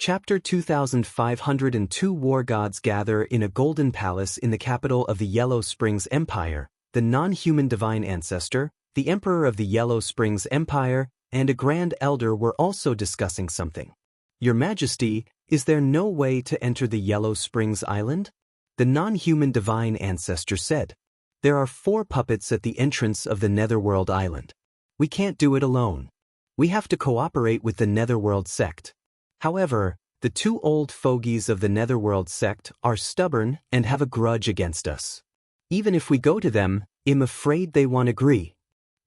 Chapter 2502 War gods gather in a golden palace in the capital of the Yellow Springs Empire. The non-human divine ancestor, the emperor of the Yellow Springs Empire, and a grand elder were also discussing something. Your Majesty, is there no way to enter the Yellow Springs Island? The non-human divine ancestor said. There are 4 puppets at the entrance of the Netherworld Island. We can't do it alone. We have to cooperate with the Netherworld sect. However, the 2 old fogies of the Netherworld sect are stubborn and have a grudge against us. Even if we go to them, I'm afraid they won't agree.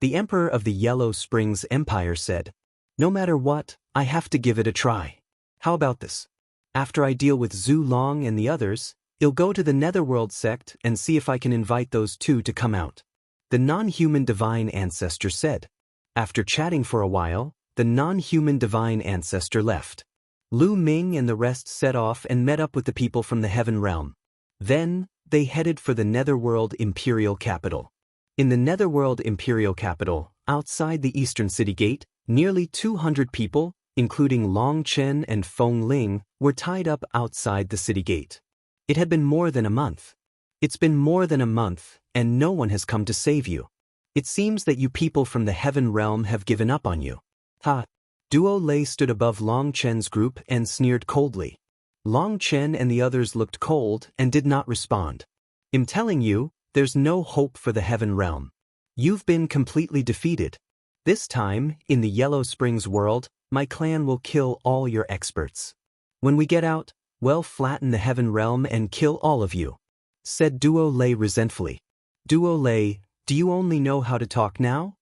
The Emperor of the Yellow Springs Empire said, no matter what, I have to give it a try. How about this? After I deal with Zhu Long and the others, I'll go to the Netherworld sect and see if I can invite those 2 to come out. The non-human divine ancestor said. After chatting for a while, the non-human divine ancestor left. Lu Ming and the rest set off and met up with the people from the Heaven Realm. Then, they headed for the Netherworld Imperial Capital. In the Netherworld Imperial Capital, outside the Eastern City Gate, nearly 200 people, including Long Chen and Feng Ling, were tied up outside the city gate. It had been more than a month. It's been more than a month, and no one has come to save you. It seems that you people from the Heaven Realm have given up on you. Ha! Duo Lei stood above Long Chen's group and sneered coldly. Long Chen and the others looked cold and did not respond. I'm telling you, there's no hope for the Heaven Realm. You've been completely defeated. This time, in the Yellow Springs world, my clan will kill all your experts. When we get out, we'll flatten the Heaven Realm and kill all of you, said Duo Lei resentfully. Duo Lei, do you only know how to talk now?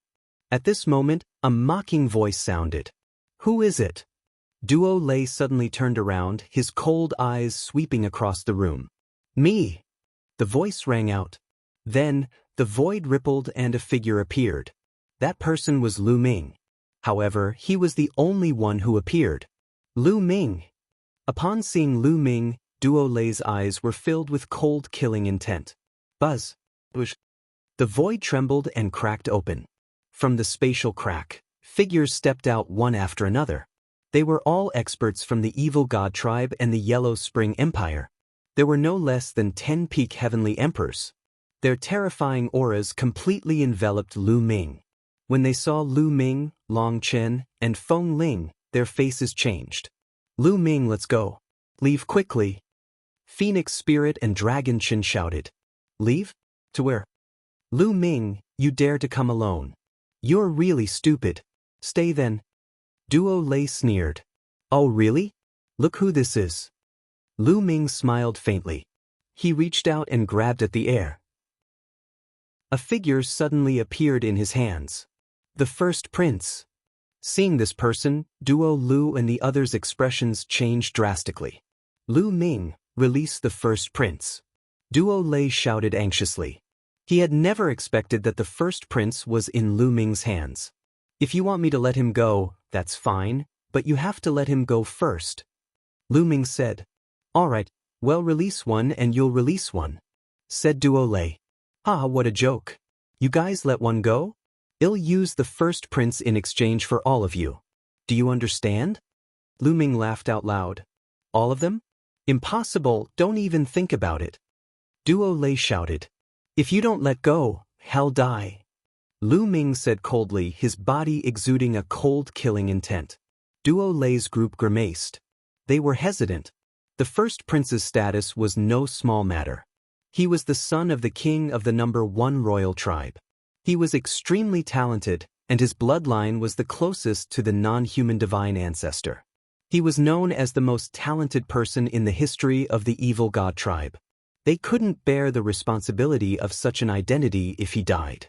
At this moment, a mocking voice sounded. Who is it? Duo Lei suddenly turned around, his cold eyes sweeping across the room. Me! The voice rang out. Then, the void rippled and a figure appeared. That person was Lu Ming. However, he was the only one who appeared. Lu Ming! Upon seeing Lu Ming, Duo Lei's eyes were filled with cold killing intent. Buzz! Whoosh! The void trembled and cracked open. From the spatial crack, figures stepped out one after another. They were all experts from the Evil God Tribe and the Yellow Spring Empire. There were no less than 10 peak heavenly emperors. Their terrifying auras completely enveloped Lu Ming. When they saw Lu Ming, Long Chen, and Feng Ling, their faces changed. Lu Ming, let's go. Leave quickly. Phoenix Spirit and Dragon Chen shouted. Leave? To where? Lu Ming, you dare to come alone. You're really stupid. Stay then. Duo Lei sneered. Oh really? Look who this is. Lu Ming smiled faintly. He reached out and grabbed at the air. A figure suddenly appeared in his hands. The first prince. Seeing this person, Duo Lu and the others' expressions changed drastically. Lu Ming, release the first prince. Duo Lei shouted anxiously. He had never expected that the first prince was in Lu Ming's hands. If you want me to let him go, that's fine, but you have to let him go first. Lu Ming said. All right, well, release one and you'll release one, said Duo Lei. Ah, what a joke. You guys let one go? I'll use the first prince in exchange for all of you. Do you understand? Lu Ming laughed out loud. All of them? Impossible, don't even think about it. Duo Lei shouted. If you don't let go, hell die. Lu Ming said coldly, his body exuding a cold killing intent. Duo Lei's group grimaced. They were hesitant. The first prince's status was no small matter. He was the son of the king of the number 1 royal tribe. He was extremely talented, and his bloodline was the closest to the non-human divine ancestor. He was known as the most talented person in the history of the Evil God Tribe. They couldn't bear the responsibility of such an identity if he died.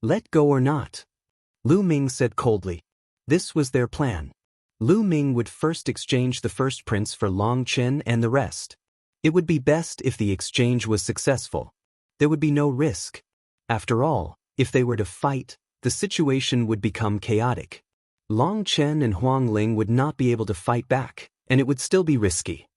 Let go or not? Lu Ming said coldly. This was their plan. Lu Ming would first exchange the first prince for Long Chen and the rest. It would be best if the exchange was successful. There would be no risk. After all, if they were to fight, the situation would become chaotic. Long Chen and Huang Ling would not be able to fight back, and it would still be risky.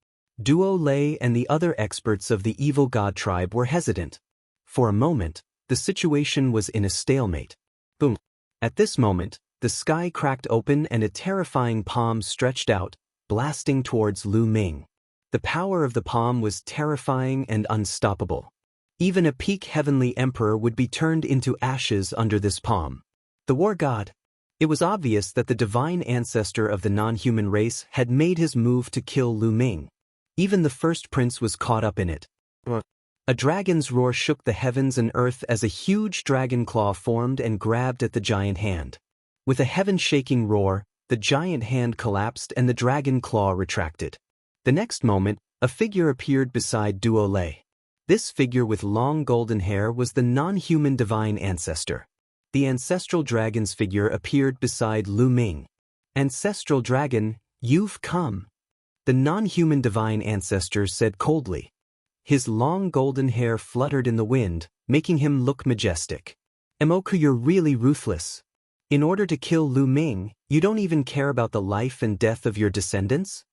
Duo Lei and the other experts of the Evil God Tribe were hesitant. For a moment, the situation was in a stalemate. Boom. At this moment, the sky cracked open and a terrifying palm stretched out, blasting towards Lu Ming. The power of the palm was terrifying and unstoppable. Even a peak heavenly emperor would be turned into ashes under this palm. The war god. It was obvious that the divine ancestor of the non-human race had made his move to kill Lu Ming. Even the first prince was caught up in it. A dragon's roar shook the heavens and earth as a huge dragon claw formed and grabbed at the giant hand. With a heaven-shaking roar, the giant hand collapsed and the dragon claw retracted. The next moment, a figure appeared beside Duo Lei. This figure with long golden hair was the non-human divine ancestor. The ancestral dragon's figure appeared beside Lu Ming. "Ancestral dragon, you've come," the non-human divine ancestor said coldly. His long golden hair fluttered in the wind, making him look majestic. "Emoku, you're really ruthless. In order to kill Lu Ming, you don't even care about the life and death of your descendants?"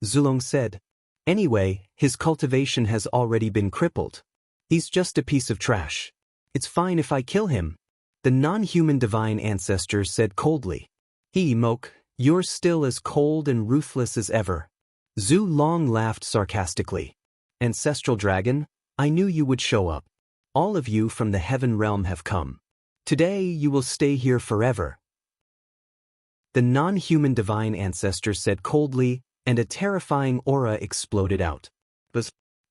Zulong said. "Anyway, his cultivation has already been crippled. He's just a piece of trash. It's fine if I kill him," the non-human divine ancestor said coldly. "Mok, you're still as cold and ruthless as ever." Zhu Long laughed sarcastically. "Ancestral dragon, I knew you would show up. All of you from the heaven realm have come. Today you will stay here forever." The non-human divine ancestor said coldly, and a terrifying aura exploded out.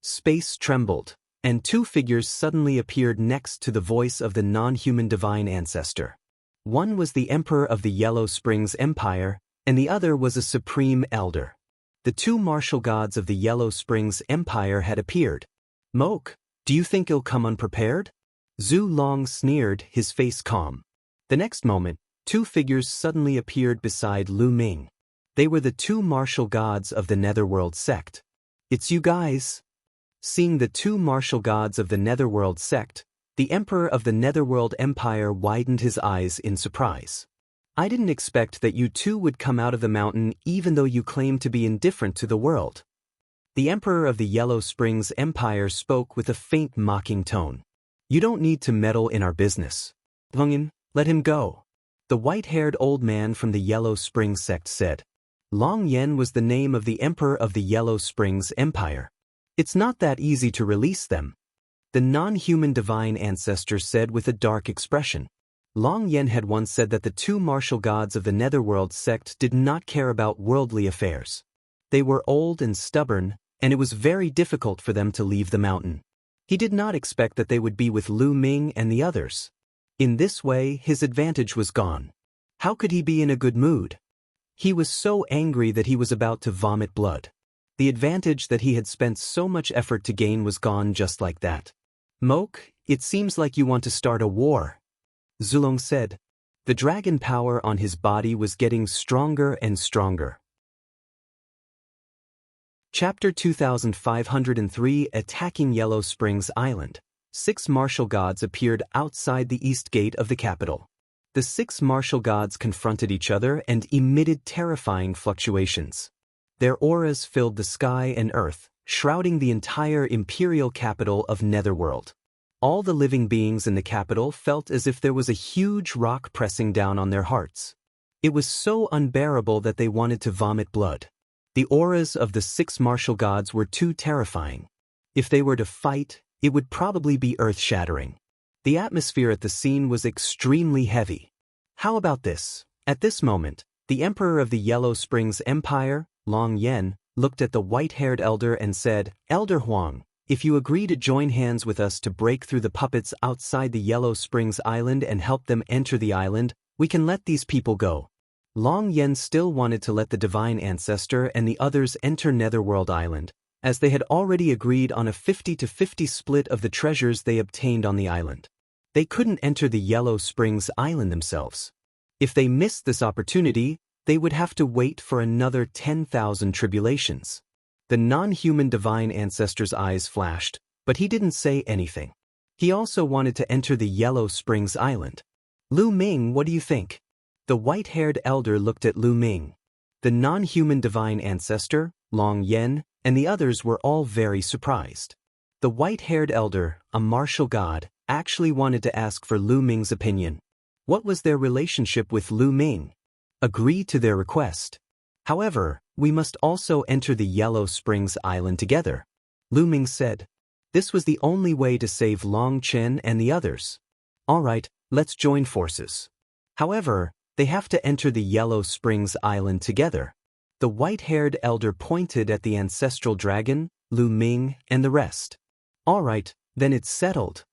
Space trembled, and two figures suddenly appeared next to the voice of the non-human divine ancestor. One was the Emperor of the Yellow Springs Empire, and the other was a supreme elder. The two martial gods of the Yellow Springs Empire had appeared. "Mok, do you think he'll come unprepared?" Zhu Long sneered, his face calm. The next moment, two figures suddenly appeared beside Lu Ming. They were the two martial gods of the Netherworld sect. "It's you guys." Seeing the two martial gods of the Netherworld sect, the Emperor of the Netherworld Empire widened his eyes in surprise. "I didn't expect that you two would come out of the mountain even though you claim to be indifferent to the world." The Emperor of the Yellow Springs Empire spoke with a faint mocking tone. "You don't need to meddle in our business. Lungin, let him go," the white-haired old man from the Yellow Springs sect said. Long Yen was the name of the Emperor of the Yellow Springs Empire. "It's not that easy to release them," the non-human divine ancestor said with a dark expression. Long Yen had once said that the two martial gods of the Netherworld sect did not care about worldly affairs. They were old and stubborn, and it was very difficult for them to leave the mountain. He did not expect that they would be with Lu Ming and the others. In this way, his advantage was gone. How could he be in a good mood? He was so angry that he was about to vomit blood. The advantage that he had spent so much effort to gain was gone just like that. "Mok, it seems like you want to start a war," Zulong said. The dragon power on his body was getting stronger and stronger. Chapter 2503 Attacking Yellow Springs Island. 6 martial gods appeared outside the east gate of the capital. The 6 martial gods confronted each other and emitted terrifying fluctuations. Their auras filled the sky and earth, shrouding the entire imperial capital of Netherworld. All the living beings in the capital felt as if there was a huge rock pressing down on their hearts. It was so unbearable that they wanted to vomit blood. The auras of the 6 martial gods were too terrifying. If they were to fight, it would probably be earth-shattering. The atmosphere at the scene was extremely heavy. How about this? At this moment, the Emperor of the Yellow Springs Empire, Long Yen, looked at the white-haired elder and said, "Elder Huang, if you agree to join hands with us to break through the puppets outside the Yellow Springs Island and help them enter the island, we can let these people go." Long Yen still wanted to let the divine ancestor and the others enter Netherworld Island, as they had already agreed on a 50-50 split of the treasures they obtained on the island. They couldn't enter the Yellow Springs Island themselves. If they missed this opportunity, they would have to wait for another 10,000 tribulations. The non-human divine ancestor's eyes flashed, but he didn't say anything. He also wanted to enter the Yellow Springs Island. "Lu Ming, what do you think?" The white-haired elder looked at Lu Ming. The non-human divine ancestor, Long Yen, and the others were all very surprised. The white-haired elder, a martial god, actually wanted to ask for Lu Ming's opinion. What was their relationship with Lu Ming? Agree to their request. However, we must also enter the Yellow Springs Island together, Lu Ming said. This was the only way to save Long Chen and the others. All right, let's join forces. However, they have to enter the Yellow Springs Island together. The white-haired elder pointed at the ancestral dragon, Lu Ming, and the rest. All right, then it's settled.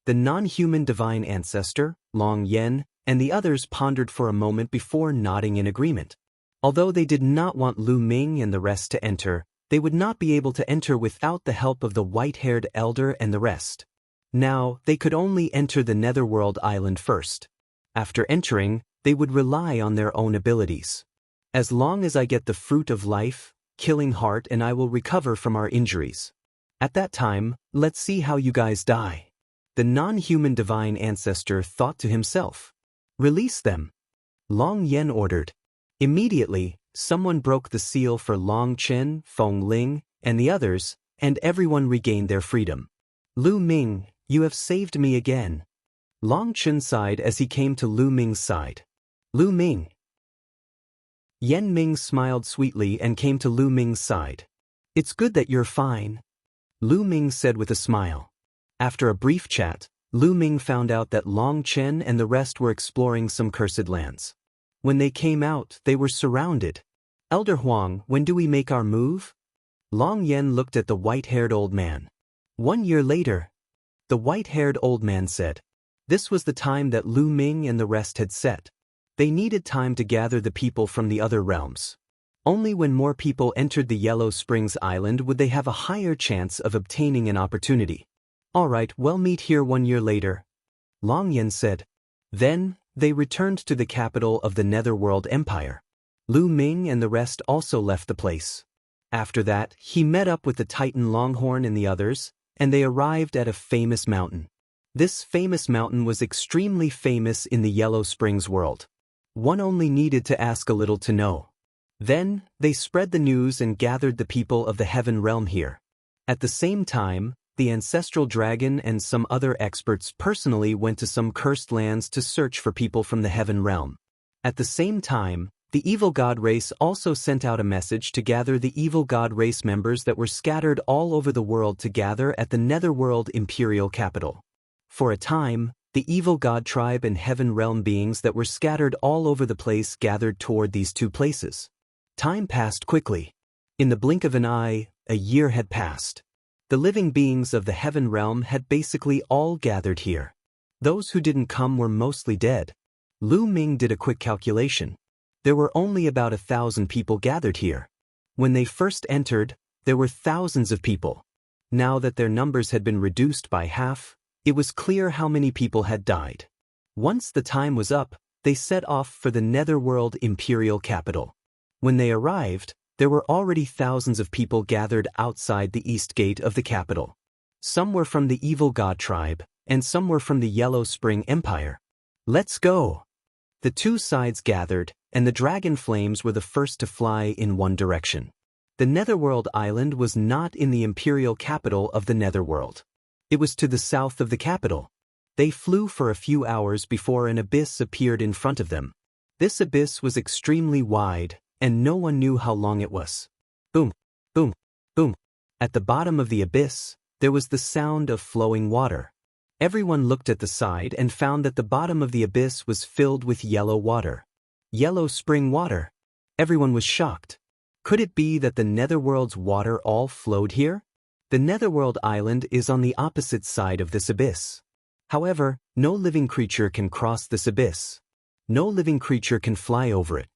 The non-human divine ancestor, Long Yen, and the others pondered for a moment before nodding in agreement. Although they did not want Lu Ming and the rest to enter, they would not be able to enter without the help of the white-haired elder and the rest. Now, they could only enter the Netherworld Island first. After entering, they would rely on their own abilities. As long as I get the fruit of life, killing heart, and I will recover from our injuries. At that time, let's see how you guys die. The non-human divine ancestor thought to himself. Release them. Long Yen ordered. Immediately, someone broke the seal for Long Chen, Feng Ling, and the others, and everyone regained their freedom. Lu Ming, you have saved me again. Long Chen sighed as he came to Lu Ming's side. Lu Ming. Yen Ming smiled sweetly and came to Lu Ming's side. It's good that you're fine, Lu Ming said with a smile. After a brief chat, Lu Ming found out that Long Chen and the rest were exploring some cursed lands. When they came out, they were surrounded. Elder Huang, when do we make our move? Long Yen looked at the white-haired old man. 1 year later, the white-haired old man said. This was the time that Lu Ming and the rest had set. They needed time to gather the people from the other realms. Only when more people entered the Yellow Springs Island would they have a higher chance of obtaining an opportunity. All right, we'll meet here 1 year later, Long Yen said. Then, they returned to the capital of the Netherworld Empire. Lu Ming and the rest also left the place. After that, he met up with the Titan Longhorn and the others, and they arrived at a famous mountain. This famous mountain was extremely famous in the Yellow Springs world. One only needed to ask a little to know. Then, they spread the news and gathered the people of the Heaven Realm here. At the same time, the ancestral dragon and some other experts personally went to some cursed lands to search for people from the Heaven Realm. At the same time, the evil god race also sent out a message to gather the evil god race members that were scattered all over the world to gather at the Netherworld Imperial Capital. For a time, the evil god tribe and Heaven Realm beings that were scattered all over the place gathered toward these two places. Time passed quickly. In the blink of an eye, a year had passed. The living beings of the Heaven Realm had basically all gathered here. Those who didn't come were mostly dead. Lu Ming did a quick calculation. There were only about 1,000 people gathered here. When they first entered, there were thousands of people. Now that their numbers had been reduced by half, it was clear how many people had died. Once the time was up, they set off for the Netherworld Imperial Capital. When they arrived, there were already thousands of people gathered outside the east gate of the capital. Some were from the evil god tribe, and some were from the Yellow Spring Empire. Let's go! The two sides gathered, and the dragon flames were the first to fly in one direction. The Netherworld Island was not in the imperial capital of the Netherworld. It was to the south of the capital. They flew for a few hours before an abyss appeared in front of them. This abyss was extremely wide, and no one knew how long it was. Boom, boom, boom. At the bottom of the abyss, there was the sound of flowing water. Everyone looked at the side and found that the bottom of the abyss was filled with yellow water. Yellow spring water. Everyone was shocked. Could it be that the Netherworld's water all flowed here? The Netherworld Island is on the opposite side of this abyss. However, no living creature can cross this abyss. No living creature can fly over it.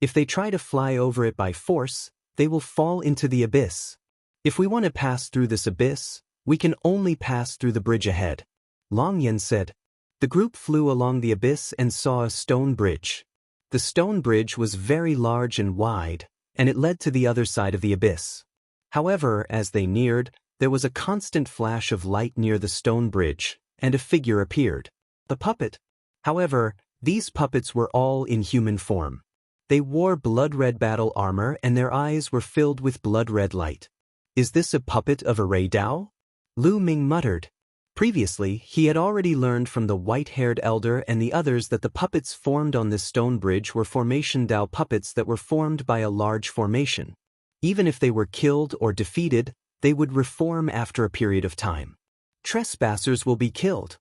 If they try to fly over it by force, they will fall into the abyss. If we want to pass through this abyss, we can only pass through the bridge ahead, Long Yen said. The group flew along the abyss and saw a stone bridge. The stone bridge was very large and wide, and it led to the other side of the abyss. However, as they neared, there was a constant flash of light near the stone bridge, and a figure appeared. The puppet. However, these puppets were all in human form. They wore blood-red battle armor and their eyes were filled with blood-red light. Is this a puppet of a Ray Dao? Lu Ming muttered. Previously, he had already learned from the white-haired elder and the others that the puppets formed on this stone bridge were formation Dao puppets that were formed by a large formation. Even if they were killed or defeated, they would reform after a period of time. Trespassers will be killed.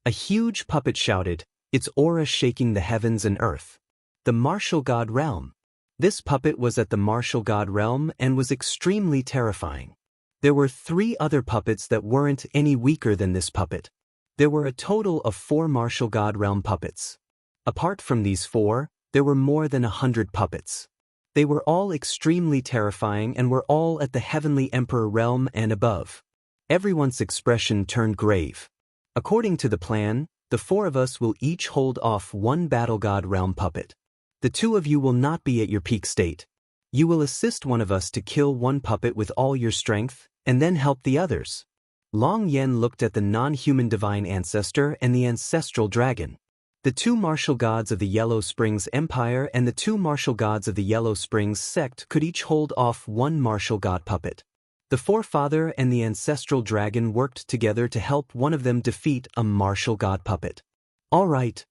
A huge puppet shouted, its aura shaking the heavens and earth. The martial god realm. This puppet was at the martial god realm and was extremely terrifying. There were 3 other puppets that weren't any weaker than this puppet. There were a total of 4 martial god realm puppets. Apart from these 4, there were more than 100 puppets. They were all extremely terrifying and were all at the heavenly emperor realm and above. Everyone's expression turned grave. According to the plan, the 4 of us will each hold off 1 battle god realm puppet. The 2 of you will not be at your peak state. You will assist one of us to kill 1 puppet with all your strength, and then help the others. Long Yen looked at the non-human divine ancestor and the ancestral dragon. The 2 martial gods of the Yellow Springs Empire and the 2 martial gods of the Yellow Springs sect could each hold off 1 martial god puppet. The forefather and the ancestral dragon worked together to help one of them defeat a martial god puppet. All right.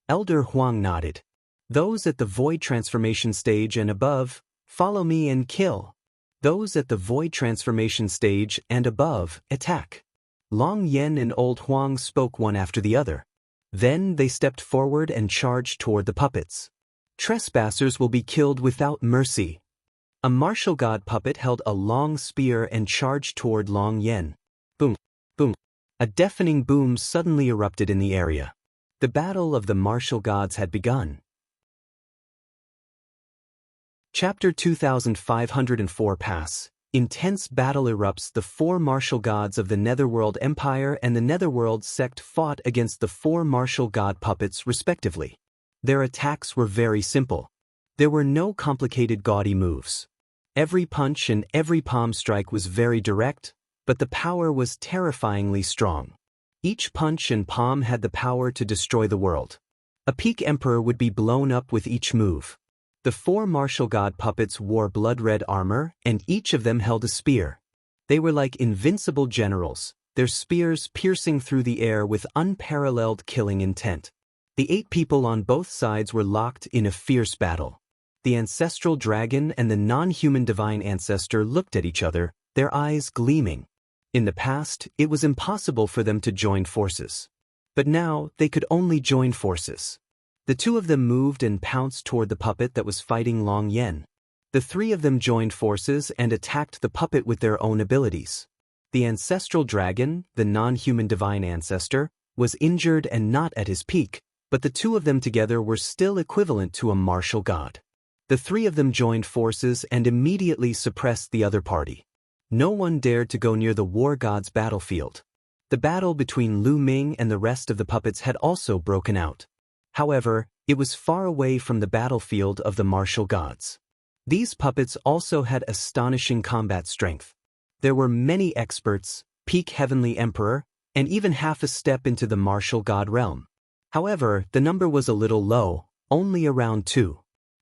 Elder Huang nodded. Those at the void transformation stage and above, follow me and kill. Those at the void transformation stage and above, attack. Long Yen and Old Huang spoke one after the other. Then they stepped forward and charged toward the puppets. Trespassers will be killed without mercy. A martial god puppet held a long spear and charged toward Long Yen. Boom, boom. A deafening boom suddenly erupted in the area. The battle of the martial gods had begun. Chapter 2504 Pass. Intense battle erupts. The 4 martial gods of the Netherworld Empire and the Netherworld sect fought against the 4 martial god puppets respectively. Their attacks were very simple. There were no complicated gaudy moves. Every punch and every palm strike was very direct, but the power was terrifyingly strong. Each punch and palm had the power to destroy the world. A peak emperor would be blown up with each move. The 4 martial god puppets wore blood-red armor, and each of them held a spear. They were like invincible generals, their spears piercing through the air with unparalleled killing intent. The 8 people on both sides were locked in a fierce battle. The ancestral dragon and the non-human divine ancestor looked at each other, their eyes gleaming. In the past, it was impossible for them to join forces. But now, they could only join forces. The 2 of them moved and pounced toward the puppet that was fighting Long Yen. The 3 of them joined forces and attacked the puppet with their own abilities. The ancestral dragon, the non-human divine ancestor, was injured and not at his peak, but the 2 of them together were still equivalent to a martial god. The 3 of them joined forces and immediately suppressed the other party. No one dared to go near the war god's battlefield. The battle between Lu Ming and the rest of the puppets had also broken out. However, it was far away from the battlefield of the martial gods. These puppets also had astonishing combat strength. There were many experts, peak heavenly emperor, and even half a step into the martial god realm. However, the number was a little low, only around 2.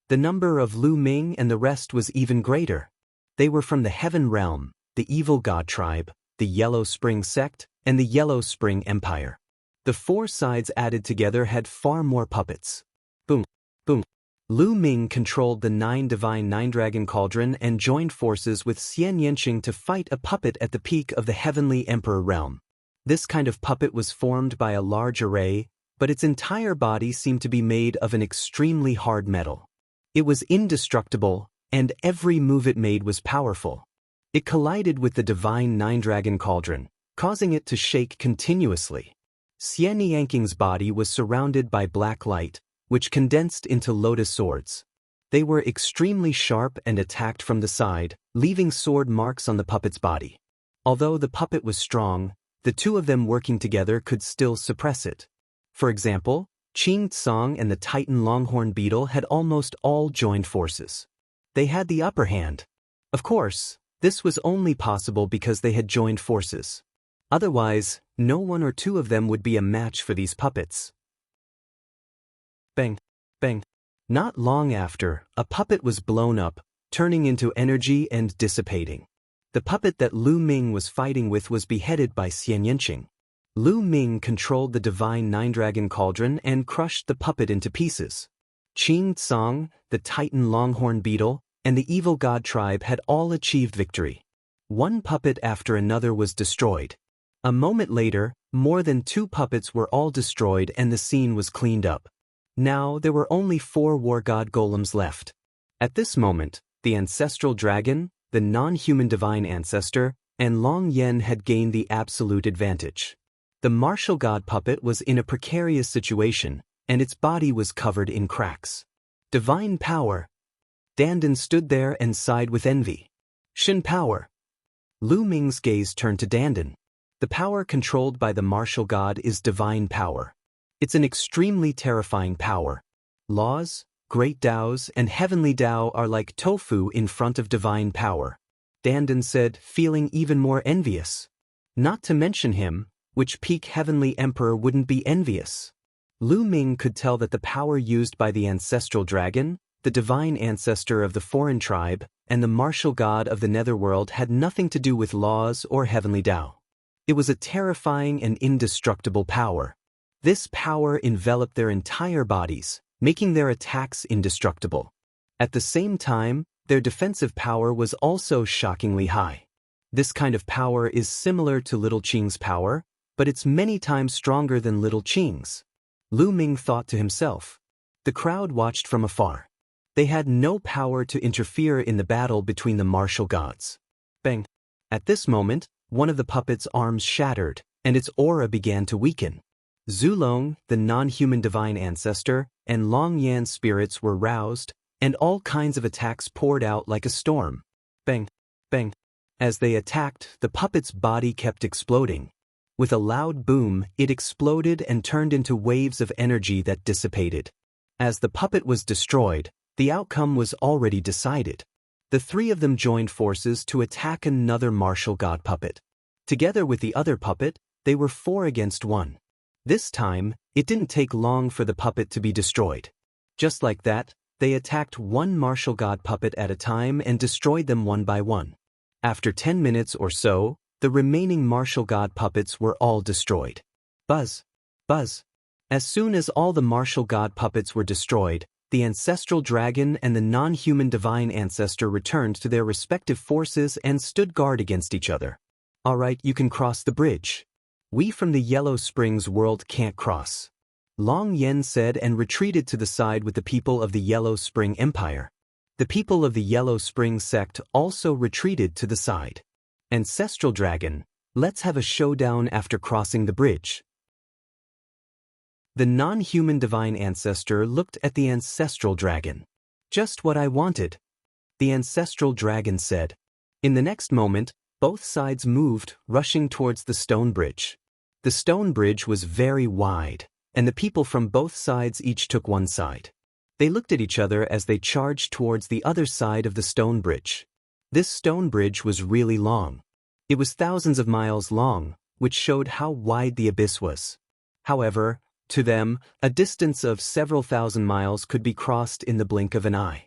The number of Lu Ming and the rest was even greater. They were from the Heaven Realm, the Evil God Tribe, the Yellow Spring Sect, and the Yellow Spring Empire. The 4 sides added together had far more puppets. Boom, boom. Lu Ming controlled the 9 Divine 9-Dragon Cauldron and joined forces with Xian Yanqing to fight a puppet at the peak of the Heavenly Emperor Realm. This kind of puppet was formed by a large array, but its entire body seemed to be made of an extremely hard metal. It was indestructible, and every move it made was powerful. It collided with the Divine 9-Dragon Cauldron, causing it to shake continuously. Xian Yanqing's body was surrounded by black light, which condensed into lotus swords. They were extremely sharp and attacked from the side, leaving sword marks on the puppet's body. Although the puppet was strong, the 2 of them working together could still suppress it. For example, Qing Tsang and the Titan Longhorn Beetle had almost all joined forces. They had the upper hand. Of course, this was only possible because they had joined forces. Otherwise, no 1 or 2 of them would be a match for these puppets. Bang, bang. Not long after, a puppet was blown up, turning into energy and dissipating. The puppet that Lu Ming was fighting with was beheaded by Xian Yanqing. Lu Ming controlled the divine nine-dragon cauldron and crushed the puppet into pieces. Qing Tsang, the Titan longhorn beetle, and the evil god tribe had all achieved victory. One puppet after another was destroyed. A moment later, more than 2 puppets were all destroyed and the scene was cleaned up. Now there were only 4 war god golems left. At this moment, the ancestral dragon, the non-human divine ancestor, and Long Yen had gained the absolute advantage. The martial god puppet was in a precarious situation, and its body was covered in cracks. Divine power. Dandan stood there and sighed with envy. Shin power. Lu Ming's gaze turned to Dandan. The power controlled by the martial god is divine power. It's an extremely terrifying power. Laws, great Taos, and heavenly Tao are like tofu in front of divine power. Dandan said, feeling even more envious. Not to mention him, which peak heavenly emperor wouldn't be envious? Lu Ming could tell that the power used by the ancestral dragon, the divine ancestor of the foreign tribe, and the martial god of the netherworld had nothing to do with laws or heavenly Tao. It was a terrifying and indestructible power. This power enveloped their entire bodies, making their attacks indestructible. At the same time, their defensive power was also shockingly high. This kind of power is similar to Little Qing's power, but it's many times stronger than Little Qing's. Lu Ming thought to himself. The crowd watched from afar. They had no power to interfere in the battle between the martial gods. Bang! At this moment, one of the puppet's arms shattered, and its aura began to weaken. Zulong, the non-human divine ancestor, and Long Yan's spirits were roused, and all kinds of attacks poured out like a storm. Bang! Bang! As they attacked, the puppet's body kept exploding. With a loud boom, it exploded and turned into waves of energy that dissipated. As the puppet was destroyed, the outcome was already decided. The 3 of them joined forces to attack another martial god puppet. Together with the other puppet, they were 4 against 1. This time, it didn't take long for the puppet to be destroyed. Just like that, they attacked one martial god puppet at a time and destroyed them one by one. After 10 minutes or so, the remaining martial god puppets were all destroyed. Buzz! Buzz! As soon as all the martial god puppets were destroyed, the ancestral dragon and the non-human divine ancestor returned to their respective forces and stood guard against each other. All right, you can cross the bridge. We from the Yellow Springs world can't cross. Long Yen said and retreated to the side with the people of the Yellow Spring Empire. The people of the Yellow Spring sect also retreated to the side. Ancestral dragon, let's have a showdown after crossing the bridge. The non-human divine ancestor looked at the ancestral dragon. Just what I wanted, the ancestral dragon said. In the next moment, both sides moved, rushing towards the stone bridge. The stone bridge was very wide, and the people from both sides each took one side. They looked at each other as they charged towards the other side of the stone bridge. This stone bridge was really long. It was thousands of miles long, which showed how wide the abyss was. However, to them, a distance of several thousand miles could be crossed in the blink of an eye.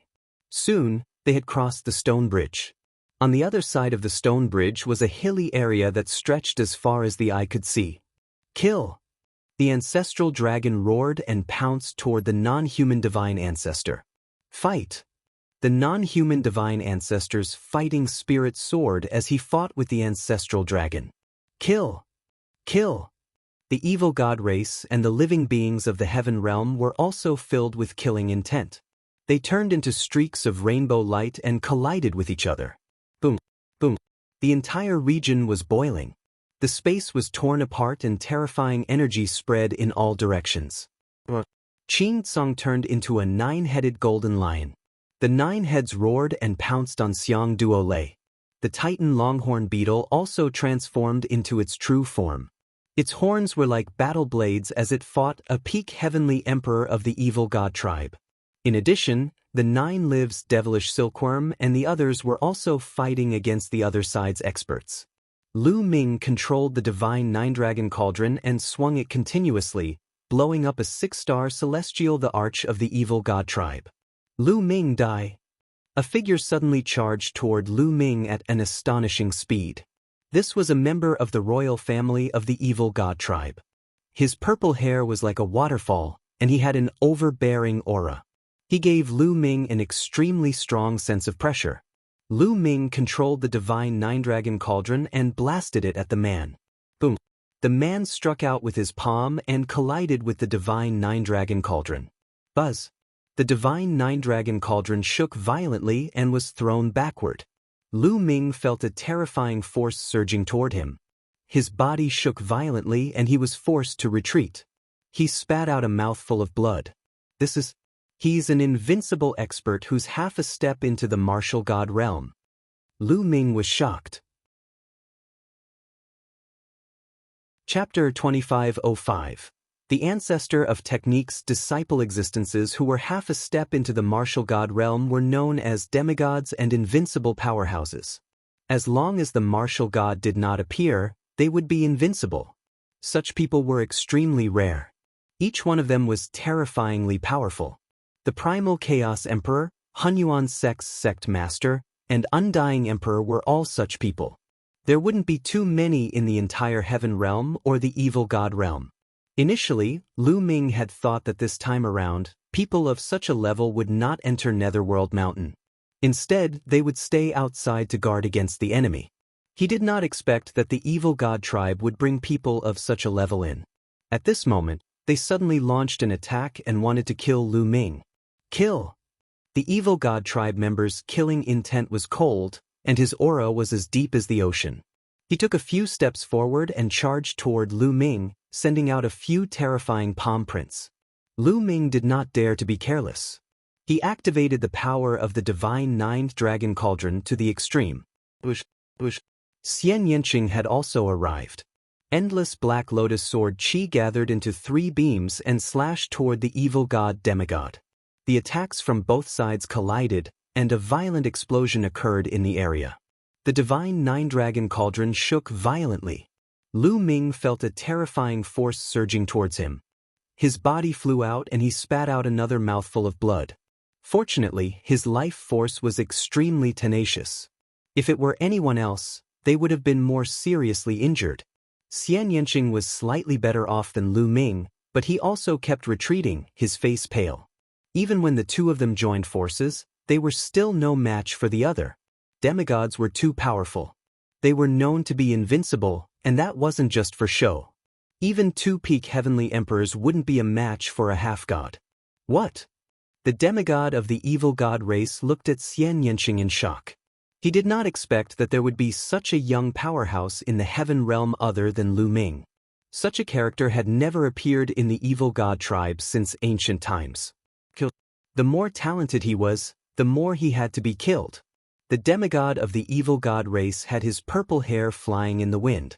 Soon, they had crossed the stone bridge. On the other side of the stone bridge was a hilly area that stretched as far as the eye could see. Kill! The ancestral dragon roared and pounced toward the non-human divine ancestor. Fight! The non-human divine ancestor's fighting spirit soared as he fought with the ancestral dragon. Kill! Kill! The evil god race and the living beings of the heaven realm were also filled with killing intent. They turned into streaks of rainbow light and collided with each other. Boom! Boom! The entire region was boiling. The space was torn apart and terrifying energy spread in all directions. Qing Tsang turned into a 9-headed golden lion. The 9 heads roared and pounced on Xiang Duolei. The Titan longhorn beetle also transformed into its true form. Its horns were like battle blades as it fought a peak heavenly emperor of the evil god tribe. In addition, the 9 lives devilish silkworm and the others were also fighting against the other side's experts. Lu Ming controlled the divine 9-dragon cauldron and swung it continuously, blowing up a 6-star celestial, the arch of the evil god tribe. Lu Ming die. A figure suddenly charged toward Lu Ming at an astonishing speed. This was a member of the royal family of the evil god tribe. His purple hair was like a waterfall, and he had an overbearing aura. He gave Lu Ming an extremely strong sense of pressure. Lu Ming controlled the divine nine-dragon cauldron and blasted it at the man. Boom! The man struck out with his palm and collided with the divine nine-dragon cauldron. Buzz! The divine nine-dragon cauldron shook violently and was thrown backward. Lu Ming felt a terrifying force surging toward him. His body shook violently and he was forced to retreat. He spat out a mouthful of blood. He's an invincible expert who's half a step into the martial god realm. Lu Ming was shocked. Chapter 2505. The ancestor of Technique's disciple existences who were half a step into the martial god realm were known as demigods and invincible powerhouses. As long as the martial god did not appear, they would be invincible. Such people were extremely rare. Each one of them was terrifyingly powerful. The Primal Chaos Emperor, Hunyuan Sect's Sect Master, and Undying Emperor were all such people. There wouldn't be too many in the entire Heaven Realm or the Evil God Realm. Initially, Lu Ming had thought that this time around, people of such a level would not enter Netherworld Mountain. Instead, they would stay outside to guard against the enemy. He did not expect that the Evil God tribe would bring people of such a level in. At this moment, they suddenly launched an attack and wanted to kill Lu Ming. Kill! The Evil God tribe member's killing intent was cold, and his aura was as deep as the ocean. He took a few steps forward and charged toward Lu Ming, sending out a few terrifying palm prints. Lu Ming did not dare to be careless. He activated the power of the divine ninth dragon cauldron to the extreme. Xian Yanqing had also arrived. Endless black lotus sword chi gathered into 3 beams and slashed toward the evil god demigod. The attacks from both sides collided, and a violent explosion occurred in the area. The divine nine-dragon cauldron shook violently. Lu Ming felt a terrifying force surging towards him. His body flew out and he spat out another mouthful of blood. Fortunately, his life force was extremely tenacious. If it were anyone else, they would have been more seriously injured. Xian Yanqing was slightly better off than Lu Ming, but he also kept retreating, his face pale. Even when the two of them joined forces, they were still no match for the other. Demigods were too powerful. They were known to be invincible, and that wasn't just for show. Even 2 peak heavenly emperors wouldn't be a match for a half-god. What? The demigod of the evil god race looked at Xian Yanqing in shock. He did not expect that there would be such a young powerhouse in the heaven realm other than Lu Ming. Such a character had never appeared in the evil god tribe since ancient times. The more talented he was, the more he had to be killed. The demigod of the evil god race had his purple hair flying in the wind.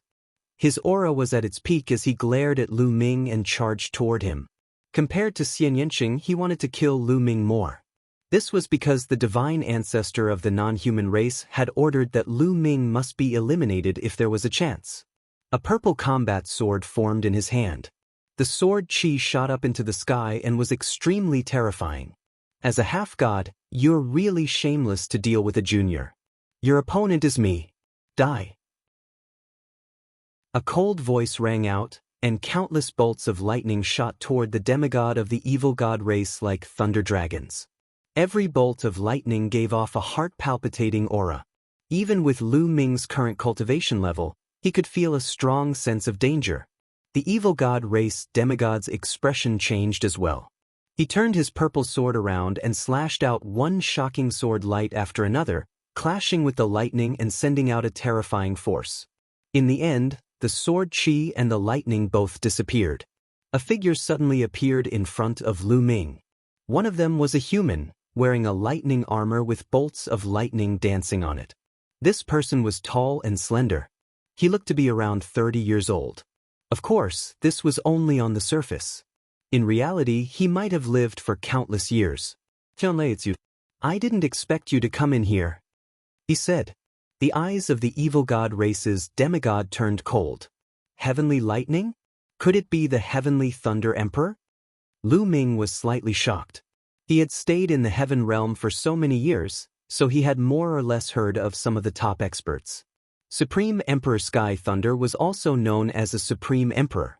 His aura was at its peak as he glared at Lu Ming and charged toward him. Compared to Xian Yanqing, he wanted to kill Lu Ming more. This was because the divine ancestor of the non-human race had ordered that Lu Ming must be eliminated if there was a chance. A purple combat sword formed in his hand. The sword chi shot up into the sky and was extremely terrifying. As a half-god, you're really shameless to deal with a junior. Your opponent is me. Die. A cold voice rang out, and countless bolts of lightning shot toward the demigod of the evil god race like thunder dragons. Every bolt of lightning gave off a heart-palpitating aura. Even with Lu Ming's current cultivation level, he could feel a strong sense of danger. The evil god race demigod's expression changed as well. He turned his purple sword around and slashed out one shocking sword light after another, clashing with the lightning and sending out a terrifying force. In the end, the sword chi and the lightning both disappeared. A figure suddenly appeared in front of Lu Ming. One of them was a human, wearing a lightning armor with bolts of lightning dancing on it. This person was tall and slender. He looked to be around 30 years old. Of course, this was only on the surface. In reality, he might have lived for countless years. I didn't expect you to come in here, he said. The eyes of the evil god race's demigod turned cold. Heavenly lightning? Could it be the heavenly thunder emperor? Lu Ming was slightly shocked. He had stayed in the heaven realm for so many years, so he had more or less heard of some of the top experts. Supreme Emperor Sky Thunder was also known as a Supreme Emperor.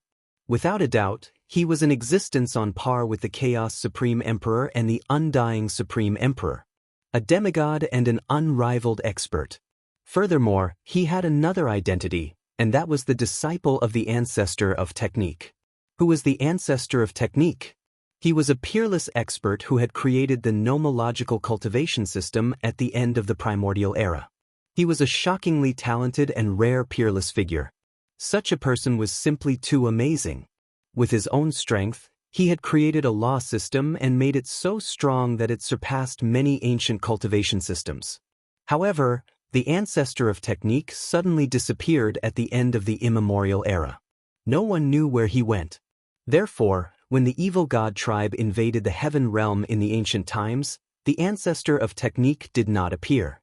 Without a doubt, he was in existence on par with the Chaos Supreme Emperor and the Undying Supreme Emperor. A demigod and an unrivaled expert. Furthermore, he had another identity, and that was the disciple of the ancestor of technique. Who was the ancestor of technique? He was a peerless expert who had created the nomological cultivation system at the end of the primordial era. He was a shockingly talented and rare peerless figure. Such a person was simply too amazing. With his own strength, he had created a law system and made it so strong that it surpassed many ancient cultivation systems. However, the ancestor of technique suddenly disappeared at the end of the immemorial era. No one knew where he went. Therefore, when the evil god tribe invaded the heaven realm in the ancient times, the ancestor of technique did not appear.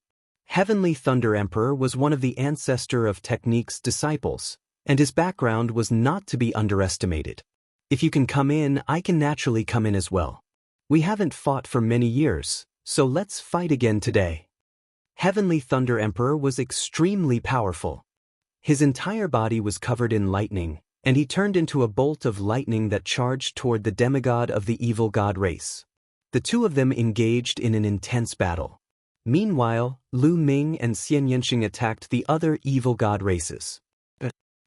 Heavenly Thunder Emperor was one of the ancestor of technique's disciples, and his background was not to be underestimated. If you can come in, I can naturally come in as well. We haven't fought for many years, so let's fight again today. Heavenly Thunder Emperor was extremely powerful. His entire body was covered in lightning, and he turned into a bolt of lightning that charged toward the demigod of the evil god race. The two of them engaged in an intense battle. Meanwhile, Lu Ming and Xian Yanqing attacked the other evil god races.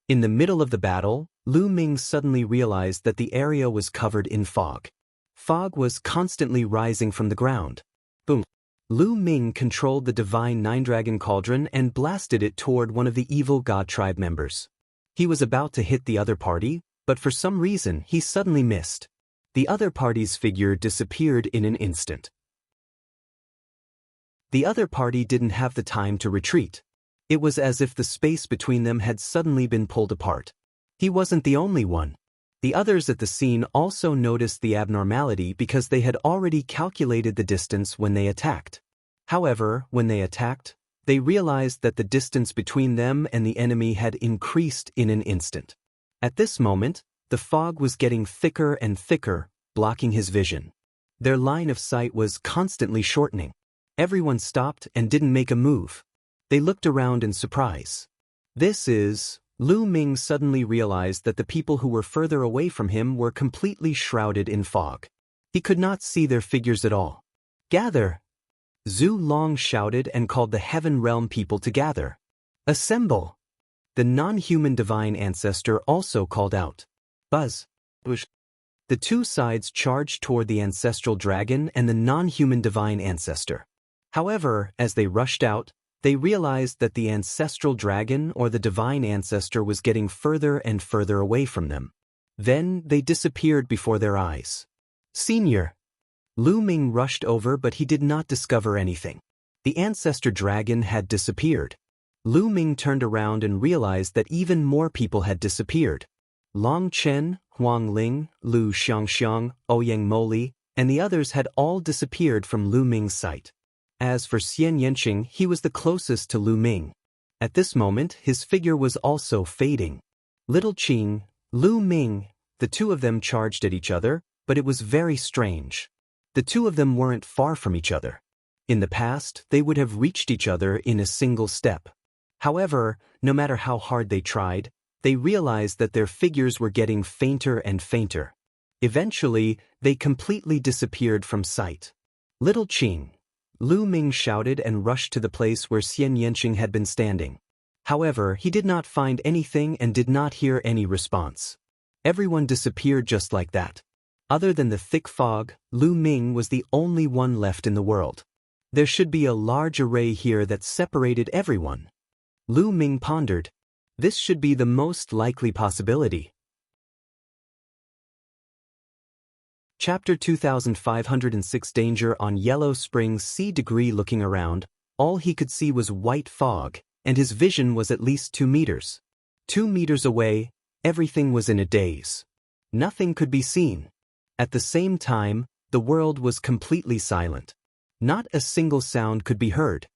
In the middle of the battle, Lu Ming suddenly realized that the area was covered in fog. Fog was constantly rising from the ground. Boom! Lu Ming controlled the divine Nine-Dragon Cauldron and blasted it toward one of the evil god tribe members. He was about to hit the other party, but for some reason he suddenly missed. The other party's figure disappeared in an instant. The other party didn't have the time to retreat. It was as if the space between them had suddenly been pulled apart. He wasn't the only one. The others at the scene also noticed the abnormality because they had already calculated the distance when they attacked. However, when they attacked, they realized that the distance between them and the enemy had increased in an instant. At this moment, the fog was getting thicker and thicker, blocking his vision. Their line of sight was constantly shortening. Everyone stopped and didn't make a move. They looked around in surprise. Lu Ming suddenly realized that the people who were further away from him were completely shrouded in fog. He could not see their figures at all. "Gather!" Zhu Long shouted and called the Heaven Realm people to gather. "Assemble!" The non-human divine ancestor also called out. "Buzz!" Bush. The two sides charged toward the ancestral dragon and the non-human divine ancestor. However, as they rushed out, they realized that the ancestral dragon or the divine ancestor was getting further and further away from them. Then they disappeared before their eyes. "Senior!" Lu Ming rushed over, but he did not discover anything. The ancestor dragon had disappeared. Lu Ming turned around and realized that even more people had disappeared. Long Chen, Huang Ling, Lu Xiangxiang, Ouyang Moli, and the others had all disappeared from Lu Ming's sight. As for Xian Yanqing, he was the closest to Lu Ming. At this moment, his figure was also fading. Little Qing, Lu Ming, the two of them charged at each other, but it was very strange. The two of them weren't far from each other. In the past, they would have reached each other in a single step. However, no matter how hard they tried, they realized that their figures were getting fainter and fainter. Eventually, they completely disappeared from sight. "Little Qing!" Lu Ming shouted and rushed to the place where Xian Yanqing had been standing. However, he did not find anything and did not hear any response. Everyone disappeared just like that. Other than the thick fog, Lu Ming was the only one left in the world. There should be a large array here that separated everyone. Lu Ming pondered. This should be the most likely possibility. Chapter 2506 Danger on Yellow Springs Sea. Looking around, all he could see was white fog, and his vision was at least 2 meters. 2 meters away, everything was in a daze. Nothing could be seen. At the same time, the world was completely silent. Not a single sound could be heard.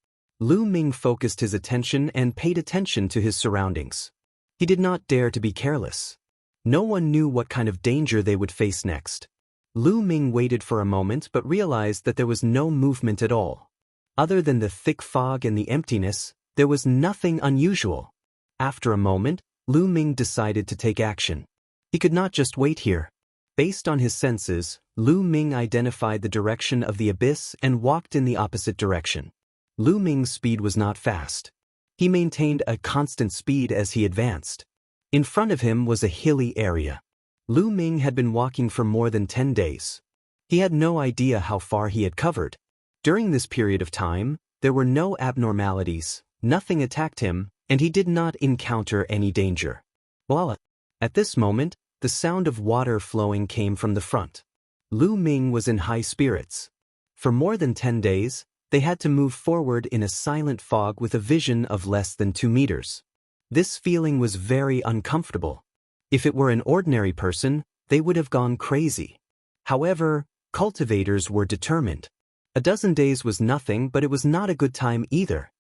Lu Ming focused his attention and paid attention to his surroundings. He did not dare to be careless. No one knew what kind of danger they would face next. Lu Ming waited for a moment but realized that there was no movement at all. Other than the thick fog and the emptiness, There was nothing unusual. After a moment, Lu Ming decided to take action. He could not just wait here. Based on his senses, Lu Ming identified the direction of the abyss and walked in the opposite direction. Lu Ming's speed was not fast. He maintained a constant speed as he advanced. In front of him was a hilly area. Lu Ming had been walking for more than 10 days. He had no idea how far he had covered. During this period of time, there were no abnormalities, nothing attacked him, and he did not encounter any danger. Voila! At this moment, the sound of water flowing came from the front. Lu Ming was in high spirits. For more than 10 days, they had to move forward in a silent fog with a vision of less than 2 meters. This feeling was very uncomfortable. If it were an ordinary person, they would have gone crazy. However, cultivators were determined. A dozen days was nothing, but it was not a good time either.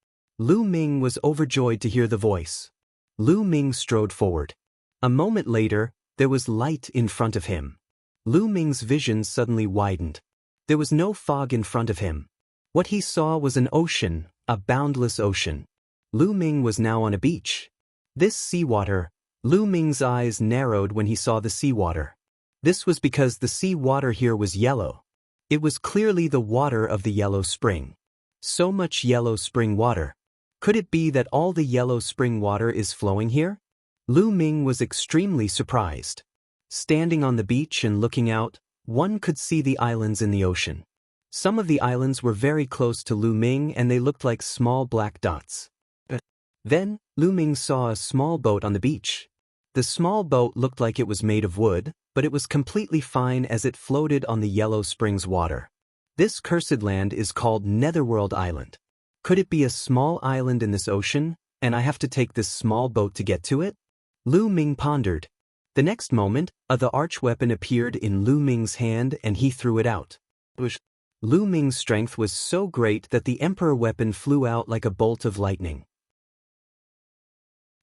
Lu Ming was overjoyed to hear the voice. Lu Ming strode forward. A moment later, there was light in front of him. Lu Ming's vision suddenly widened. There was no fog in front of him. What he saw was an ocean, a boundless ocean. Lu Ming was now on a beach. This seawater, Lu Ming's eyes narrowed when he saw the seawater. This was because the seawater here was yellow. It was clearly the water of the yellow spring. So much yellow spring water. Could it be that all the yellow spring water is flowing here? Lu Ming was extremely surprised. Standing on the beach and looking out, one could see the islands in the ocean. Some of the islands were very close to Lu Ming and they looked like small black dots. Then, Lu Ming saw a small boat on the beach. The small boat looked like it was made of wood, but it was completely fine as it floated on the yellow springs water. This cursed land is called Netherworld Island. Could it be a small island in this ocean, and I have to take this small boat to get to it? Lu Ming pondered. The next moment, the archweapon appeared in Lu Ming's hand and he threw it out. Lu Ming's strength was so great that the emperor weapon flew out like a bolt of lightning.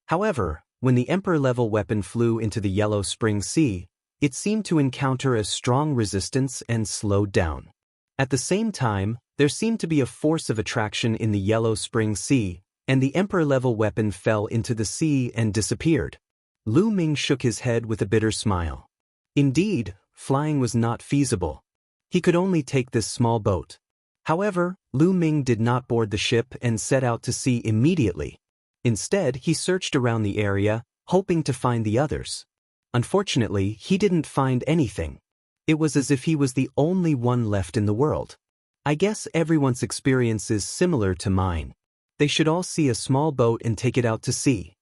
However, when the emperor-level weapon flew into the Yellow Spring Sea, it seemed to encounter a strong resistance and slowed down. At the same time, there seemed to be a force of attraction in the Yellow Spring Sea, and the emperor-level weapon fell into the sea and disappeared. Lu Ming shook his head with a bitter smile. Indeed, flying was not feasible. He could only take this small boat. However, Lu Ming did not board the ship and set out to sea immediately. Instead, he searched around the area, hoping to find the others. Unfortunately, he didn't find anything. It was as if he was the only one left in the world. I guess everyone's experience is similar to mine. They should all see a small boat and take it out to sea.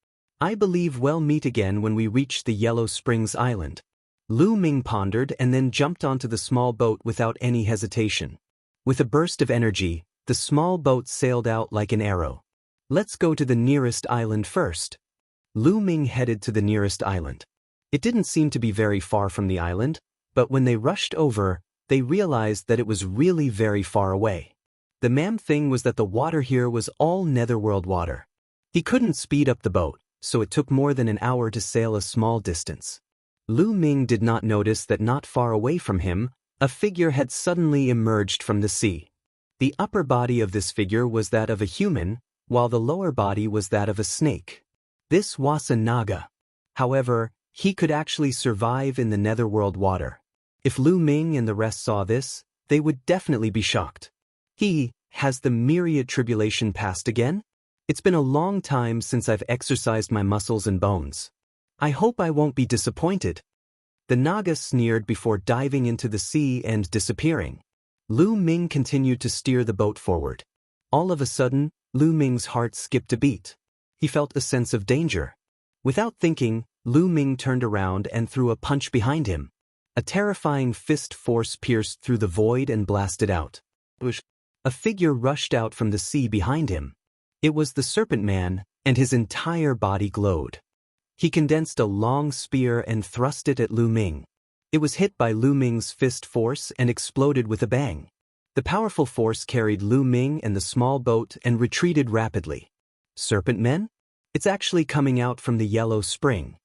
I believe we'll meet again when we reach the Yellow Springs Island. Lu Ming pondered and then jumped onto the small boat without any hesitation. With a burst of energy, the small boat sailed out like an arrow. Let's go to the nearest island first. Lu Ming headed to the nearest island. It didn't seem to be very far from the island, but when they rushed over, they realized that it was really very far away. The main thing was that the water here was all netherworld water. He couldn't speed up the boat, so it took more than an hour to sail a small distance. Lu Ming did not notice that not far away from him, a figure had suddenly emerged from the sea. The upper body of this figure was that of a human, while the lower body was that of a snake. This was a Naga. However, he could actually survive in the netherworld water. If Lu Ming and the rest saw this, they would definitely be shocked. Has the myriad tribulation passed again? It's been a long time since I've exercised my muscles and bones. I hope I won't be disappointed. The Naga sneered before diving into the sea and disappearing. Lu Ming continued to steer the boat forward. All of a sudden, Lu Ming's heart skipped a beat. He felt a sense of danger. Without thinking, Lu Ming turned around and threw a punch behind him. A terrifying fist force pierced through the void and blasted out. A figure rushed out from the sea behind him. It was the Serpent Man, and his entire body glowed. He condensed a long spear and thrust it at Lu Ming. It was hit by Lu Ming's fist force and exploded with a bang. The powerful force carried Lu Ming and the small boat and retreated rapidly. Serpent Men? It's actually coming out from the Yellow Spring.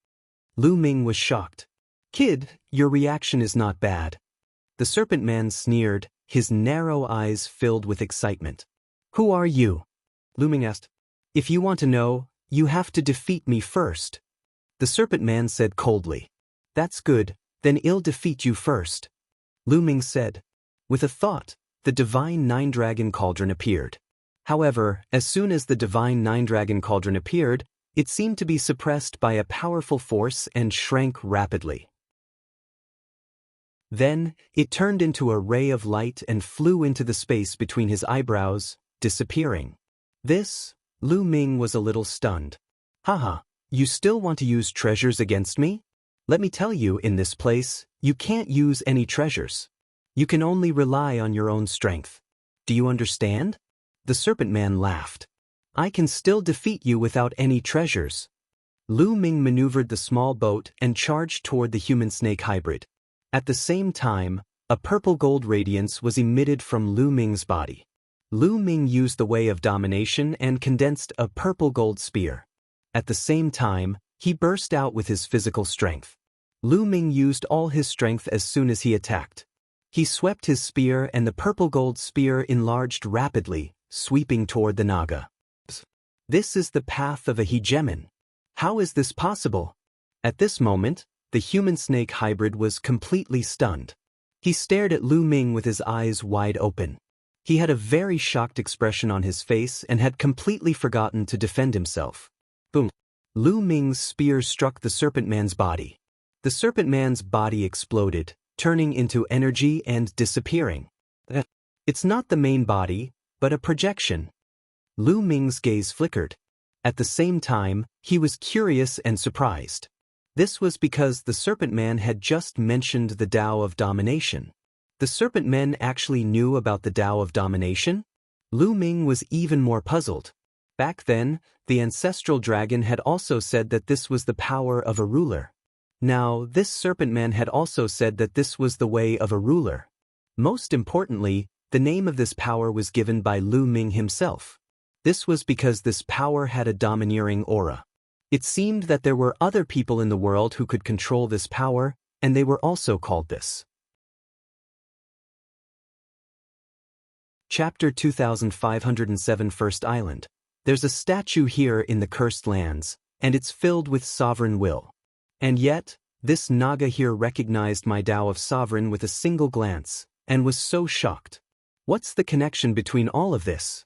Lu Ming was shocked. Kid, your reaction is not bad. The Serpent Man sneered, his narrow eyes filled with excitement. Who are you? Lu Ming asked. If you want to know, you have to defeat me first. The serpent man said coldly. That's good, then I'll defeat you first. Lu Ming said. With a thought, the divine nine-dragon cauldron appeared. However, as soon as the divine nine-dragon cauldron appeared, it seemed to be suppressed by a powerful force and shrank rapidly. Then, it turned into a ray of light and flew into the space between his eyebrows, disappearing. This, Lu Ming was a little stunned. Haha, you still want to use treasures against me? Let me tell you, in this place, you can't use any treasures. You can only rely on your own strength. Do you understand? The serpent man laughed. I can still defeat you without any treasures. Lu Ming maneuvered the small boat and charged toward the human-snake hybrid. At the same time, a purple-gold radiance was emitted from Lu Ming's body. Lu Ming used the way of domination and condensed a purple-gold spear. At the same time, he burst out with his physical strength. Lu Ming used all his strength as soon as he attacked. He swept his spear and the purple-gold spear enlarged rapidly, sweeping toward the Naga. This is the path of a hegemon. How is this possible? At this moment, the human-snake hybrid was completely stunned. He stared at Lu Ming with his eyes wide open. He had a very shocked expression on his face and had completely forgotten to defend himself. Boom! Lu Ming's spear struck the serpent man's body. The serpent man's body exploded, turning into energy and disappearing. It's not the main body, but a projection. Lu Ming's gaze flickered. At the same time, he was curious and surprised. This was because the serpent man had just mentioned the Tao of domination. The serpent men actually knew about the Tao of domination? Lu Ming was even more puzzled. Back then, the ancestral dragon had also said that this was the power of a ruler. Now, this serpent man had also said that this was the way of a ruler. Most importantly, the name of this power was given by Lu Ming himself. This was because this power had a domineering aura. It seemed that there were other people in the world who could control this power, and they were also called this. Chapter 2507 First Island. There's a statue here in the Cursed Lands, and it's filled with sovereign will. And yet, this Naga here recognized my Tao of sovereign with a single glance, and was so shocked. What's the connection between all of this?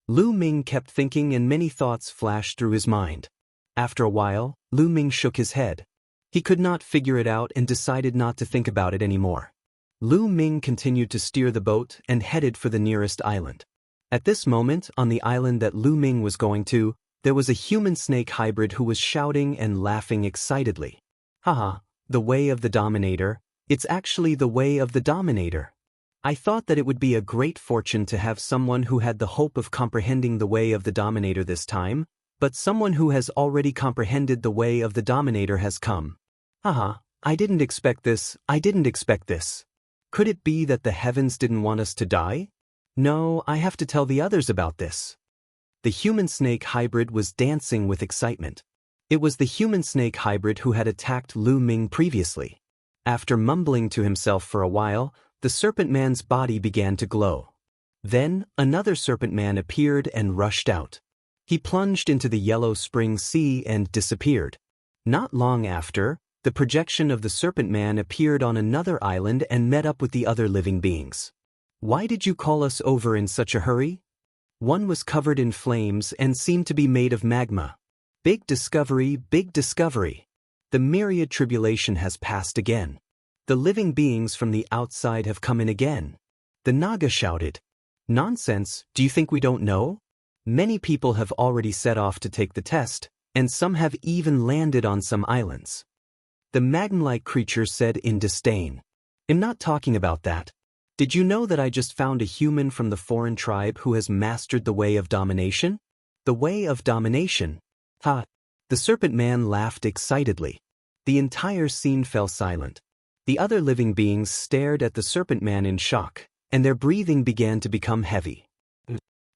Lu Ming kept thinking and many thoughts flashed through his mind. After a while, Lu Ming shook his head. He could not figure it out and decided not to think about it anymore. Lu Ming continued to steer the boat and headed for the nearest island. At this moment, on the island that Lu Ming was going to, there was a human-snake hybrid who was shouting and laughing excitedly. Haha, the way of the Dominator. It's actually the way of the Dominator. I thought that it would be a great fortune to have someone who had the hope of comprehending the way of the Dominator this time, but someone who has already comprehended the way of the Dominator has come. Haha, I didn't expect this. Could it be that the heavens didn't want us to die? No, I have to tell the others about this. The human-snake hybrid was dancing with excitement. It was the human-snake hybrid who had attacked Lu Ming previously. After mumbling to himself for a while, the serpent man's body began to glow. Then, another serpent man appeared and rushed out. He plunged into the Yellow Spring Sea and disappeared. Not long after, the projection of the serpent man appeared on another island and met up with the other living beings. Why did you call us over in such a hurry? One was covered in flames and seemed to be made of magma. Big discovery, big discovery. The myriad tribulation has passed again. The living beings from the outside have come in again. The Naga shouted. Nonsense, do you think we don't know? Many people have already set off to take the test, and some have even landed on some islands. The magma-like creature said in disdain. I'm not talking about that. Did you know that I just found a human from the foreign tribe who has mastered the way of domination? The way of domination. Ha! The serpent man laughed excitedly. The entire scene fell silent. The other living beings stared at the serpent man in shock, and their breathing began to become heavy.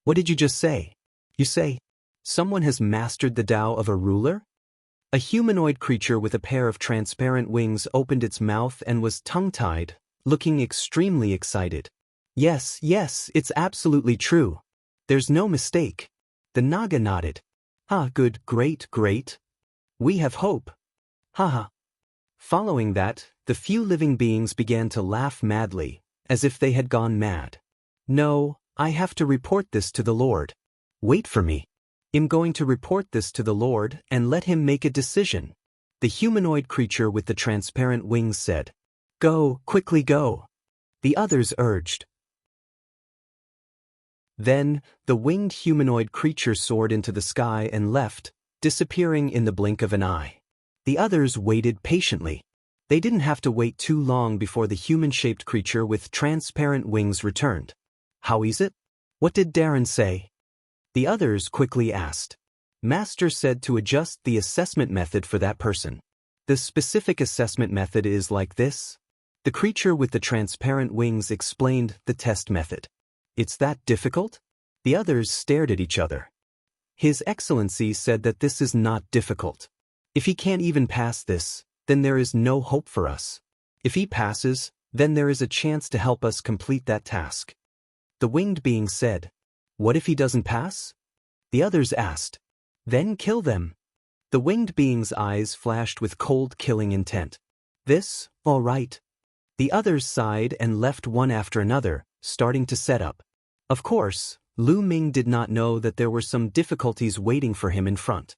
What did you just say? You say, someone has mastered the Tao of a ruler? A humanoid creature with a pair of transparent wings opened its mouth and was tongue-tied, looking extremely excited. Yes, it's absolutely true. There's no mistake. The Naga nodded. Ah, good, great, great. We have hope. Haha. Following that, the few living beings began to laugh madly, as if they had gone mad. No, I have to report this to the Lord. Wait for me. I'm going to report this to the Lord and let him make a decision. The humanoid creature with the transparent wings said. Go, quickly go. The others urged. Then, the winged humanoid creature soared into the sky and left, disappearing in the blink of an eye. The others waited patiently. They didn't have to wait too long before the human-shaped creature with transparent wings returned. How is it? What did Darren say? The others quickly asked. Master said to adjust the assessment method for that person. The specific assessment method is like this. The creature with the transparent wings explained the test method. It's that difficult? The others stared at each other. His Excellency said that this is not difficult. If he can't even pass this, then there is no hope for us. If he passes, then there is a chance to help us complete that task. The winged being said, What if he doesn't pass? The others asked. Then kill them. The winged being's eyes flashed with cold killing intent. This, all right. The others sighed and left one after another, starting to set up. Of course, Lu Ming did not know that there were some difficulties waiting for him in front.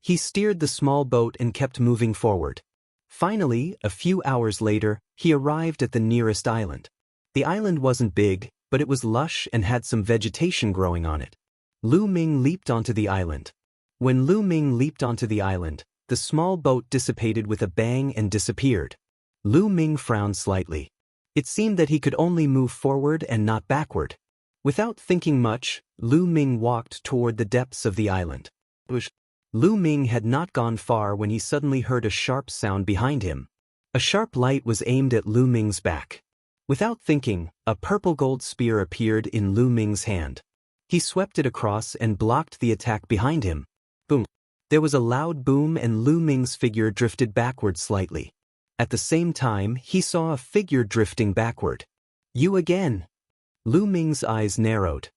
He steered the small boat and kept moving forward. Finally, a few hours later, he arrived at the nearest island. The island wasn't big, but it was lush and had some vegetation growing on it. Lu Ming leaped onto the island. When Lu Ming leaped onto the island, the small boat dissipated with a bang and disappeared. Lu Ming frowned slightly. It seemed that he could only move forward and not backward. Without thinking much, Lu Ming walked toward the depths of the island. Lu Ming had not gone far when he suddenly heard a sharp sound behind him. A sharp light was aimed at Lu Ming's back. Without thinking, a purple gold spear appeared in Lu Ming's hand. He swept it across and blocked the attack behind him. Boom. There was a loud boom and Lu Ming's figure drifted backward slightly. At the same time, he saw a figure drifting backward. You again. Lu Ming's eyes narrowed.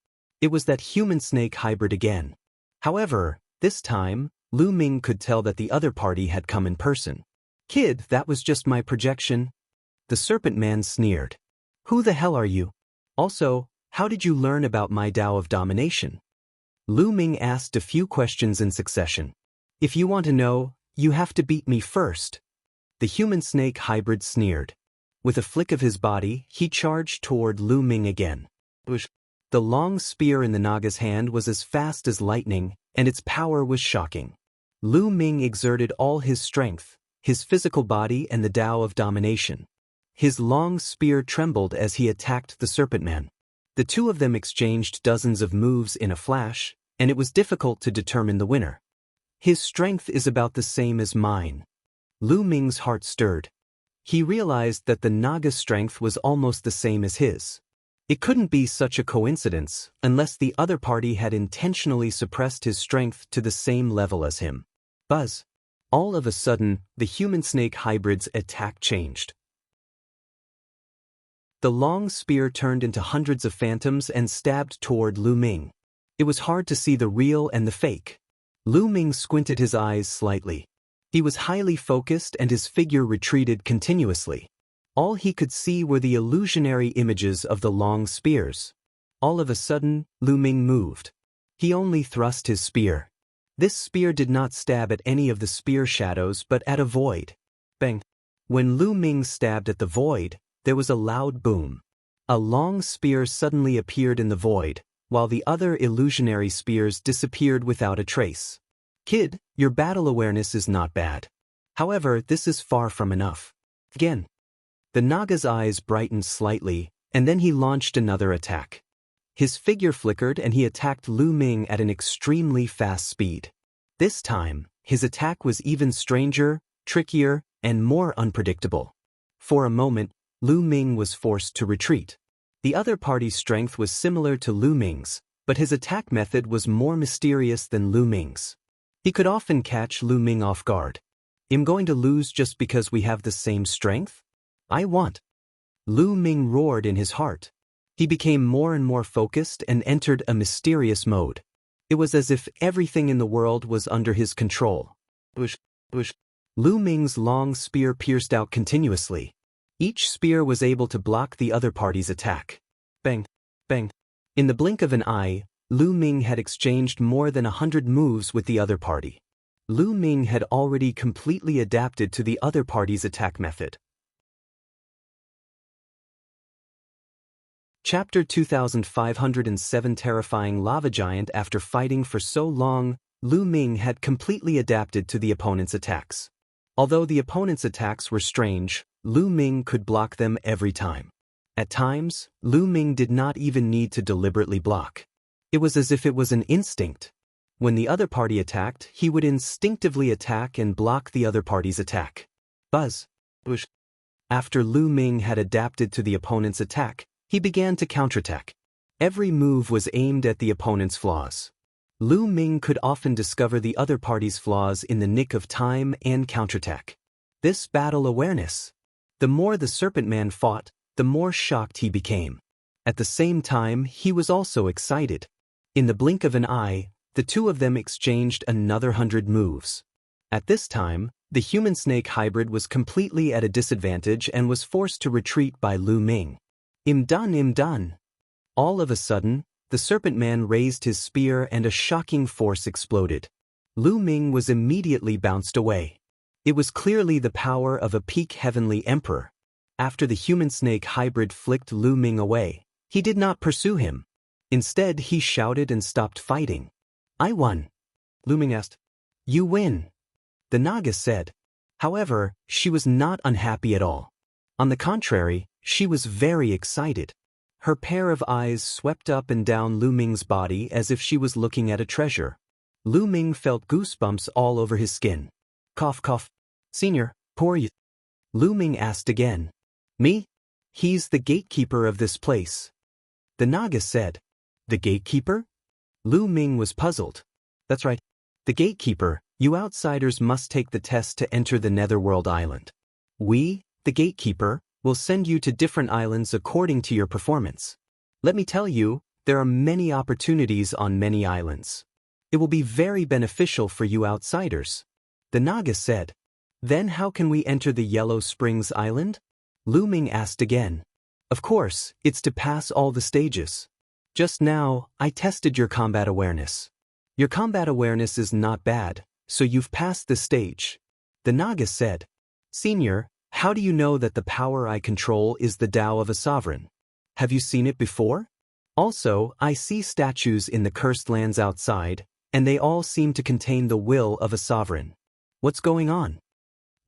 It was that human-snake hybrid again. However, this time, Lu Ming could tell that the other party had come in person. Kid, that was just my projection. The serpent man sneered. Who the hell are you? Also, how did you learn about my Tao of domination? Lu Ming asked a few questions in succession. If you want to know, you have to beat me first. The human-snake hybrid sneered. With a flick of his body, he charged toward Lu Ming again. The long spear in the Naga's hand was as fast as lightning, and its power was shocking. Lu Ming exerted all his strength, his physical body and the Tao of domination. His long spear trembled as he attacked the serpent man. The two of them exchanged dozens of moves in a flash, and it was difficult to determine the winner. His strength is about the same as mine. Lu Ming's heart stirred. He realized that the Naga's strength was almost the same as his. It couldn't be such a coincidence unless the other party had intentionally suppressed his strength to the same level as him. Buzz. All of a sudden, the human-snake hybrid's attack changed. The long spear turned into hundreds of phantoms and stabbed toward Lu Ming. It was hard to see the real and the fake. Lu Ming squinted his eyes slightly. He was highly focused and his figure retreated continuously. All he could see were the illusionary images of the long spears. All of a sudden, Lu Ming moved. He only thrust his spear. This spear did not stab at any of the spear shadows but at a void. Bang! When Lu Ming stabbed at the void, there was a loud boom. A long spear suddenly appeared in the void, while the other illusionary spears disappeared without a trace. Kid, your battle awareness is not bad. However, this is far from enough. Again. The Naga's eyes brightened slightly, and then he launched another attack. His figure flickered and he attacked Lu Ming at an extremely fast speed. This time, his attack was even stranger, trickier, and more unpredictable. For a moment, Lu Ming was forced to retreat. The other party's strength was similar to Lu Ming's, but his attack method was more mysterious than Lu Ming's. He could often catch Lu Ming off guard. I'm going to lose just because we have the same strength? I want. Lu Ming roared in his heart. He became more and more focused and entered a mysterious mode. It was as if everything in the world was under his control. Bush, bush. Lu Ming's long spear pierced out continuously. Each spear was able to block the other party's attack. Bang, bang. In the blink of an eye, Lu Ming had exchanged more than 100 moves with the other party. Lu Ming had already completely adapted to the other party's attack method. Chapter 2507. Terrifying Lava Giant. After fighting for so long, Lu Ming had completely adapted to the opponent's attacks. Although the opponent's attacks were strange, Lu Ming could block them every time. At times, Lu Ming did not even need to deliberately block. It was as if it was an instinct. When the other party attacked, he would instinctively attack and block the other party's attack. Buzz. Bush. After Lu Ming had adapted to the opponent's attack, he began to counterattack. Every move was aimed at the opponent's flaws. Lu Ming could often discover the other party's flaws in the nick of time and counterattack. This battle awareness. The more the Serpent Man fought, the more shocked he became. At the same time, he was also excited. In the blink of an eye, the two of them exchanged another 100 moves. At this time, the human-snake hybrid was completely at a disadvantage and was forced to retreat by Lu Ming. Im done. All of a sudden, the Serpent Man raised his spear and a shocking force exploded. Lu Ming was immediately bounced away. It was clearly the power of a peak heavenly emperor. After the human-snake hybrid flicked Lu Ming away, he did not pursue him. Instead, he shouted and stopped fighting. I won. Lu Ming asked. You win. The Naga said. However, she was not unhappy at all. On the contrary, she was very excited. Her pair of eyes swept up and down Lu Ming's body as if she was looking at a treasure. Lu Ming felt goosebumps all over his skin. Cough, cough. Senior, poor you. Lu Ming asked again. Me? He's the gatekeeper of this place. The Naga said. The gatekeeper? Lu Ming was puzzled. That's right. The gatekeeper. You outsiders must take the test to enter the Netherworld Island. We, the gatekeeper, will send you to different islands according to your performance. Let me tell you, there are many opportunities on many islands. It will be very beneficial for you outsiders. The Naga said. Then how can we enter the Yellow Springs Island? Lu Ming asked again. Of course, it's to pass all the stages. Just now, I tested your combat awareness. Your combat awareness is not bad, so you've passed the stage. The Naga said. Senior, how do you know that the power I control is the Tao of a sovereign? Have you seen it before? Also, I see statues in the cursed lands outside, and they all seem to contain the will of a sovereign. What's going on?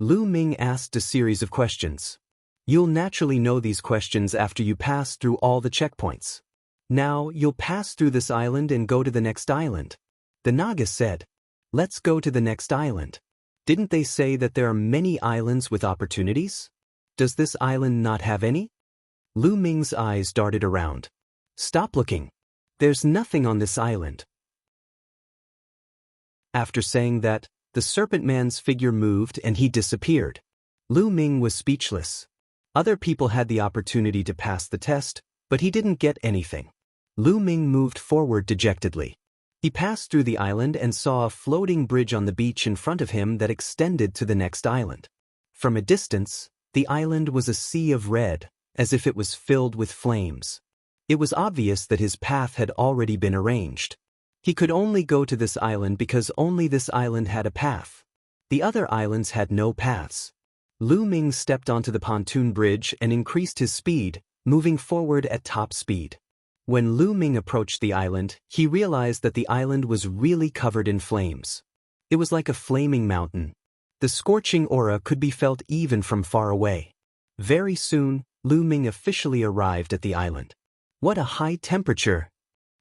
Lu Ming asked a series of questions. You'll naturally know these questions after you pass through all the checkpoints. Now, you'll pass through this island and go to the next island. The Naga said. Let's go to the next island. Didn't they say that there are many islands with opportunities? Does this island not have any? Lu Ming's eyes darted around. Stop looking. There's nothing on this island. After saying that, the Serpent Man's figure moved and he disappeared. Lu Ming was speechless. Other people had the opportunity to pass the test, but he didn't get anything. Lu Ming moved forward dejectedly. He passed through the island and saw a floating bridge on the beach in front of him that extended to the next island. From a distance, the island was a sea of red, as if it was filled with flames. It was obvious that his path had already been arranged. He could only go to this island because only this island had a path. The other islands had no paths. Lu Ming stepped onto the pontoon bridge and increased his speed, moving forward at top speed. When Lu Ming approached the island, he realized that the island was really covered in flames. It was like a flaming mountain. The scorching aura could be felt even from far away. Very soon, Lu Ming officially arrived at the island. What a high temperature!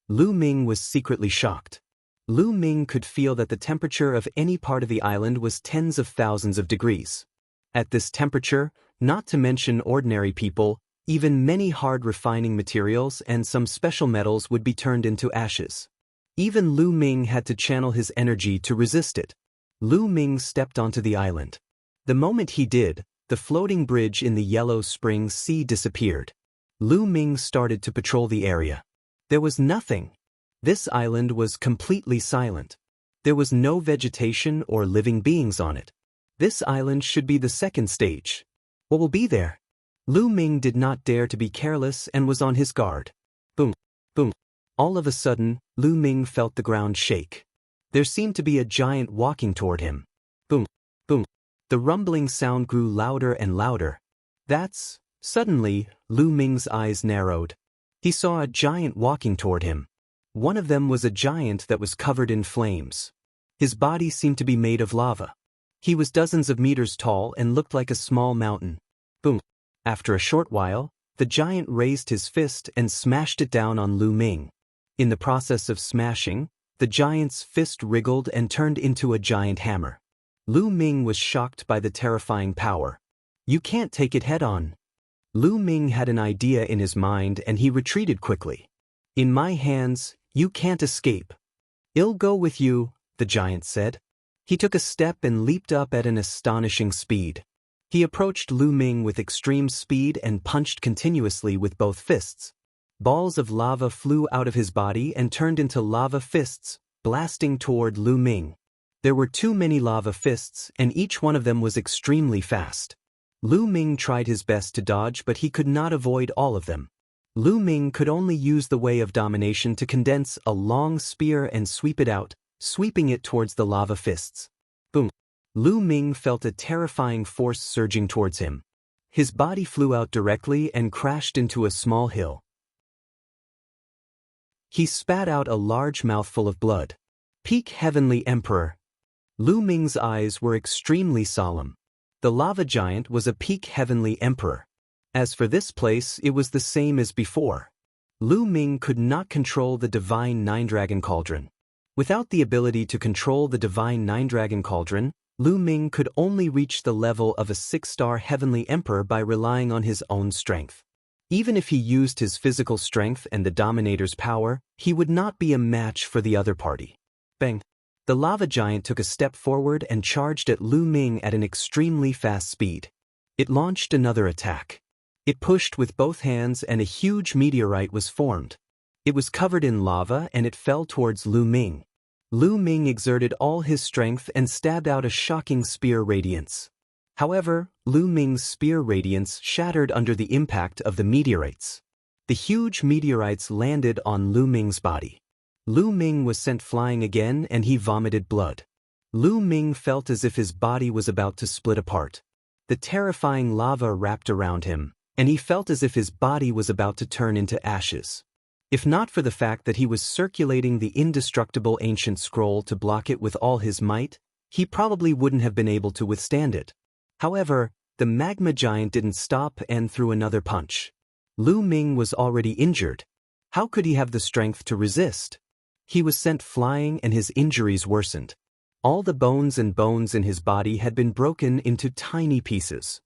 Lu Ming was secretly shocked. Lu Ming could feel that the temperature of any part of the island was tens of thousands of degrees. At this temperature, not to mention ordinary people, even many hard refining materials and some special metals would be turned into ashes. Even Lu Ming had to channel his energy to resist it. Lu Ming stepped onto the island. The moment he did, the floating bridge in the Yellow Springs Sea disappeared. Lu Ming started to patrol the area. There was nothing. This island was completely silent. There was no vegetation or living beings on it. This island should be the second stage. What will be there? Lu Ming did not dare to be careless and was on his guard. Boom, boom. All of a sudden, Lu Ming felt the ground shake. There seemed to be a giant walking toward him. Boom, boom. The rumbling sound grew louder and louder. Suddenly, Lu Ming's eyes narrowed. He saw a giant walking toward him. One of them was a giant that was covered in flames. His body seemed to be made of lava. He was dozens of meters tall and looked like a small mountain. Boom. After a short while, the giant raised his fist and smashed it down on Lu Ming. In the process of smashing, the giant's fist wriggled and turned into a giant hammer. Lu Ming was shocked by the terrifying power. You can't take it head-on. Lu Ming had an idea in his mind and he retreated quickly. In my hands, you can't escape. I'll go with you, the giant said. He took a step and leaped up at an astonishing speed. He approached Lu Ming with extreme speed and punched continuously with both fists. Balls of lava flew out of his body and turned into lava fists, blasting toward Lu Ming. There were too many lava fists and each one of them was extremely fast. Lu Ming tried his best to dodge but he could not avoid all of them. Lu Ming could only use the way of domination to condense a long spear and sweep it out, sweeping it towards the lava fists. Boom. Lu Ming felt a terrifying force surging towards him. His body flew out directly and crashed into a small hill. He spat out a large mouthful of blood. Peak Heavenly Emperor. Lu Ming's eyes were extremely solemn. The lava giant was a peak Heavenly Emperor. As for this place, it was the same as before. Lu Ming could not control the divine Nine-Dragon Cauldron. Without the ability to control the divine Nine-Dragon Cauldron, Lu Ming could only reach the level of a 6-star Heavenly Emperor by relying on his own strength. Even if he used his physical strength and the Dominator's power, he would not be a match for the other party. Bang! The lava giant took a step forward and charged at Lu Ming at an extremely fast speed. It launched another attack. It pushed with both hands and a huge meteorite was formed. It was covered in lava and it fell towards Lu Ming. Lu Ming exerted all his strength and stabbed out a shocking spear radiance. However, Lu Ming's spear radiance shattered under the impact of the meteorites. The huge meteorites landed on Lu Ming's body. Lu Ming was sent flying again and he vomited blood. Lu Ming felt as if his body was about to split apart. The terrifying lava wrapped around him, and he felt as if his body was about to turn into ashes. If not for the fact that he was circulating the indestructible ancient scroll to block it with all his might, he probably wouldn't have been able to withstand it. However, the magma giant didn't stop and threw another punch. Lu Ming was already injured. How could he have the strength to resist? He was sent flying and his injuries worsened. All the bones in his body had been broken into tiny pieces.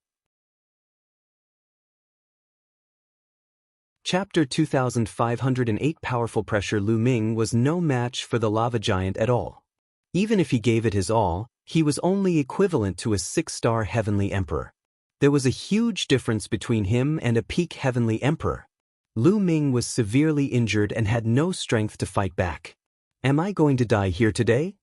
Chapter 2508 Powerful Pressure. Lu Ming was no match for the lava giant at all. Even if he gave it his all, he was only equivalent to a 6-star Heavenly Emperor. There was a huge difference between him and a peak Heavenly Emperor. Lu Ming was severely injured and had no strength to fight back. Am I going to die here today?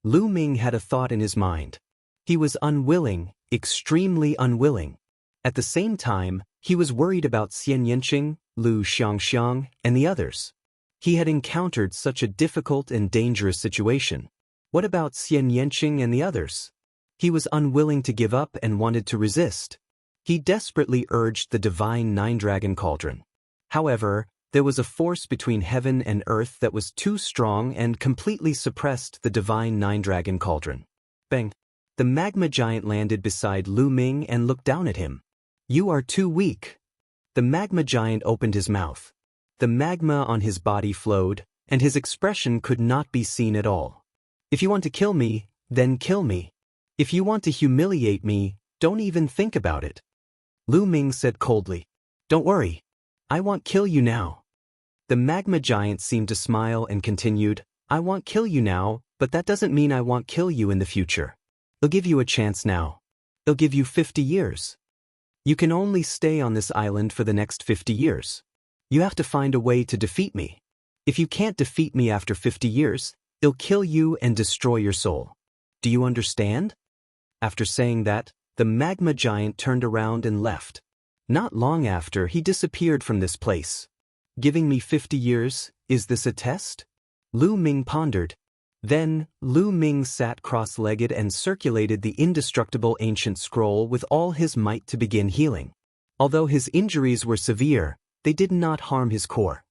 Lu Ming had a thought in his mind. He was unwilling, extremely unwilling. At the same time, he was worried about Xian Yanqing, Lu Xiangxiang, and the others. He had encountered such a difficult and dangerous situation. What about Xian Yanqing and the others? He was unwilling to give up and wanted to resist. He desperately urged the divine Nine-Dragon Cauldron. However, there was a force between heaven and earth that was too strong and completely suppressed the divine Nine-Dragon Cauldron. Bang! The magma giant landed beside Lu Ming and looked down at him. You are too weak. The magma giant opened his mouth. The magma on his body flowed, and his expression could not be seen at all. If you want to kill me, then kill me. If you want to humiliate me, don't even think about it. Lu Ming said coldly. Don't worry. I won't kill you now. The magma giant seemed to smile and continued, I won't kill you now, but that doesn't mean I won't kill you in the future. I'll give you a chance now. I'll give you 50 years. You can only stay on this island for the next 50 years. You have to find a way to defeat me. If you can't defeat me after 50 years, I'll kill you and destroy your soul. Do you understand? After saying that, the magma giant turned around and left. Not long after, he disappeared from this place. Giving me 50 years, is this a test? Lu Ming pondered. Then, Lu Ming sat cross-legged and circulated the indestructible ancient scroll with all his might to begin healing. Although his injuries were severe, they did not harm his core.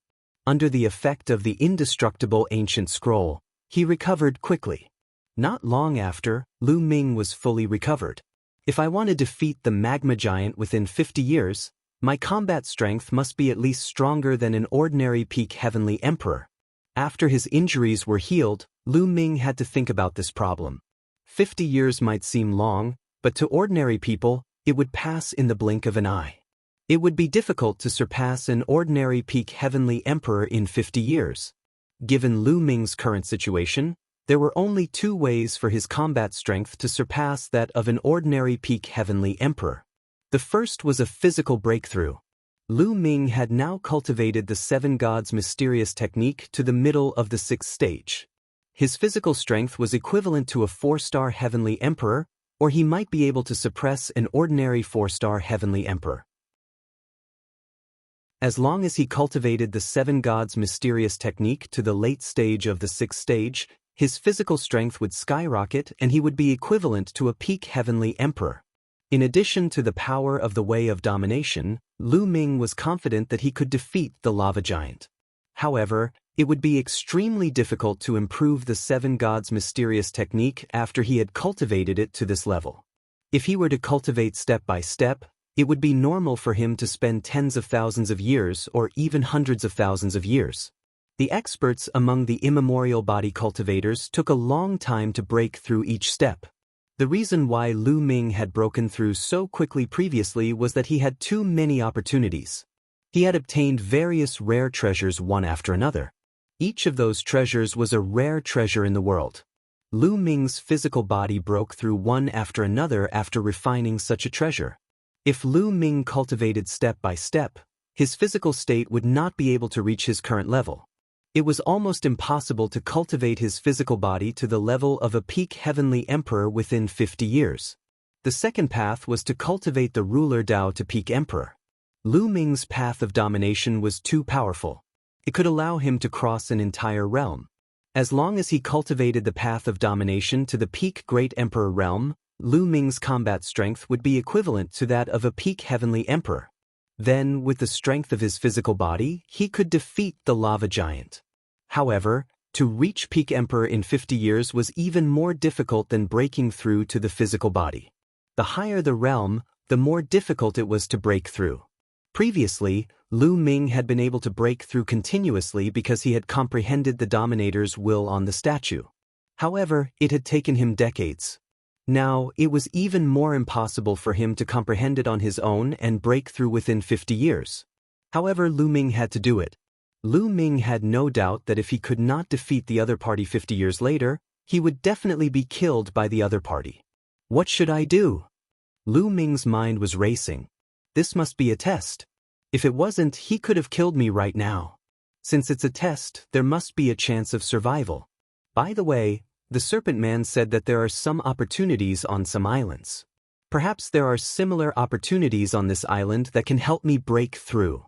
Under the effect of the indestructible ancient scroll, he recovered quickly. Not long after, Lu Ming was fully recovered. If I want to defeat the magma giant within 50 years, my combat strength must be at least stronger than an ordinary peak heavenly emperor. After his injuries were healed, Lu Ming had to think about this problem. 50 years might seem long, but to ordinary people, it would pass in the blink of an eye. It would be difficult to surpass an ordinary peak heavenly emperor in 50 years. Given Lu Ming's current situation, there were only 2 ways for his combat strength to surpass that of an ordinary peak heavenly emperor. The first was a physical breakthrough. Lu Ming had now cultivated the 7 gods' mysterious technique to the middle of the 6th stage. His physical strength was equivalent to a 4-star heavenly emperor, or he might be able to suppress an ordinary 4-star heavenly emperor. As long as he cultivated the 7 gods' mysterious technique to the late stage of the 6th stage, his physical strength would skyrocket and he would be equivalent to a peak heavenly emperor. In addition to the power of the way of domination, Lu Ming was confident that he could defeat the lava giant. However, it would be extremely difficult to improve the 7 gods' mysterious technique after he had cultivated it to this level. If he were to cultivate step by step, it would be normal for him to spend tens of thousands of years or even hundreds of thousands of years. The experts among the immemorial body cultivators took a long time to break through each step. The reason why Lu Ming had broken through so quickly previously was that he had too many opportunities. He had obtained various rare treasures one after another. Each of those treasures was a rare treasure in the world. Lu Ming's physical body broke through one after another after refining such a treasure. If Lu Ming cultivated step by step, his physical state would not be able to reach his current level. It was almost impossible to cultivate his physical body to the level of a peak heavenly emperor within 50 years. The second path was to cultivate the ruler Dao to peak emperor. Lu Ming's path of domination was too powerful. It could allow him to cross an entire realm. As long as he cultivated the path of domination to the peak great emperor realm, Lu Ming's combat strength would be equivalent to that of a peak heavenly emperor. Then, with the strength of his physical body, he could defeat the lava giant. However, to reach peak emperor in 50 years was even more difficult than breaking through to the physical body. The higher the realm, the more difficult it was to break through. Previously, Lu Ming had been able to break through continuously because he had comprehended the dominator's will on the statue. However, it had taken him decades. Now, it was even more impossible for him to comprehend it on his own and break through within 50 years. However, Lu Ming had to do it. Lu Ming had no doubt that if he could not defeat the other party 50 years later, he would definitely be killed by the other party. What should I do? Lu Ming's mind was racing. This must be a test. If it wasn't, he could have killed me right now. Since it's a test, there must be a chance of survival. By the way, the Serpent Man said that there are some opportunities on some islands. Perhaps there are similar opportunities on this island that can help me break through.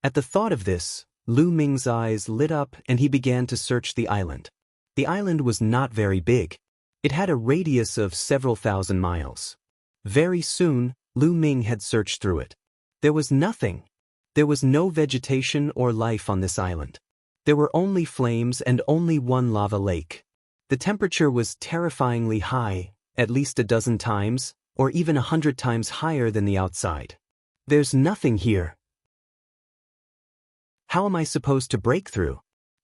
At the thought of this, Lu Ming's eyes lit up and he began to search the island. The island was not very big. It had a radius of several thousand miles. Very soon, Lu Ming had searched through it. There was nothing. There was no vegetation or life on this island. There were only flames and only one lava lake. The temperature was terrifyingly high, at least a dozen times, or even 100 times higher than the outside. There's nothing here. How am I supposed to break through?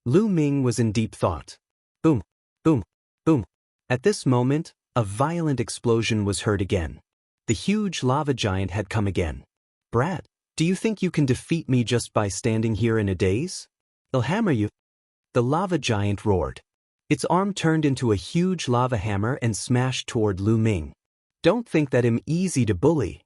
Lu Ming was in deep thought. Boom, boom, boom. At this moment, a violent explosion was heard again. The huge lava giant had come again. Brat, do you think you can defeat me just by standing here in a daze? I'll hammer you. The lava giant roared. Its arm turned into a huge lava hammer and smashed toward Lu Ming. Don't think that I'm easy to bully.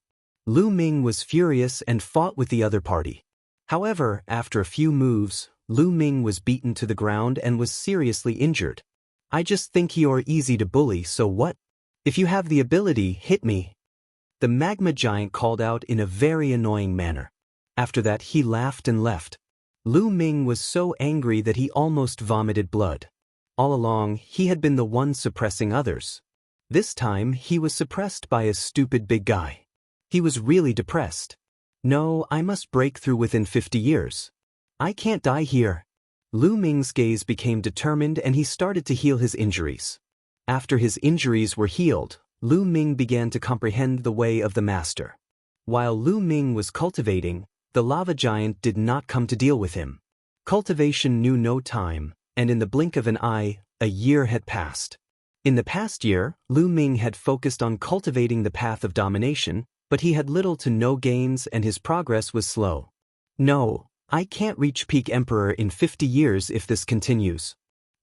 Lu Ming was furious and fought with the other party. However, after a few moves, Lu Ming was beaten to the ground and was seriously injured. I just think you're easy to bully, so what? If you have the ability, hit me. The magma giant called out in a very annoying manner. After that he laughed and left. Lu Ming was so angry that he almost vomited blood. All along, he had been the one suppressing others. This time, he was suppressed by a stupid big guy. He was really depressed. No, I must break through within 50 years. I can't die here. Lu Ming's gaze became determined and he started to heal his injuries. After his injuries were healed, Lu Ming began to comprehend the way of the master. While Lu Ming was cultivating, the lava giant did not come to deal with him. Cultivation knew no time, and in the blink of an eye, a year had passed. In the past year, Lu Ming had focused on cultivating the path of domination, but he had little to no gains and his progress was slow. No, I can't reach peak emperor in 50 years if this continues.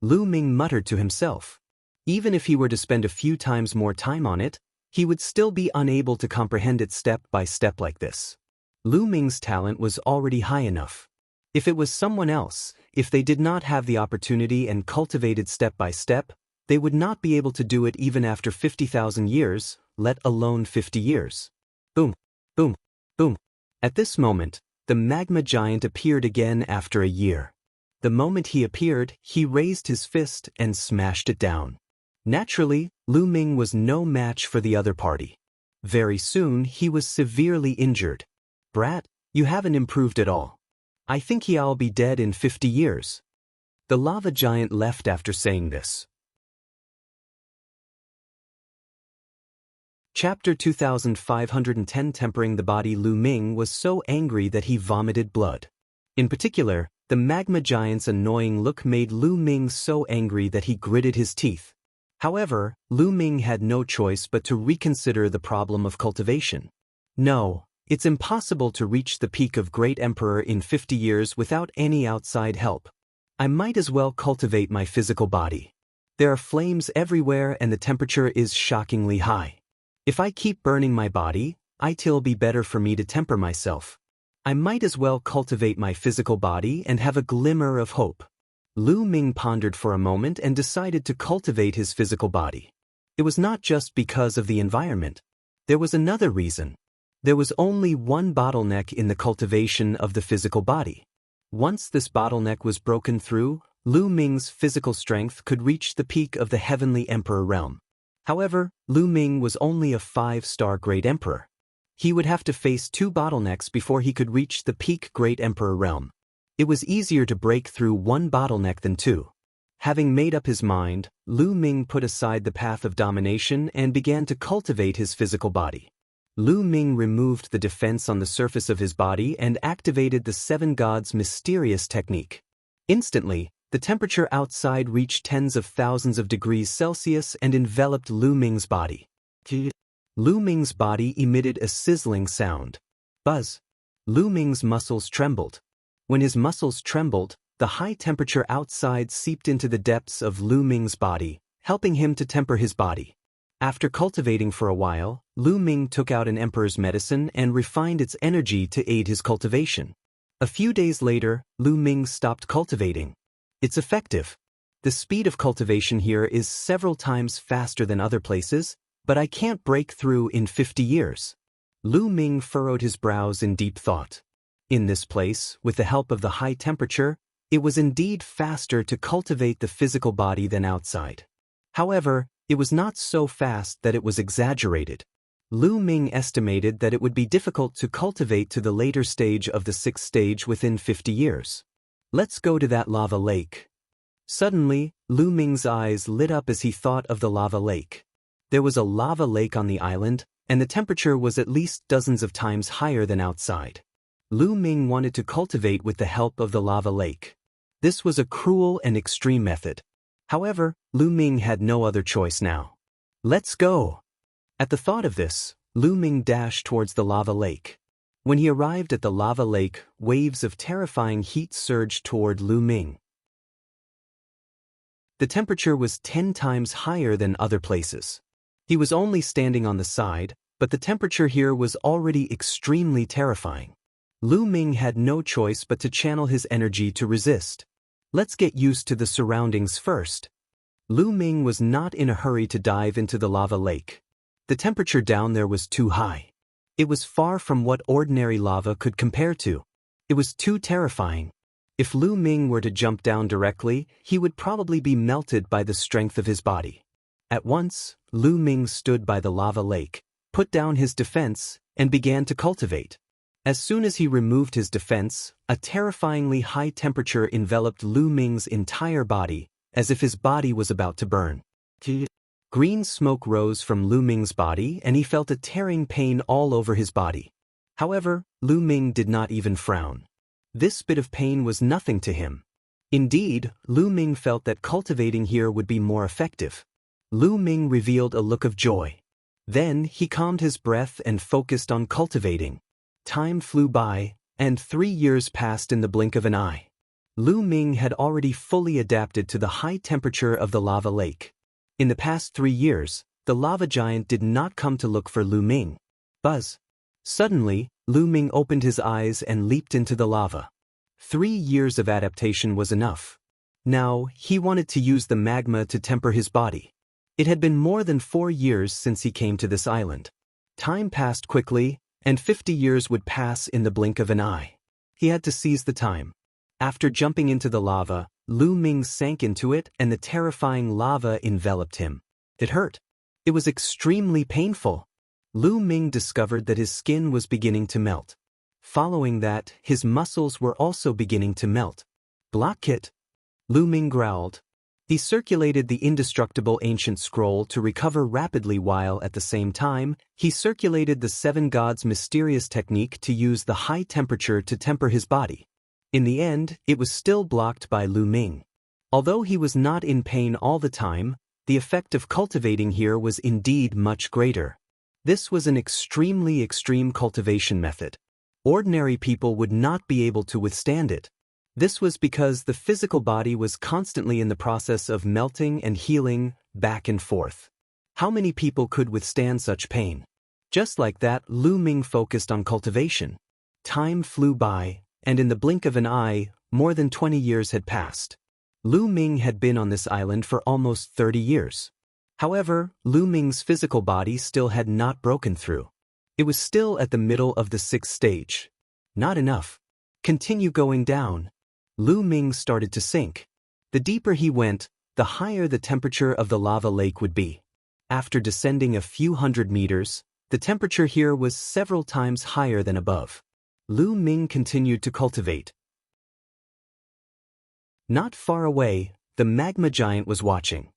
Lu Ming muttered to himself. Even if he were to spend a few times more time on it, he would still be unable to comprehend it step by step like this. Lu Ming's talent was already high enough. If it was someone else, if they did not have the opportunity and cultivated step by step, they would not be able to do it even after 50,000 years, let alone 50 years. Boom, boom, boom. At this moment, the magma giant appeared again after a year. The moment he appeared, he raised his fist and smashed it down. Naturally, Lu Ming was no match for the other party. Very soon, he was severely injured. Brat, you haven't improved at all. I think I'll be dead in 50 years. The lava giant left after saying this. Chapter 2510 Tempering the Body. Lu Ming was so angry that he vomited blood. In particular, the magma giant's annoying look made Lu Ming so angry that he gritted his teeth. However, Lu Ming had no choice but to reconsider the problem of cultivation. No, it's impossible to reach the peak of Great Emperor in 50 years without any outside help. I might as well cultivate my physical body. There are flames everywhere and the temperature is shockingly high. If I keep burning my body, it'll be better for me to temper myself. I might as well cultivate my physical body and have a glimmer of hope. Lu Ming pondered for a moment and decided to cultivate his physical body. It was not just because of the environment. There was another reason. There was only one bottleneck in the cultivation of the physical body. Once this bottleneck was broken through, Lu Ming's physical strength could reach the peak of the Heavenly Emperor realm. However, Lu Ming was only a 5-star Great Emperor. He would have to face 2 bottlenecks before he could reach the peak Great Emperor realm. It was easier to break through 1 bottleneck than 2. Having made up his mind, Lu Ming put aside the path of domination and began to cultivate his physical body. Lu Ming removed the defense on the surface of his body and activated the 7 gods' mysterious technique. Instantly, the temperature outside reached tens of thousands of degrees Celsius and enveloped Lu Ming's body. Lu Ming's body emitted a sizzling sound. Buzz. Lu Ming's muscles trembled. When his muscles trembled, the high temperature outside seeped into the depths of Lu Ming's body, helping him to temper his body. After cultivating for a while, Lu Ming took out an emperor's medicine and refined its energy to aid his cultivation. A few days later, Lu Ming stopped cultivating. It's effective. The speed of cultivation here is several times faster than other places, but I can't break through in 50 years. Lu Ming furrowed his brows in deep thought. In this place, with the help of the high temperature, it was indeed faster to cultivate the physical body than outside. However, it was not so fast that it was exaggerated. Lu Ming estimated that it would be difficult to cultivate to the later stage of the 6th stage within 50 years. Let's go to that lava lake. Suddenly, Lu Ming's eyes lit up as he thought of the lava lake. There was a lava lake on the island, and the temperature was at least dozens of times higher than outside. Lu Ming wanted to cultivate with the help of the lava lake. This was a cruel and extreme method. However, Lu Ming had no other choice now. Let's go! At the thought of this, Lu Ming dashed towards the lava lake. When he arrived at the lava lake, waves of terrifying heat surged toward Lu Ming. The temperature was 10 times higher than other places. He was only standing on the side, but the temperature here was already extremely terrifying. Lu Ming had no choice but to channel his energy to resist. Let's get used to the surroundings first. Lu Ming was not in a hurry to dive into the lava lake. The temperature down there was too high. It was far from what ordinary lava could compare to. It was too terrifying. If Lu Ming were to jump down directly, he would probably be melted by the strength of his body. At once, Lu Ming stood by the lava lake, put down his defense, and began to cultivate. As soon as he removed his defense, a terrifyingly high temperature enveloped Lu Ming's entire body, as if his body was about to burn. Green smoke rose from Lu Ming's body and he felt a tearing pain all over his body. However, Lu Ming did not even frown. This bit of pain was nothing to him. Indeed, Lu Ming felt that cultivating here would be more effective. Lu Ming revealed a look of joy. Then he calmed his breath and focused on cultivating. Time flew by, and 3 years passed in the blink of an eye. Lu Ming had already fully adapted to the high temperature of the lava lake. In the past 3 years, the lava giant did not come to look for Lu Ming. Buzz! Suddenly, Lu Ming opened his eyes and leaped into the lava. 3 years of adaptation was enough. Now, he wanted to use the magma to temper his body. It had been more than 4 years since he came to this island. Time passed quickly, and 50 years would pass in the blink of an eye. He had to seize the time. After jumping into the lava, Lu Ming sank into it and the terrifying lava enveloped him. It hurt. It was extremely painful. Lu Ming discovered that his skin was beginning to melt. Following that, his muscles were also beginning to melt. Block it! Lu Ming growled. He circulated the indestructible ancient scroll to recover rapidly while at the same time, he circulated the 7 gods' mysterious technique to use the high temperature to temper his body. In the end, it was still blocked by Lu Ming. Although he was not in pain all the time, the effect of cultivating here was indeed much greater. This was an extremely extreme cultivation method. Ordinary people would not be able to withstand it. This was because the physical body was constantly in the process of melting and healing, back and forth. How many people could withstand such pain? Just like that, Lu Ming focused on cultivation. Time flew by, and in the blink of an eye, more than 20 years had passed. Lu Ming had been on this island for almost 30 years. However, Lu Ming's physical body still had not broken through. It was still at the middle of the 6th stage. Not enough. Continue going down. Lu Ming started to sink. The deeper he went, the higher the temperature of the lava lake would be. After descending a few hundred meters, the temperature here was several times higher than above. Lu Ming continued to cultivate. Not far away, the magma giant was watching.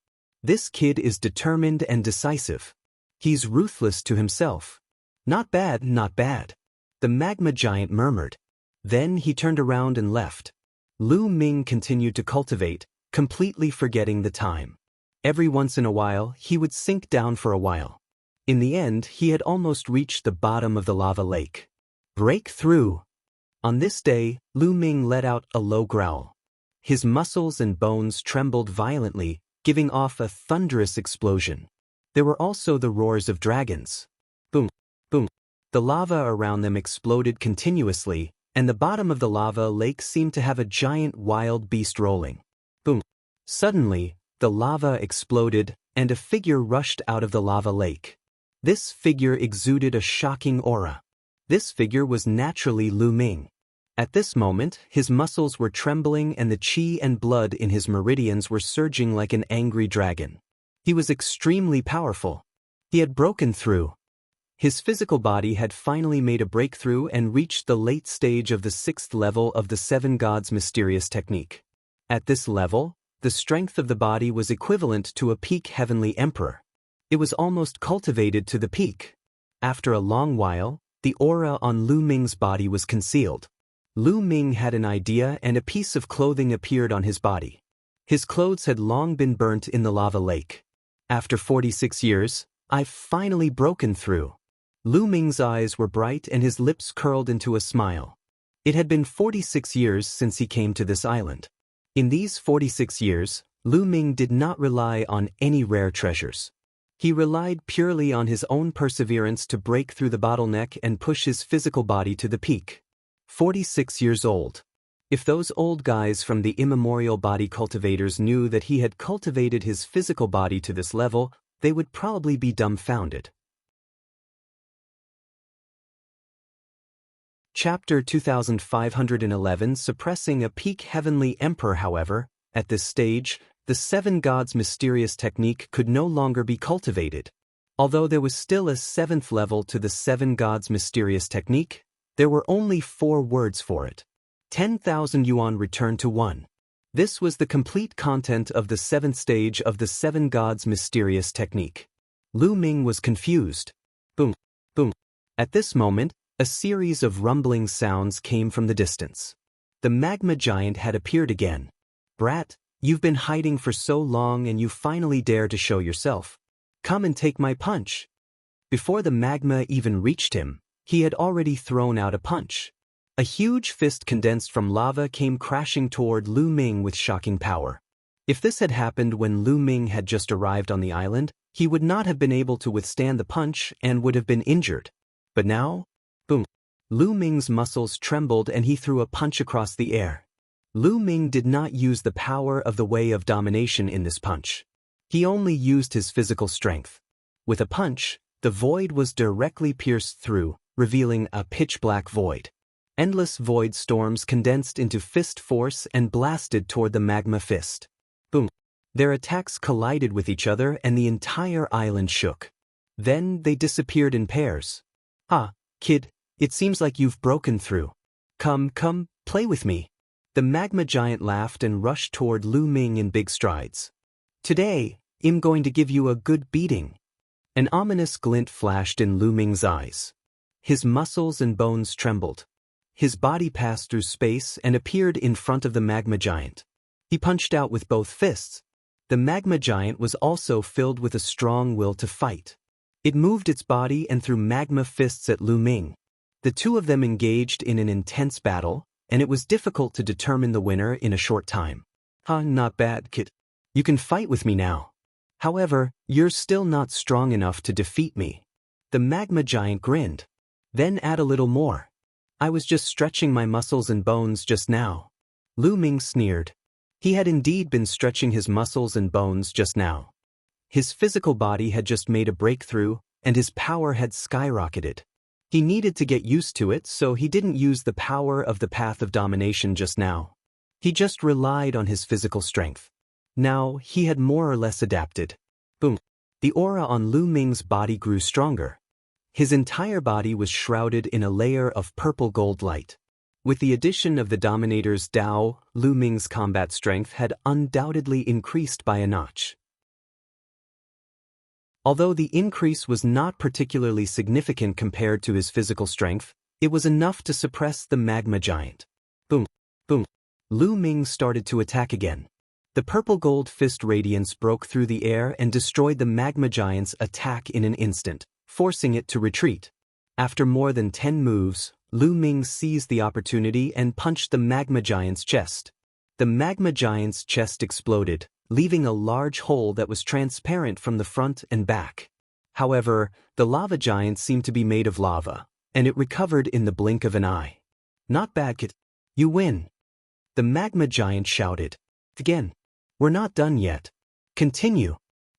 This kid is determined and decisive. He's ruthless to himself. Not bad, not bad. The magma giant murmured. Then he turned around and left. Lu Ming continued to cultivate, completely forgetting the time. Every once in a while, he would sink down for a while. In the end, he had almost reached the bottom of the lava lake. Breakthrough! On this day, Lu Ming let out a low growl. His muscles and bones trembled violently, giving off a thunderous explosion. There were also the roars of dragons. Boom! Boom! The lava around them exploded continuously, and the bottom of the lava lake seemed to have a giant wild beast rolling. Boom! Suddenly, the lava exploded, and a figure rushed out of the lava lake. This figure exuded a shocking aura. This figure was naturally Lu Ming. At this moment, his muscles were trembling and the qi and blood in his meridians were surging like an angry dragon. He was extremely powerful. He had broken through. His physical body had finally made a breakthrough and reached the late stage of the 6th level of the 7 gods' mysterious technique. At this level, the strength of the body was equivalent to a peak heavenly emperor. It was almost cultivated to the peak. After a long while, the aura on Lu Ming's body was concealed. Lu Ming had an idea and a piece of clothing appeared on his body. His clothes had long been burnt in the lava lake. After 46 years, I've finally broken through. Lu Ming's eyes were bright and his lips curled into a smile. It had been 46 years since he came to this island. In these 46 years, Lu Ming did not rely on any rare treasures. He relied purely on his own perseverance to break through the bottleneck and push his physical body to the peak. 46 years old. If those old guys from the immemorial body cultivators knew that he had cultivated his physical body to this level, they would probably be dumbfounded. Chapter 2511 Suppressing a Peak Heavenly Emperor. However, at this stage, the seven gods' mysterious technique could no longer be cultivated. Although there was still a seventh level to the seven gods' mysterious technique, there were only 4 words for it. 10,000 yuan returned to 1. This was the complete content of the 7th stage of the seven gods' mysterious technique. Lu Ming was confused. Boom, boom. At this moment, a series of rumbling sounds came from the distance. The magma giant had appeared again. Brat, you've been hiding for so long and you finally dare to show yourself. Come and take my punch. Before the magma even reached him, he had already thrown out a punch. A huge fist condensed from lava came crashing toward Lu Ming with shocking power. If this had happened when Lu Ming had just arrived on the island, he would not have been able to withstand the punch and would have been injured. But now, boom. Lu Ming's muscles trembled and he threw a punch across the air. Lu Ming did not use the power of the way of domination in this punch. He only used his physical strength. With a punch, the void was directly pierced through, revealing a pitch-black void. Endless void storms condensed into fist force and blasted toward the magma fist. Boom. Their attacks collided with each other and the entire island shook. Then they disappeared in pairs. Ah, kid, it seems like you've broken through. Come, play with me. The magma giant laughed and rushed toward Lu Ming in big strides. Today, I'm going to give you a good beating. An ominous glint flashed in Lu Ming's eyes. His muscles and bones trembled. His body passed through space and appeared in front of the magma giant. He punched out with both fists. The magma giant was also filled with a strong will to fight. It moved its body and threw magma fists at Lu Ming. The two of them engaged in an intense battle, and it was difficult to determine the winner in a short time. Not bad, kid. You can fight with me now. However, you're still not strong enough to defeat me. The magma giant grinned. Then add a little more. I was just stretching my muscles and bones just now. Lu Ming sneered. He had indeed been stretching his muscles and bones just now. His physical body had just made a breakthrough, and his power had skyrocketed. He needed to get used to it, so he didn't use the power of the path of domination just now. He just relied on his physical strength. Now, he had more or less adapted. Boom. The aura on Lu Ming's body grew stronger. His entire body was shrouded in a layer of purple gold light. With the addition of the Dominator's Dao, Lu Ming's combat strength had undoubtedly increased by a notch. Although the increase was not particularly significant compared to his physical strength, it was enough to suppress the magma giant. Boom, boom. Lu Ming started to attack again. The purple gold fist radiance broke through the air and destroyed the magma giant's attack in an instant, forcing it to retreat. After more than 10 moves, Lu Ming seized the opportunity and punched the magma giant's chest. The magma giant's chest exploded, leaving a large hole that was transparent from the front and back. However, the lava giant seemed to be made of lava, and it recovered in the blink of an eye. Not bad, kid. You win. The magma giant shouted. Again. We're not done yet. Continue.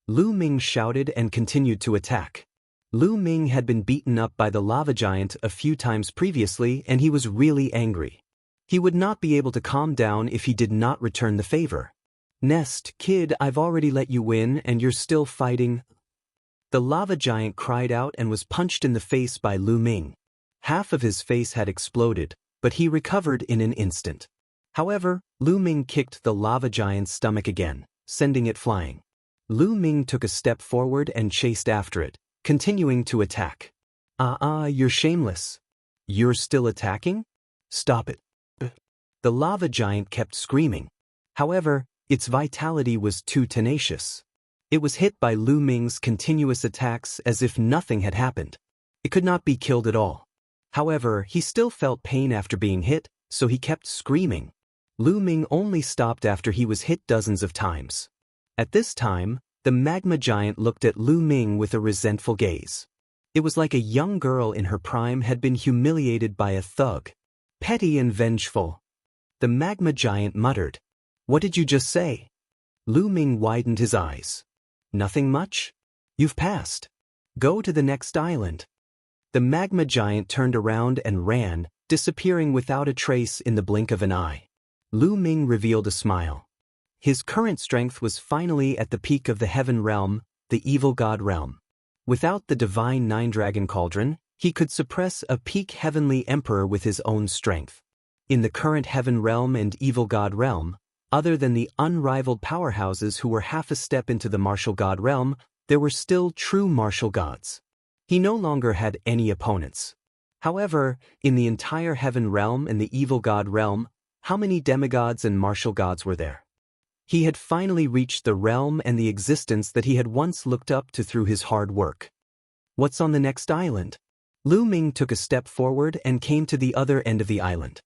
Lu Ming shouted and continued to attack. Lu Ming had been beaten up by the lava giant a few times previously and he was really angry. He would not be able to calm down if he did not return the favor. Nest, kid, I've already let you win and you're still fighting. The lava giant cried out and was punched in the face by Lu Ming. Half of his face had exploded, but he recovered in an instant. However, Lu Ming kicked the lava giant's stomach again, sending it flying. Lu Ming took a step forward and chased after it, continuing to attack. You're shameless. You're still attacking? Stop it. The lava giant kept screaming. However, its vitality was too tenacious. It was hit by Lu Ming's continuous attacks as if nothing had happened. It could not be killed at all. However, he still felt pain after being hit, so he kept screaming. Lu Ming only stopped after he was hit dozens of times. At this time, the magma giant looked at Lu Ming with a resentful gaze. It was like a young girl in her prime had been humiliated by a thug. Petty and vengeful. The magma giant muttered. What did you just say? Lu Ming widened his eyes. Nothing much? You've passed. Go to the next island. The magma giant turned around and ran, disappearing without a trace in the blink of an eye. Lu Ming revealed a smile. His current strength was finally at the peak of the heaven realm, the evil god realm. Without the divine nine-dragon cauldron, he could suppress a peak heavenly emperor with his own strength. In the current heaven realm and evil god realm, other than the unrivaled powerhouses who were half a step into the martial god realm, there were still true martial gods. He no longer had any opponents. However, in the entire heaven realm and the evil god realm, how many demigods and martial gods were there? He had finally reached the realm and the existence that he had once looked up to through his hard work. What's on the next island? Lu Ming took a step forward and came to the other end of the island.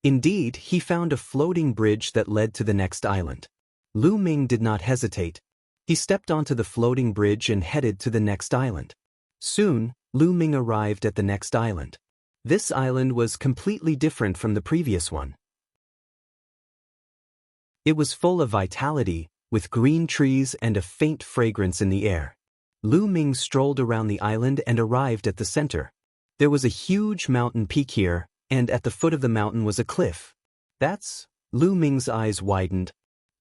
Indeed, he found a floating bridge that led to the next island. Lu Ming did not hesitate. He stepped onto the floating bridge and headed to the next island. Soon, Lu Ming arrived at the next island. This island was completely different from the previous one. It was full of vitality, with green trees and a faint fragrance in the air. Lu Ming strolled around the island and arrived at the center. There was a huge mountain peak here, and at the foot of the mountain was a cliff. Lu Ming's eyes widened.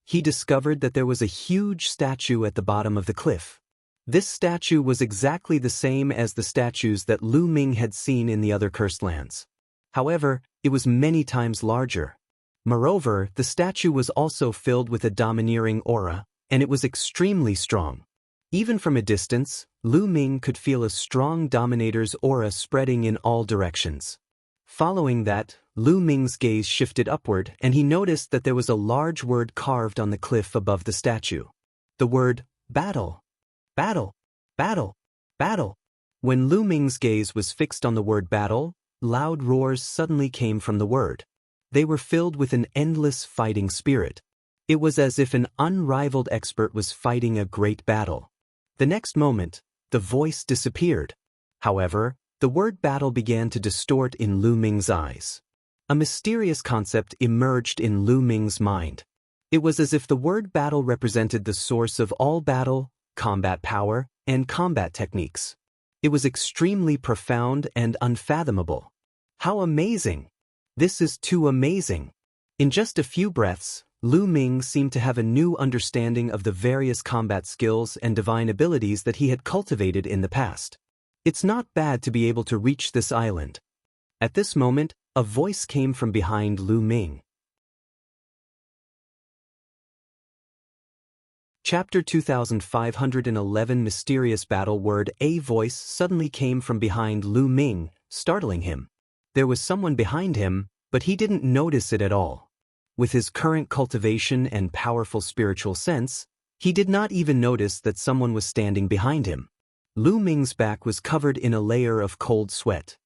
He discovered that there was a huge statue at the bottom of the cliff. This statue was exactly the same as the statues that Lu Ming had seen in the other cursed lands. However, it was many times larger. Moreover, the statue was also filled with a domineering aura, and it was extremely strong. Even from a distance, Lu Ming could feel a strong dominator's aura spreading in all directions. Following that, Lu Ming's gaze shifted upward and he noticed that there was a large word carved on the cliff above the statue. The word, battle. Battle. Battle. Battle. When Lu Ming's gaze was fixed on the word battle, loud roars suddenly came from the word. They were filled with an endless fighting spirit. It was as if an unrivaled expert was fighting a great battle. The next moment, the voice disappeared. However, the word battle began to distort in Lu Ming's eyes. A mysterious concept emerged in Lu Ming's mind. It was as if the word battle represented the source of all battle, combat power, and combat techniques. It was extremely profound and unfathomable. How amazing! This is too amazing. In just a few breaths, Lu Ming seemed to have a new understanding of the various combat skills and divine abilities that he had cultivated in the past. It's not bad to be able to reach this island. At this moment, a voice came from behind Lu Ming. Chapter 2511 Mysterious Battle Word. A voice suddenly came from behind Lu Ming, startling him. There was someone behind him, but he didn't notice it at all. With his current cultivation and powerful spiritual sense, he did not even notice that someone was standing behind him. Lu Ming's back was covered in a layer of cold sweat.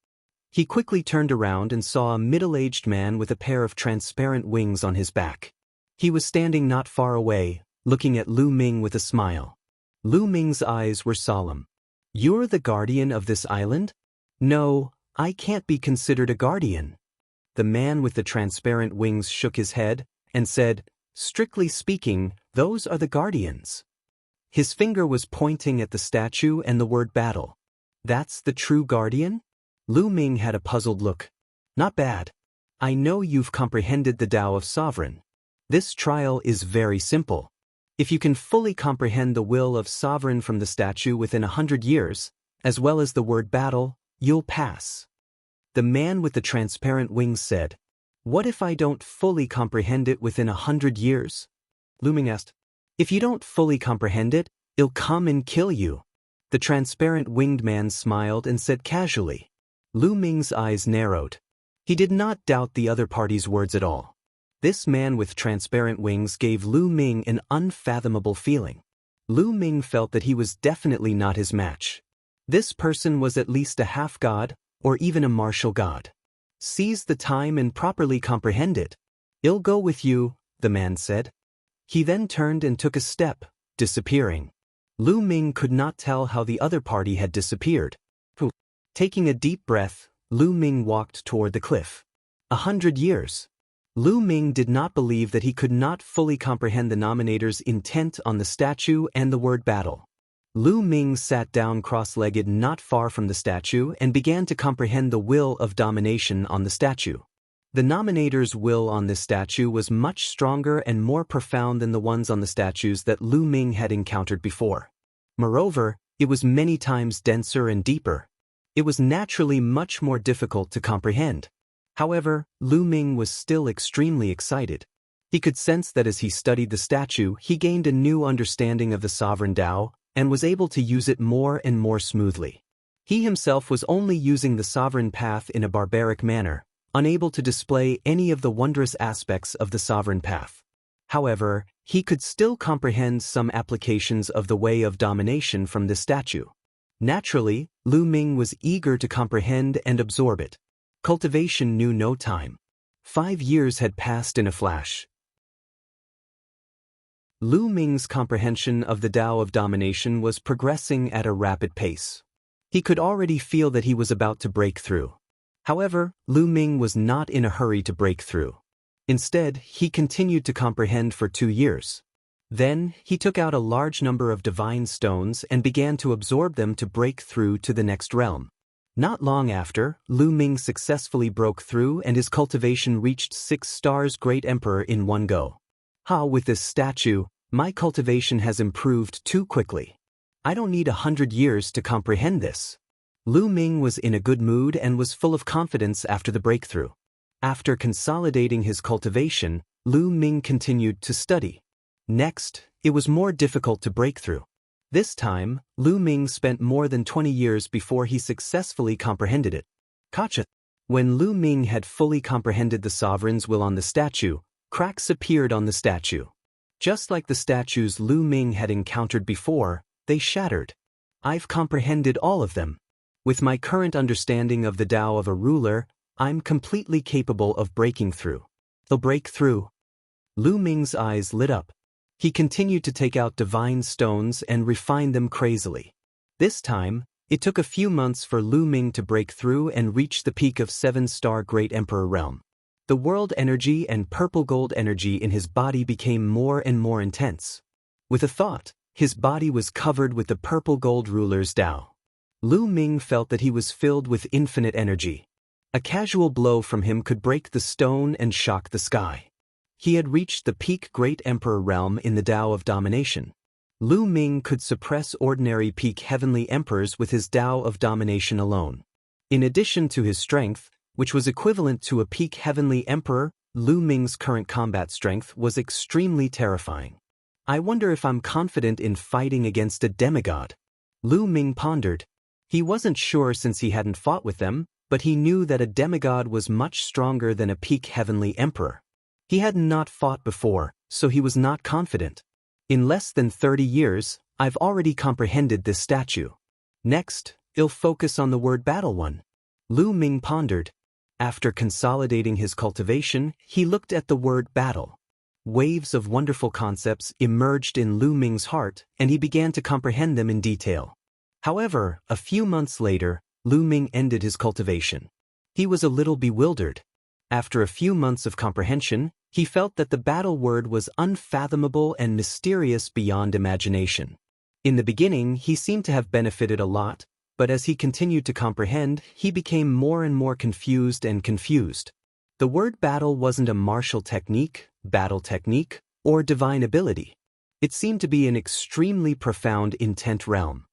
He quickly turned around and saw a middle-aged man with a pair of transparent wings on his back. He was standing not far away, looking at Lu Ming with a smile. Lu Ming's eyes were solemn. "You're the guardian of this island?" "No, I can't be considered a guardian." The man with the transparent wings shook his head and said, "Strictly speaking, those are the guardians." His finger was pointing at the statue and the word battle. "That's the true guardian?" Lu Ming had a puzzled look. "Not bad. I know you've comprehended the Tao of Sovereign. This trial is very simple. If you can fully comprehend the will of Sovereign from the statue within 100 years, as well as the word battle, you'll pass." The man with the transparent wings said, "What if I don't fully comprehend it within 100 years? Lu Ming asked. "If you don't fully comprehend it, it'll come and kill you." The transparent winged man smiled and said casually. Lu Ming's eyes narrowed. He did not doubt the other party's words at all. This man with transparent wings gave Lu Ming an unfathomable feeling. Lu Ming felt that he was definitely not his match. This person was at least a half-god, or even a martial god. "Seize the time and properly comprehend it. I'll go with you," the man said. He then turned and took a step, disappearing. Lu Ming could not tell how the other party had disappeared. Taking a deep breath, Lu Ming walked toward the cliff. 100 years. Lu Ming did not believe that he could not fully comprehend the nominator's intent on the statue and the word battle. Lu Ming sat down cross-legged not far from the statue and began to comprehend the will of domination on the statue. The nominator's will on this statue was much stronger and more profound than the ones on the statues that Lu Ming had encountered before. Moreover, it was many times denser and deeper. It was naturally much more difficult to comprehend. However, Lu Ming was still extremely excited. He could sense that as he studied the statue, he gained a new understanding of the sovereign Tao and was able to use it more and more smoothly. He himself was only using the sovereign path in a barbaric manner, unable to display any of the wondrous aspects of the sovereign path. However, he could still comprehend some applications of the way of domination from this statue. Naturally, Lu Ming was eager to comprehend and absorb it. Cultivation knew no time. 5 years had passed in a flash. Lu Ming's comprehension of the Tao of domination was progressing at a rapid pace. He could already feel that he was about to break through. However, Lu Ming was not in a hurry to break through. Instead, he continued to comprehend for 2 years. Then, he took out a large number of divine stones and began to absorb them to break through to the next realm. Not long after, Lu Ming successfully broke through and his cultivation reached 6 stars Great Emperor in one go. With this statue, my cultivation has improved too quickly. I don't need 100 years to comprehend this. Lu Ming was in a good mood and was full of confidence after the breakthrough. After consolidating his cultivation, Lu Ming continued to study. Next, it was more difficult to break through. This time, Lu Ming spent more than 20 years before he successfully comprehended it. Gotcha. When Lu Ming had fully comprehended the sovereign's will on the statue, cracks appeared on the statue. Just like the statues Lu Ming had encountered before, they shattered. I've comprehended all of them. With my current understanding of the Tao of a ruler, I'm completely capable of breaking through. I'll break through. Lu Ming's eyes lit up. He continued to take out divine stones and refine them crazily. This time, it took a few months for Lu Ming to break through and reach the peak of 7-star Great Emperor realm. The world energy and purple gold energy in his body became more and more intense. With a thought, his body was covered with the purple gold ruler's Tao. Lu Ming felt that he was filled with infinite energy. A casual blow from him could break the stone and shock the sky. He had reached the peak Great Emperor realm in the Tao of domination. Lu Ming could suppress ordinary peak heavenly emperors with his Tao of domination alone. In addition to his strength, which was equivalent to a peak heavenly emperor, Lu Ming's current combat strength was extremely terrifying. I wonder if I'm confident in fighting against a demigod. Lu Ming pondered. He wasn't sure since he hadn't fought with them, but he knew that a demigod was much stronger than a peak heavenly emperor. He had not fought before, so he was not confident. In less than 30 years, I've already comprehended this statue. Next, I'll focus on the word battle one. Lu Ming pondered. After consolidating his cultivation, he looked at the word battle. Waves of wonderful concepts emerged in Lu Ming's heart, and he began to comprehend them in detail. However, a few months later, Lu Ming ended his cultivation. He was a little bewildered. After a few months of comprehension, he felt that the battle word was unfathomable and mysterious beyond imagination. In the beginning, he seemed to have benefited a lot, but as he continued to comprehend, he became more and more confused. The word battle wasn't a martial technique, battle technique, or divine ability. It seemed to be an extremely profound intent realm.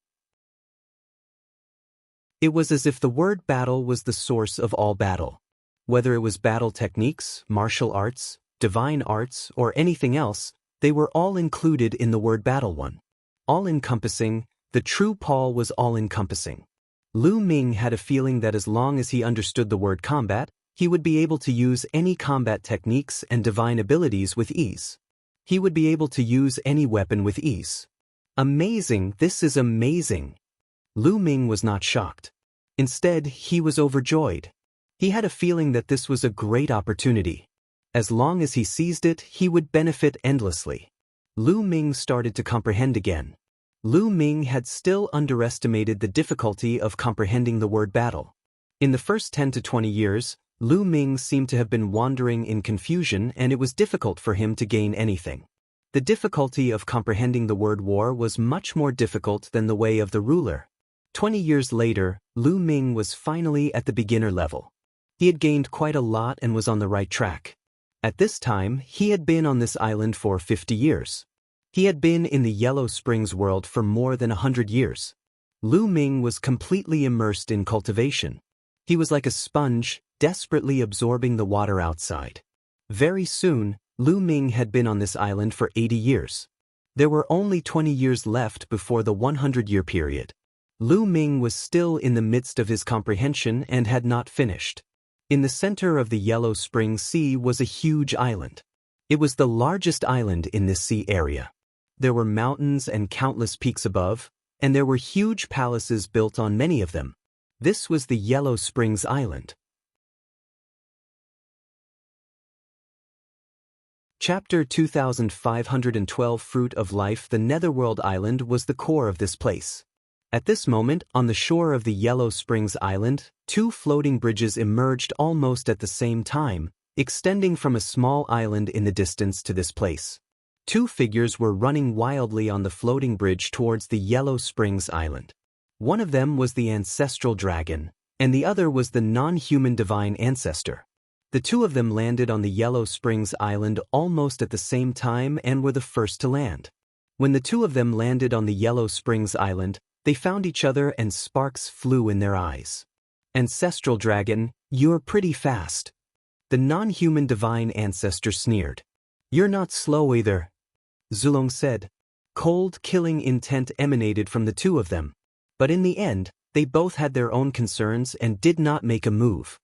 It was as if the word battle was the source of all battle. Whether it was battle techniques, martial arts, divine arts, or anything else, they were all included in the word battle one. All-encompassing, the true Paul was all-encompassing. Lu Ming had a feeling that as long as he understood the word combat, he would be able to use any combat techniques and divine abilities with ease. He would be able to use any weapon with ease. Amazing, this is amazing. Lu Ming was not shocked. Instead, he was overjoyed. He had a feeling that this was a great opportunity. As long as he seized it, he would benefit endlessly. Lu Ming started to comprehend again. Lu Ming had still underestimated the difficulty of comprehending the word battle. In the first 10 to 20 years, Lu Ming seemed to have been wandering in confusion, and it was difficult for him to gain anything. The difficulty of comprehending the word war was much more difficult than the way of the ruler. 20 years later, Lu Ming was finally at the beginner level. He had gained quite a lot and was on the right track. At this time, he had been on this island for 50 years. He had been in the Yellow Springs world for more than 100 years. Lu Ming was completely immersed in cultivation. He was like a sponge, desperately absorbing the water outside. Very soon, Lu Ming had been on this island for 80 years. There were only 20 years left before the 100-year period. Lu Ming was still in the midst of his comprehension and had not finished. In the center of the Yellow Springs Sea was a huge island. It was the largest island in this sea area. There were mountains and countless peaks above, and there were huge palaces built on many of them. This was the Yellow Springs Island. Chapter 2512 Fruit of Life. The Netherworld Island was the core of this place. At this moment, on the shore of the Yellow Springs Island, two floating bridges emerged almost at the same time, extending from a small island in the distance to this place. Two figures were running wildly on the floating bridge towards the Yellow Springs Island. One of them was the ancestral dragon, and the other was the non-human divine ancestor. The two of them landed on the Yellow Springs Island almost at the same time and were the first to land. When the two of them landed on the Yellow Springs Island, they found each other and sparks flew in their eyes. Ancestral dragon, you're pretty fast. The non-human divine ancestor sneered. You're not slow either, Zulong said. Cold, killing intent emanated from the two of them. But in the end, they both had their own concerns and did not make a move.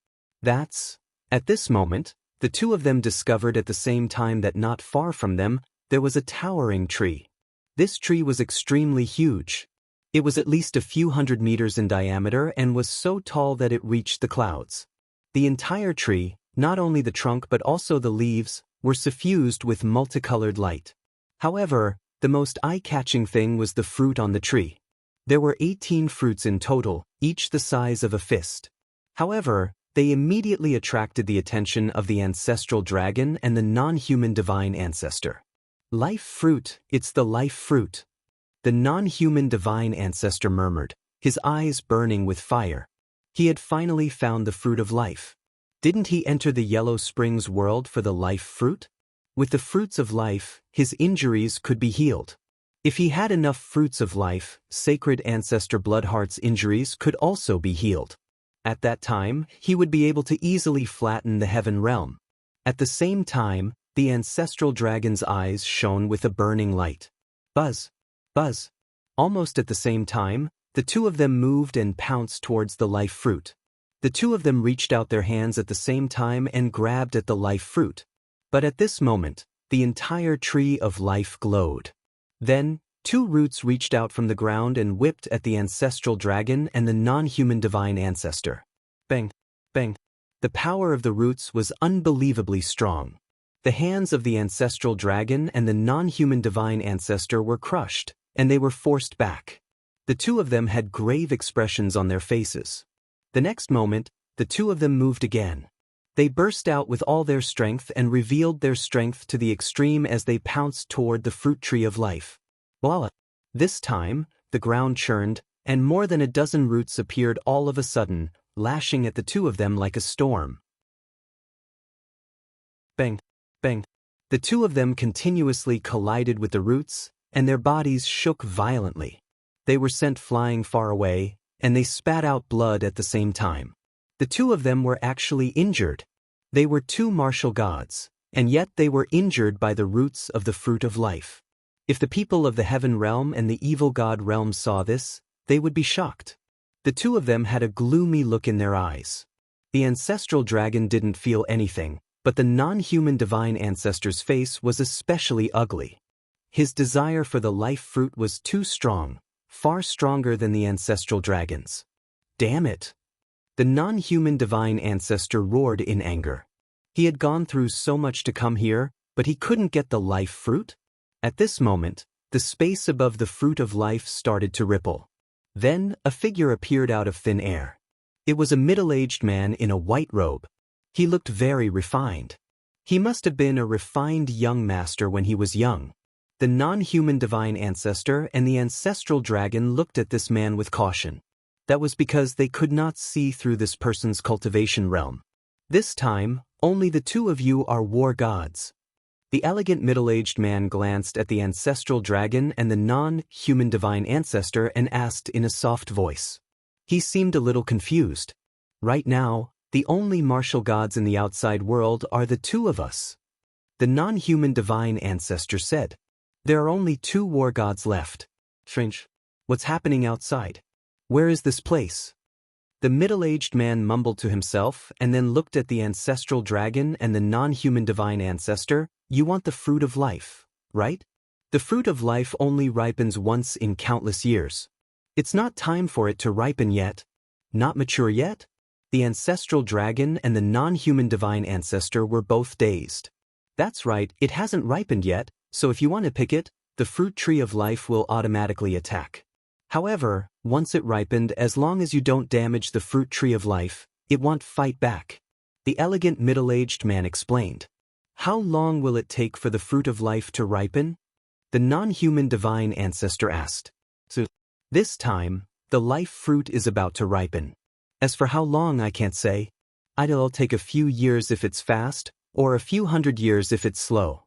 At this moment, the two of them discovered at the same time that not far from them, there was a towering tree. This tree was extremely huge. It was at least a few hundred meters in diameter and was so tall that it reached the clouds. The entire tree, not only the trunk but also the leaves, were suffused with multicolored light. However, the most eye-catching thing was the fruit on the tree. There were 18 fruits in total, each the size of a fist. However, they immediately attracted the attention of the ancestral dragon and the non-human divine ancestor. Life fruit, it's the life fruit. The non-human divine ancestor murmured, his eyes burning with fire. He had finally found the fruit of life. Didn't he enter the Yellow Springs world for the life fruit? With the fruits of life, his injuries could be healed. If he had enough fruits of life, sacred ancestor Bloodheart's injuries could also be healed. At that time, he would be able to easily flatten the heaven realm. At the same time, the ancestral dragon's eyes shone with a burning light. Buzz! Buzz! Almost at the same time, the two of them moved and pounced towards the life fruit. The two of them reached out their hands at the same time and grabbed at the life fruit. But at this moment, the entire tree of life glowed. Then, two roots reached out from the ground and whipped at the ancestral dragon and the non-human divine ancestor. Bang! Bang! The power of the roots was unbelievably strong. The hands of the ancestral dragon and the non-human divine ancestor were crushed, and they were forced back. The two of them had grave expressions on their faces. The next moment, the two of them moved again. They burst out with all their strength and revealed their strength to the extreme as they pounced toward the fruit tree of life. Voila! This time, the ground churned, and more than a dozen roots appeared all of a sudden, lashing at the two of them like a storm. Bang! Bang! The two of them continuously collided with the roots, and their bodies shook violently. They were sent flying far away, and they spat out blood at the same time. The two of them were actually injured. They were two martial gods, and yet they were injured by the roots of the fruit of life. If the people of the heaven realm and the evil god realm saw this, they would be shocked. The two of them had a gloomy look in their eyes. The ancestral dragon didn't feel anything, but the non-human divine ancestor's face was especially ugly. His desire for the life fruit was too strong, far stronger than the ancestral dragon's. Damn it! The non-human divine ancestor roared in anger. He had gone through so much to come here, but he couldn't get the life fruit? At this moment, the space above the fruit of life started to ripple. Then, a figure appeared out of thin air. It was a middle-aged man in a white robe. He looked very refined. He must have been a refined young master when he was young. The non-human divine ancestor and the ancestral dragon looked at this man with caution. That was because they could not see through this person's cultivation realm. This time, only the two of you are war gods. The elegant middle-aged man glanced at the ancestral dragon and the non-human divine ancestor and asked in a soft voice. He seemed a little confused. Right now, the only martial gods in the outside world are the two of us. The non-human divine ancestor said. There are only two war gods left. Strange. What's happening outside? Where is this place? The middle-aged man mumbled to himself and then looked at the ancestral dragon and the non-human divine ancestor. You want the fruit of life, right? The fruit of life only ripens once in countless years. It's not time for it to ripen yet. Not mature yet? The ancestral dragon and the non-human divine ancestor were both dazed. That's right, it hasn't ripened yet, so if you want to pick it, the fruit tree of life will automatically attack. However, once it ripened, as long as you don't damage the fruit tree of life, it won't fight back. The elegant middle-aged man explained. How long will it take for the fruit of life to ripen? The non-human divine ancestor asked. So, this time, the life fruit is about to ripen. As for how long, I can't say. It'll take a few years if it's fast, or a few hundred years if it's slow.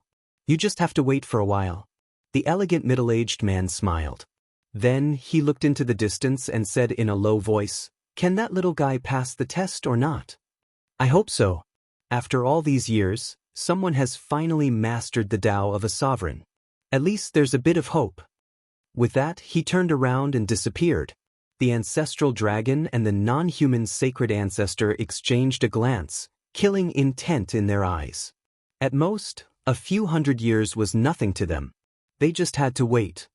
You just have to wait for a while. The elegant middle-aged man smiled. Then he looked into the distance and said in a low voice, Can that little guy pass the test or not? I hope so. After all these years, someone has finally mastered the Tao of a sovereign. At least there's a bit of hope. With that, he turned around and disappeared. The ancestral dragon and the non-human sacred ancestor exchanged a glance, killing intent in their eyes. At most, a few hundred years was nothing to them. They just had to wait.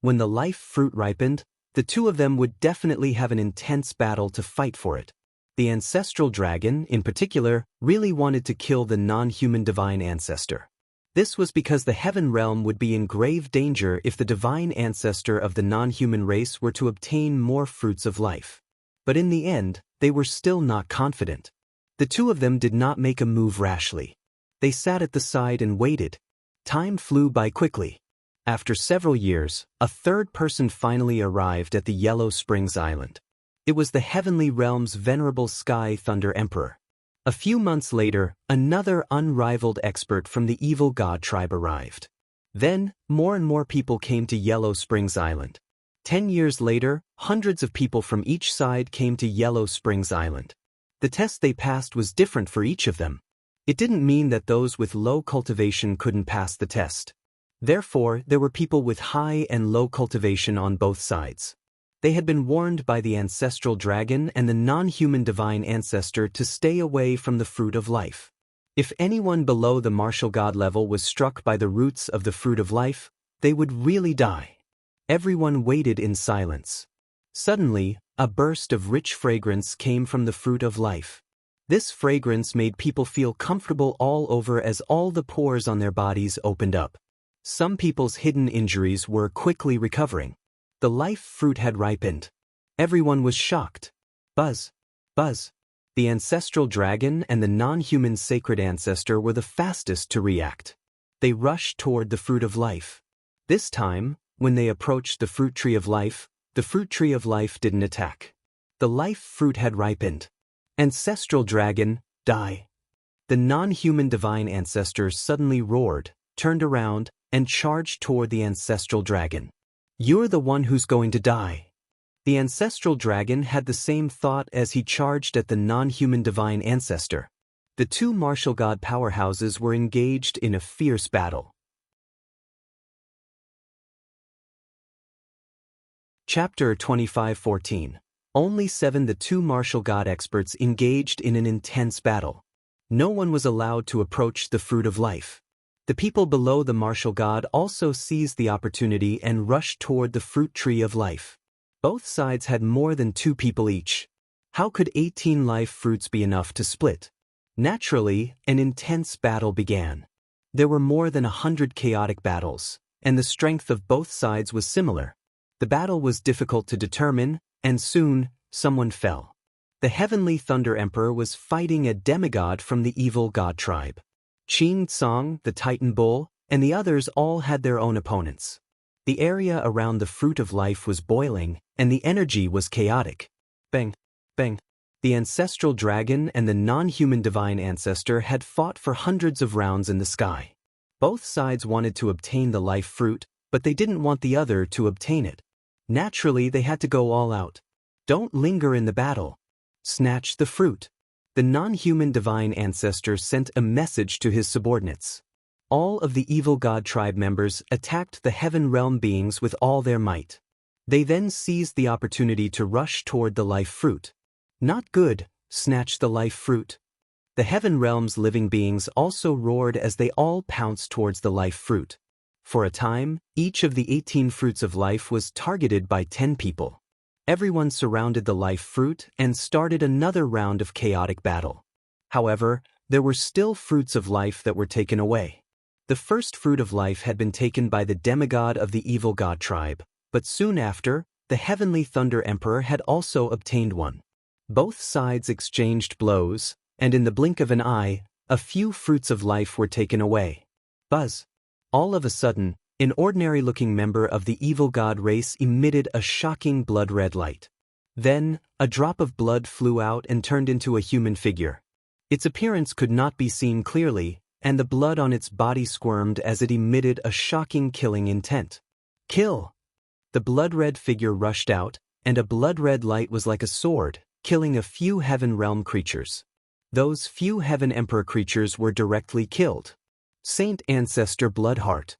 When the life fruit ripened, the two of them would definitely have an intense battle to fight for it. The ancestral dragon, in particular, really wanted to kill the non-human divine ancestor. This was because the heaven realm would be in grave danger if the divine ancestor of the non-human race were to obtain more fruits of life. But in the end, they were still not confident. The two of them did not make a move rashly. They sat at the side and waited. Time flew by quickly. After several years, a third person finally arrived at the Yellow Springs Island. It was the heavenly realm's venerable Sky Thunder Emperor. A few months later, another unrivaled expert from the evil god tribe arrived. Then, more and more people came to Yellow Springs Island. 10 years later, hundreds of people from each side came to Yellow Springs Island. The test they passed was different for each of them. It didn't mean that those with low cultivation couldn't pass the test. Therefore, there were people with high and low cultivation on both sides. They had been warned by the ancestral dragon and the non-human divine ancestor to stay away from the fruit of life. If anyone below the martial god level was struck by the roots of the fruit of life, they would really die. Everyone waited in silence. Suddenly, a burst of rich fragrance came from the fruit of life. This fragrance made people feel comfortable all over as all the pores on their bodies opened up. Some people's hidden injuries were quickly recovering. The life fruit had ripened. Everyone was shocked. Buzz. Buzz. The ancestral dragon and the non-human sacred ancestor were the fastest to react. They rushed toward the fruit of life. This time, when they approached the fruit tree of life, the fruit tree of life didn't attack. The life fruit had ripened. Ancestral dragon, die. The non-human divine ancestor suddenly roared, turned around, and charged toward the ancestral dragon. You're the one who's going to die. The ancestral dragon had the same thought as he charged at the non-human divine ancestor. The two martial god powerhouses were engaged in a fierce battle. Chapter 25:14. Only 7. The two martial god experts engaged in an intense battle. No one was allowed to approach the fruit of life. The people below the martial god also seized the opportunity and rushed toward the fruit tree of life. Both sides had more than 2 people each. How could 18 life fruits be enough to split? Naturally, an intense battle began. There were more than 100 chaotic battles, and the strength of both sides was similar. The battle was difficult to determine, and soon, someone fell. The Heavenly Thunder Emperor was fighting a demigod from the evil god tribe. Qin Tsang, the Titan Bull, and the others all had their own opponents. The area around the Fruit of Life was boiling, and the energy was chaotic. Bang! Bang! The ancestral dragon and the non-human divine ancestor had fought for hundreds of rounds in the sky. Both sides wanted to obtain the life fruit, but they didn't want the other to obtain it. Naturally, they had to go all out. Don't linger in the battle. Snatch the fruit. The non-human divine ancestor sent a message to his subordinates. All of the evil god tribe members attacked the heaven realm beings with all their might. They then seized the opportunity to rush toward the life fruit. Not good, snatch the life fruit. The heaven realm's living beings also roared as they all pounced towards the life fruit. For a time, each of the 18 fruits of life was targeted by 10 people. Everyone surrounded the life fruit and started another round of chaotic battle. However, there were still fruits of life that were taken away. The first fruit of life had been taken by the demigod of the evil god tribe, but soon after, the Heavenly Thunder Emperor had also obtained one. Both sides exchanged blows, and in the blink of an eye, a few fruits of life were taken away. Buzz! All of a sudden, an ordinary-looking member of the evil god race emitted a shocking blood-red light. Then, a drop of blood flew out and turned into a human figure. Its appearance could not be seen clearly, and the blood on its body squirmed as it emitted a shocking killing intent. Kill! The blood-red figure rushed out, and a blood-red light was like a sword, killing a few heaven realm creatures. Those few heaven emperor creatures were directly killed. Saint Ancestor Bloodheart.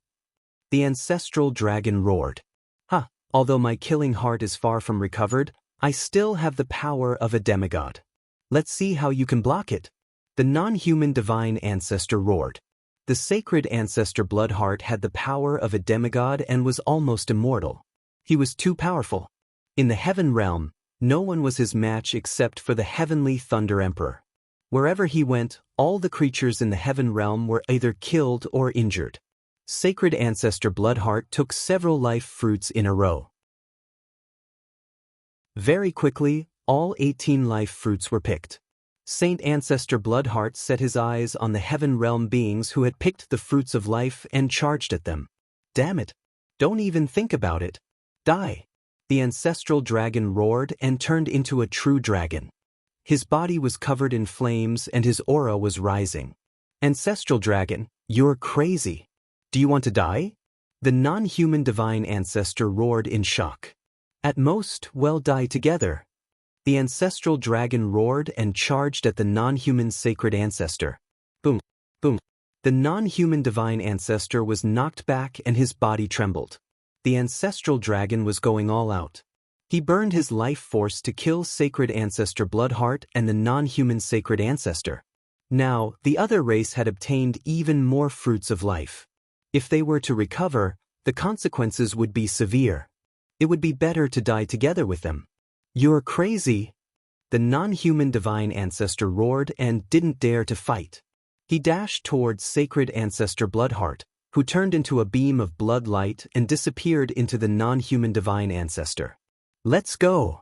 The ancestral dragon roared. Ha! Although my killing heart is far from recovered, I still have the power of a demigod. Let's see how you can block it. The non-human divine ancestor roared. The sacred ancestor Bloodheart had the power of a demigod and was almost immortal. He was too powerful. In the heaven realm, no one was his match except for the Heavenly Thunder Emperor. Wherever he went, all the creatures in the heaven realm were either killed or injured. Sacred Ancestor Bloodheart took several life fruits in a row. Very quickly, all 18 life fruits were picked. Saint Ancestor Bloodheart set his eyes on the heaven realm beings who had picked the fruits of life and charged at them. Damn it! Don't even think about it. Die! The ancestral dragon roared and turned into a true dragon. His body was covered in flames and his aura was rising. Ancestral dragon, you're crazy. Do you want to die? The non-human divine ancestor roared in shock. At most, we'll die together. The ancestral dragon roared and charged at the non-human sacred ancestor. Boom, boom. The non-human divine ancestor was knocked back and his body trembled. The ancestral dragon was going all out. He burned his life force to kill sacred ancestor Bloodheart and the non-human sacred ancestor. Now, the other race had obtained even more fruits of life. If they were to recover, the consequences would be severe. It would be better to die together with them. You're crazy! The non-human divine ancestor roared and didn't dare to fight. He dashed towards sacred ancestor Bloodheart, who turned into a beam of blood light and disappeared into the non-human divine ancestor. Let's go!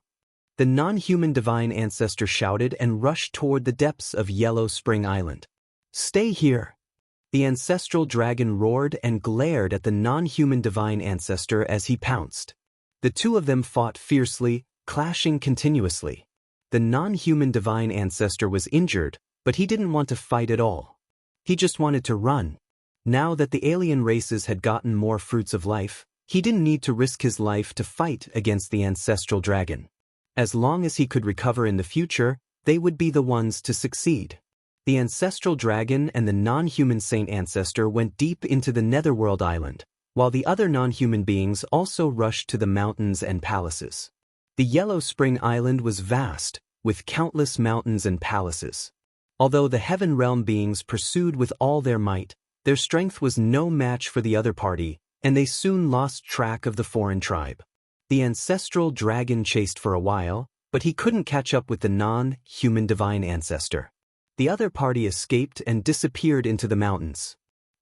The non-human divine ancestor shouted and rushed toward the depths of Yellow Spring Island. Stay here! The ancestral dragon roared and glared at the non-human divine ancestor as he pounced. The two of them fought fiercely, clashing continuously. The non-human divine ancestor was injured, but he didn't want to fight at all. He just wanted to run. Now that the alien races had gotten more fruits of life, he didn't need to risk his life to fight against the ancestral dragon. As long as he could recover in the future, they would be the ones to succeed. The ancestral dragon and the non-human saint ancestor went deep into the Netherworld Island, while the other non-human beings also rushed to the mountains and palaces. The Yellow Spring Island was vast, with countless mountains and palaces. Although the heaven realm beings pursued with all their might, their strength was no match for the other party, and they soon lost track of the foreign tribe. The ancestral dragon chased for a while, but he couldn't catch up with the non-human divine ancestor. The other party escaped and disappeared into the mountains.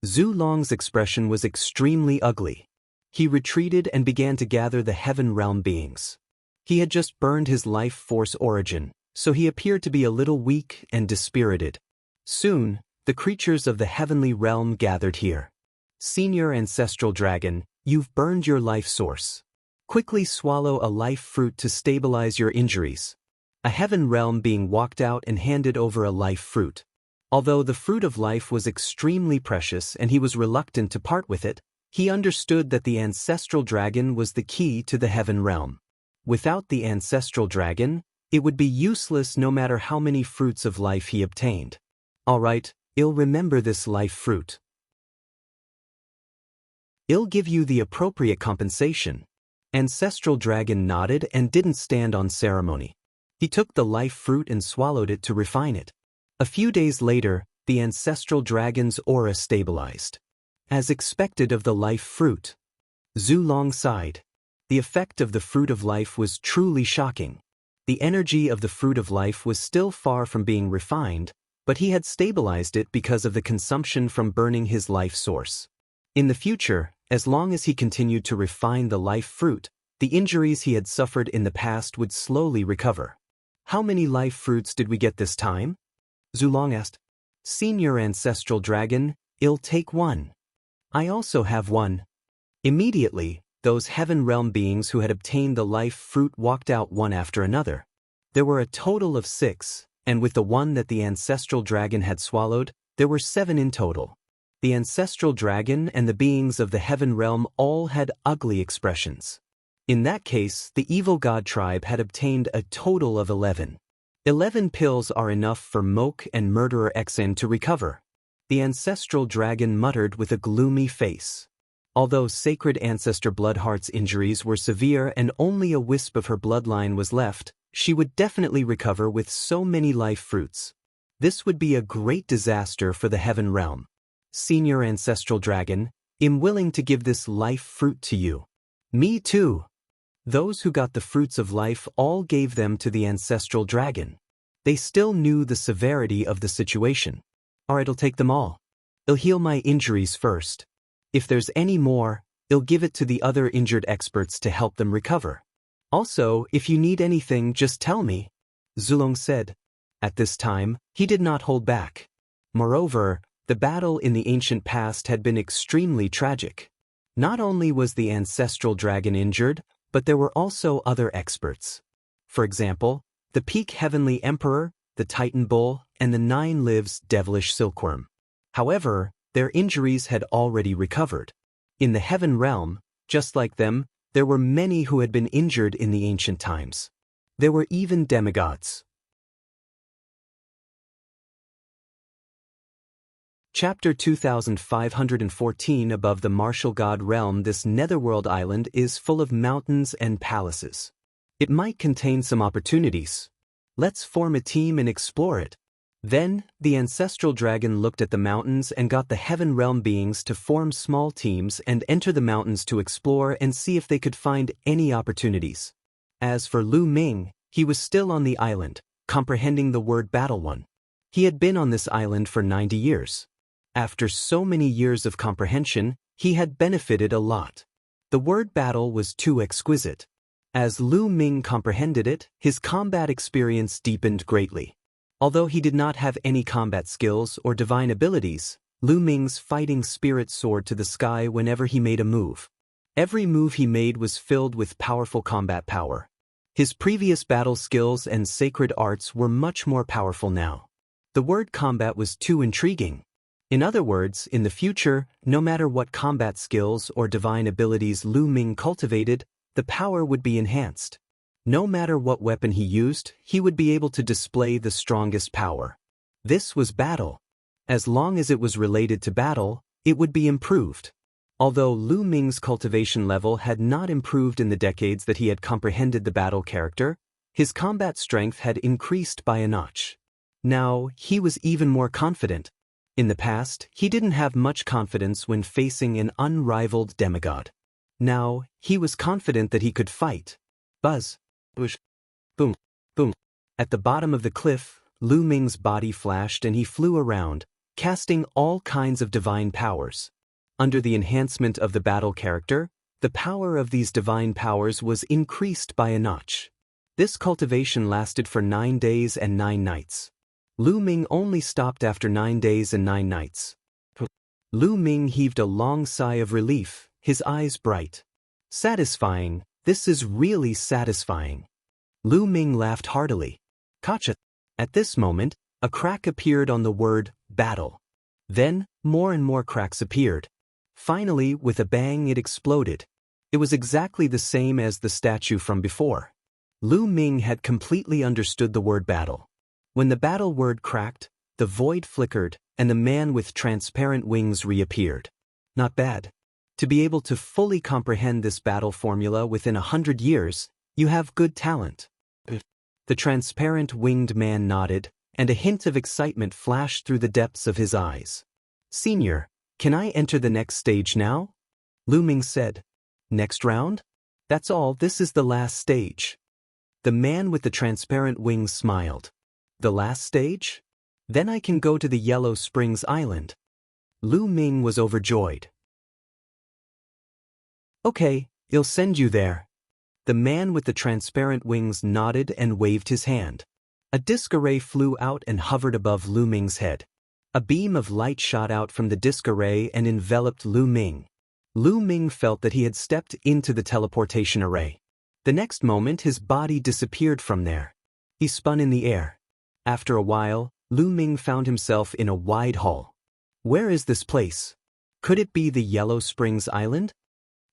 Zhu Long's expression was extremely ugly. He retreated and began to gather the heaven realm beings. He had just burned his life force origin, so he appeared to be a little weak and dispirited. Soon, the creatures of the heavenly realm gathered here. Senior Ancestral Dragon, you've burned your life source. Quickly swallow a life fruit to stabilize your injuries. A heaven realm being walked out and handed over a life fruit. Although the fruit of life was extremely precious and he was reluctant to part with it, he understood that the Ancestral Dragon was the key to the heaven realm. Without the Ancestral Dragon, it would be useless no matter how many fruits of life he obtained. Alright, I'll remember this life fruit. I'll give you the appropriate compensation. Ancestral Dragon nodded and didn't stand on ceremony. He took the life fruit and swallowed it to refine it. A few days later, the Ancestral Dragon's aura stabilized. As expected of the life fruit. Zulong sighed. The effect of the fruit of life was truly shocking. The energy of the fruit of life was still far from being refined, but he had stabilized it because of the consumption from burning his life source. In the future, as long as he continued to refine the life fruit, the injuries he had suffered in the past would slowly recover. How many life fruits did we get this time? Zulong asked. Senior Ancestral Dragon, I'll take one. I also have one. Immediately, those heaven realm beings who had obtained the life fruit walked out one after another. There were a total of 6, and with the one that the Ancestral Dragon had swallowed, there were 7 in total. The Ancestral Dragon and the beings of the heaven realm all had ugly expressions. In that case, the evil god tribe had obtained a total of 11. 11 pills are enough for Moke and Murderer Xen to recover. The Ancestral Dragon muttered with a gloomy face. Although Sacred Ancestor Bloodheart's injuries were severe and only a wisp of her bloodline was left, she would definitely recover with so many life fruits. This would be a great disaster for the heaven realm. Senior Ancestral Dragon, I'm willing to give this life fruit to you. Me too. Those who got the fruits of life all gave them to the Ancestral Dragon. They still knew the severity of the situation. Alright, I'll take them all. I'll heal my injuries first. If there's any more, I'll give it to the other injured experts to help them recover. Also, if you need anything, just tell me, Zulong said. At this time, he did not hold back. Moreover, the battle in the ancient past had been extremely tragic. Not only was the Ancestral Dragon injured, but there were also other experts. For example, the Peak Heavenly Emperor, the Titan Bull, and the 9 Lives Devilish Silkworm. However, their injuries had already recovered. In the heaven realm, just like them, there were many who had been injured in the ancient times. There were even demigods. Chapter 2514. Above the martial god realm, this netherworld island is full of mountains and palaces. It might contain some opportunities. Let's form a team and explore it. Then, the Ancestral Dragon looked at the mountains and got the heaven realm beings to form small teams and enter the mountains to explore and see if they could find any opportunities. As for Lu Ming, he was still on the island, comprehending the word battle one. He had been on this island for 90 years. After so many years of comprehension, he had benefited a lot. The word battle was too exquisite. As Lu Ming comprehended it, his combat experience deepened greatly. Although he did not have any combat skills or divine abilities, Lu Ming's fighting spirit soared to the sky whenever he made a move. Every move he made was filled with powerful combat power. His previous battle skills and sacred arts were much more powerful now. The word combat was too intriguing. In other words, in the future, no matter what combat skills or divine abilities Lu Ming cultivated, the power would be enhanced. No matter what weapon he used, he would be able to display the strongest power. This was battle. As long as it was related to battle, it would be improved. Although Lu Ming's cultivation level had not improved in the decades that he had comprehended the battle character, his combat strength had increased by a notch. Now, he was even more confident. In the past, he didn't have much confidence when facing an unrivaled demigod. Now, he was confident that he could fight. Buzz. Whoosh. Boom. Boom. At the bottom of the cliff, Lu Ming's body flashed and he flew around, casting all kinds of divine powers. Under the enhancement of the battle character, the power of these divine powers was increased by a notch. This cultivation lasted for 9 days and 9 nights. Lu Ming only stopped after 9 days and 9 nights. Lu Ming heaved a long sigh of relief, his eyes bright. Satisfying, this is really satisfying. Lu Ming laughed heartily. Gotcha. At this moment, a crack appeared on the word, battle. Then, more and more cracks appeared. Finally, with a bang it exploded. It was exactly the same as the statue from before. Lu Ming had completely understood the word battle. When the battle word cracked, the void flickered, and the man with transparent wings reappeared. Not bad. To be able to fully comprehend this battle formula within 100 years, you have good talent. The transparent winged man nodded, and a hint of excitement flashed through the depths of his eyes. Senior, can I enter the next stage now? Lu Ming said. Next round? That's all, this is the last stage. The man with the transparent wings smiled. The last stage? Then I can go to the Yellow Springs Island. Lu Ming was overjoyed. Okay, I'll send you there. The man with the transparent wings nodded and waved his hand. A disc array flew out and hovered above Lu Ming's head. A beam of light shot out from the disc array and enveloped Lu Ming. Lu Ming felt that he had stepped into the teleportation array. The next moment his body disappeared from there. He spun in the air. After a while, Lu Ming found himself in a wide hall. Where is this place? Could it be the Yellow Springs Island?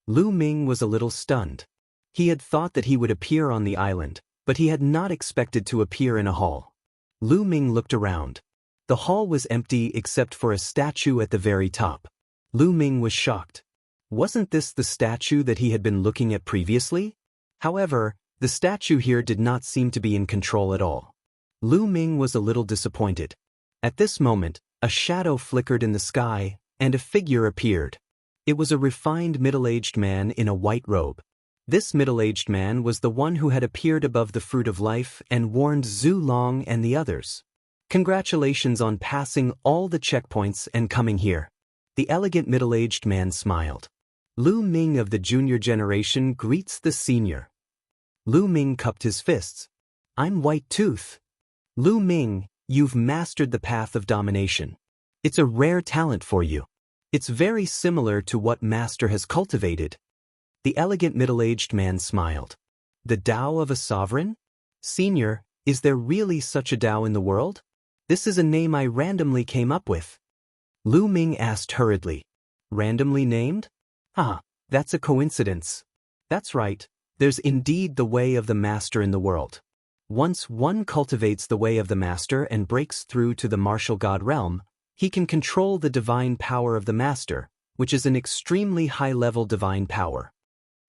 Lu Ming was a little stunned. He had thought that he would appear on the island, but he had not expected to appear in a hall. Lu Ming looked around. The hall was empty except for a statue at the very top. Lu Ming was shocked. Wasn't this the statue that he had been looking at previously? However, the statue here did not seem to be in control at all. Lu Ming was a little disappointed. At this moment, a shadow flickered in the sky, and a figure appeared. It was a refined middle-aged man in a white robe. This middle-aged man was the one who had appeared above the Fruit of Life and warned Zhu Long and the others. Congratulations on passing all the checkpoints and coming here. The elegant middle-aged man smiled. Lu Ming of the junior generation greets the senior. Lu Ming cupped his fists. I'm White Tooth. Lu Ming, you've mastered the path of domination. It's a rare talent for you. It's very similar to what Master has cultivated. The elegant middle-aged man smiled. The Tao of a sovereign? Senior, is there really such a Tao in the world? This is a name I randomly came up with. Lu Ming asked hurriedly. Randomly named? Ah, that's a coincidence. That's right, there's indeed the way of the Master in the world. Once one cultivates the way of the Master and breaks through to the martial god realm, he can control the divine power of the Master, which is an extremely high-level divine power.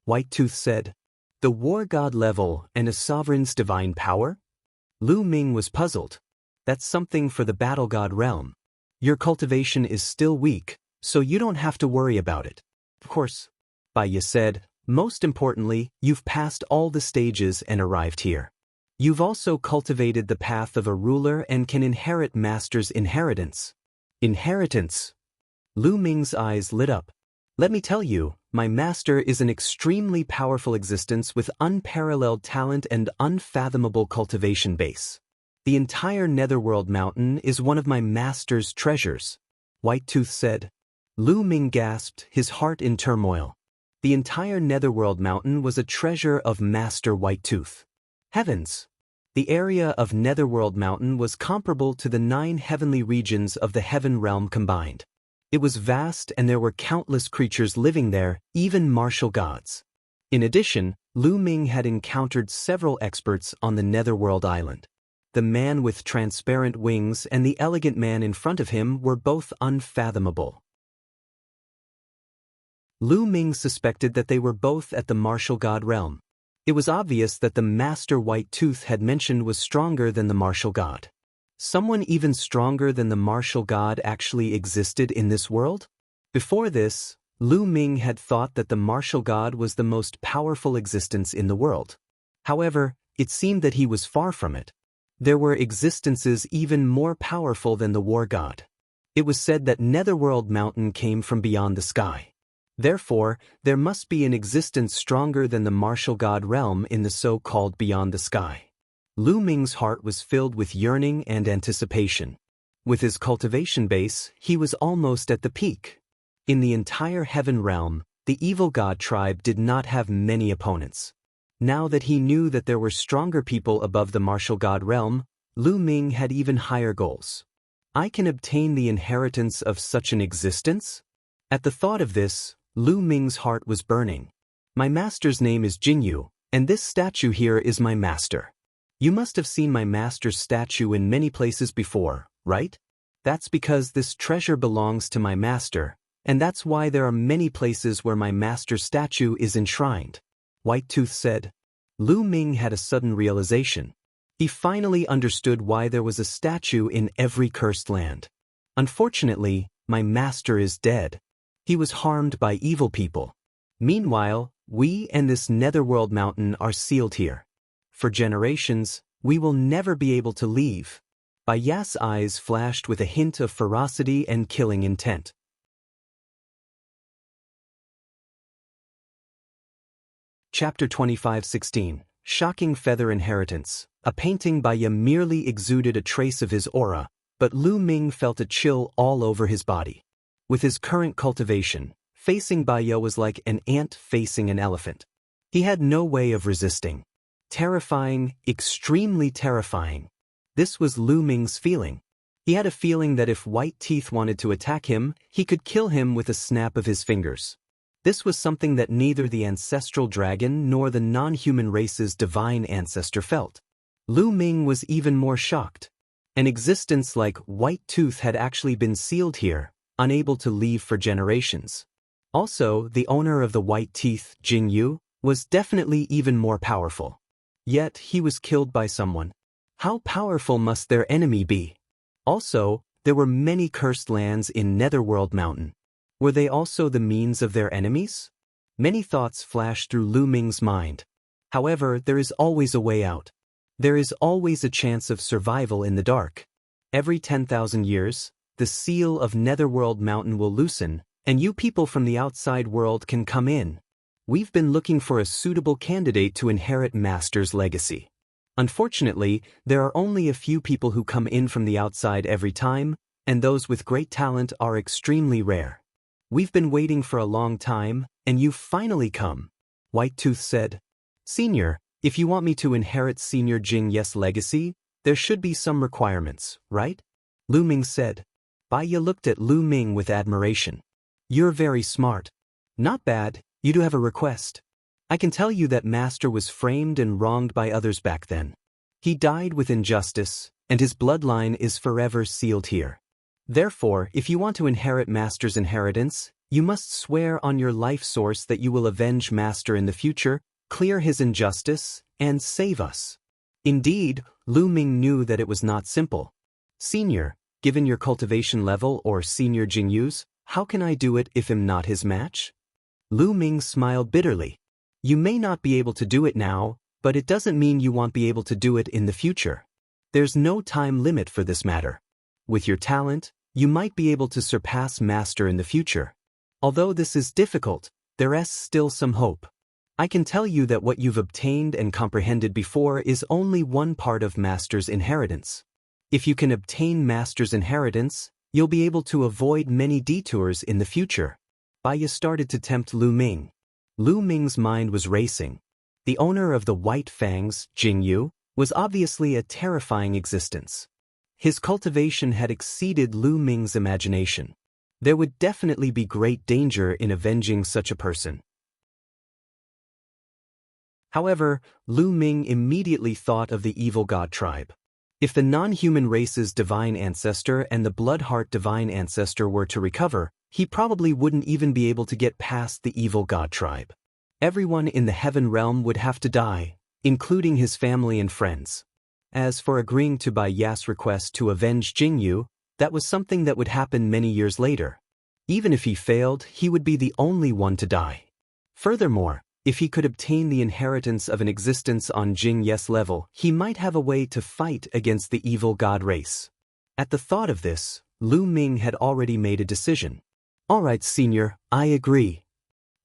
White Tooth said, the war god level and a sovereign's divine power? Lu Ming was puzzled. That's something for the battle god realm. Your cultivation is still weak, so you don't have to worry about it. Of course. Baiya said, most importantly, you've passed all the stages and arrived here. You've also cultivated the path of a ruler and can inherit Master's inheritance. Inheritance? Lu Ming's eyes lit up. Let me tell you, my Master is an extremely powerful existence with unparalleled talent and unfathomable cultivation base. The entire Netherworld Mountain is one of my Master's treasures. White Tooth said. Lu Ming gasped, his heart in turmoil. The entire Netherworld Mountain was a treasure of Master White Tooth. Heavens! The area of Netherworld Mountain was comparable to the 9 heavenly regions of the Heaven Realm combined. It was vast and there were countless creatures living there, even martial gods. In addition, Lu Ming had encountered several experts on the Netherworld Island. The man with transparent wings and the elegant man in front of him were both unfathomable. Lu Ming suspected that they were both at the martial god realm. It was obvious that the Master White Tooth had mentioned was stronger than the martial god. Someone even stronger than the martial god actually existed in this world? Before this, Lu Ming had thought that the martial god was the most powerful existence in the world. However, it seemed that he was far from it. There were existences even more powerful than the war god. It was said that Netherworld Mountain came from beyond the sky. Therefore, there must be an existence stronger than the martial god realm in the so-called beyond the sky. Lu Ming's heart was filled with yearning and anticipation. With his cultivation base, he was almost at the peak. In the entire heaven realm, the evil god tribe did not have many opponents. Now that he knew that there were stronger people above the martial god realm, Lu Ming had even higher goals. I can obtain the inheritance of such an existence? At the thought of this, Lu Ming's heart was burning. My master's name is Jingyu, and this statue here is my master. You must have seen my master's statue in many places before, right? That's because this treasure belongs to my master, and that's why there are many places where my master's statue is enshrined. White Tooth said. Lu Ming had a sudden realization. He finally understood why there was a statue in every cursed land. Unfortunately, my master is dead. He was harmed by evil people. Meanwhile, we and this netherworld mountain are sealed here. For generations, we will never be able to leave. Bai Ya's eyes flashed with a hint of ferocity and killing intent. Chapter 25:16 Shocking Feather Inheritance. A painting by Ya merely exuded a trace of his aura, but Lu Ming felt a chill all over his body. With his current cultivation, facing Bai Ya was like an ant facing an elephant. He had no way of resisting. Terrifying, extremely terrifying. This was Lu Ming's feeling. He had a feeling that if White Teeth wanted to attack him, he could kill him with a snap of his fingers. This was something that neither the ancestral dragon nor the non-human race's divine ancestor felt. Lu Ming was even more shocked. An existence like White Tooth had actually been sealed here, unable to leave for generations. Also, the owner of the white teeth, Jingyu, was definitely even more powerful. Yet, he was killed by someone. How powerful must their enemy be? Also, there were many cursed lands in Netherworld Mountain. Were they also the means of their enemies? Many thoughts flashed through Lu Ming's mind. However, there is always a way out. There is always a chance of survival in the dark. Every 10,000 years, the seal of Netherworld Mountain will loosen, and you people from the outside world can come in. We've been looking for a suitable candidate to inherit Master's legacy. Unfortunately, there are only a few people who come in from the outside every time, and those with great talent are extremely rare. We've been waiting for a long time, and you've finally come, White Tooth said. Senior, if you want me to inherit Senior Jing Ye's legacy, there should be some requirements, right? Lu Ming said. Bai Ya looked at Lu Ming with admiration. You're very smart. Not bad, you do have a request. I can tell you that Master was framed and wronged by others back then. He died with injustice, and his bloodline is forever sealed here. Therefore, if you want to inherit Master's inheritance, you must swear on your life source that you will avenge Master in the future, clear his injustice, and save us. Indeed, Lu Ming knew that it was not simple. Senior, given your cultivation level or Senior Jingyu's, how can I do it if I'm not his match? Lu Ming smiled bitterly. You may not be able to do it now, but it doesn't mean you won't be able to do it in the future. There's no time limit for this matter. With your talent, you might be able to surpass Master in the future. Although this is difficult, there is still some hope. I can tell you that what you've obtained and comprehended before is only one part of Master's inheritance. If you can obtain Master's inheritance, you'll be able to avoid many detours in the future. Bai Ya started to tempt Lu Ming. Lu Ming's mind was racing. The owner of the White Fangs, Jingyu, was obviously a terrifying existence. His cultivation had exceeded Lu Ming's imagination. There would definitely be great danger in avenging such a person. However, Lu Ming immediately thought of the evil god tribe. If the non-human race's divine ancestor and the Bloodheart divine ancestor were to recover, he probably wouldn't even be able to get past the evil god tribe. Everyone in the heaven realm would have to die, including his family and friends. As for agreeing to Bai Ya's request to avenge Jingyu, that was something that would happen many years later. Even if he failed, he would be the only one to die. Furthermore, if he could obtain the inheritance of an existence on Jing Ye's level, he might have a way to fight against the evil god race. At the thought of this, Lu Ming had already made a decision. All right, Senior, I agree.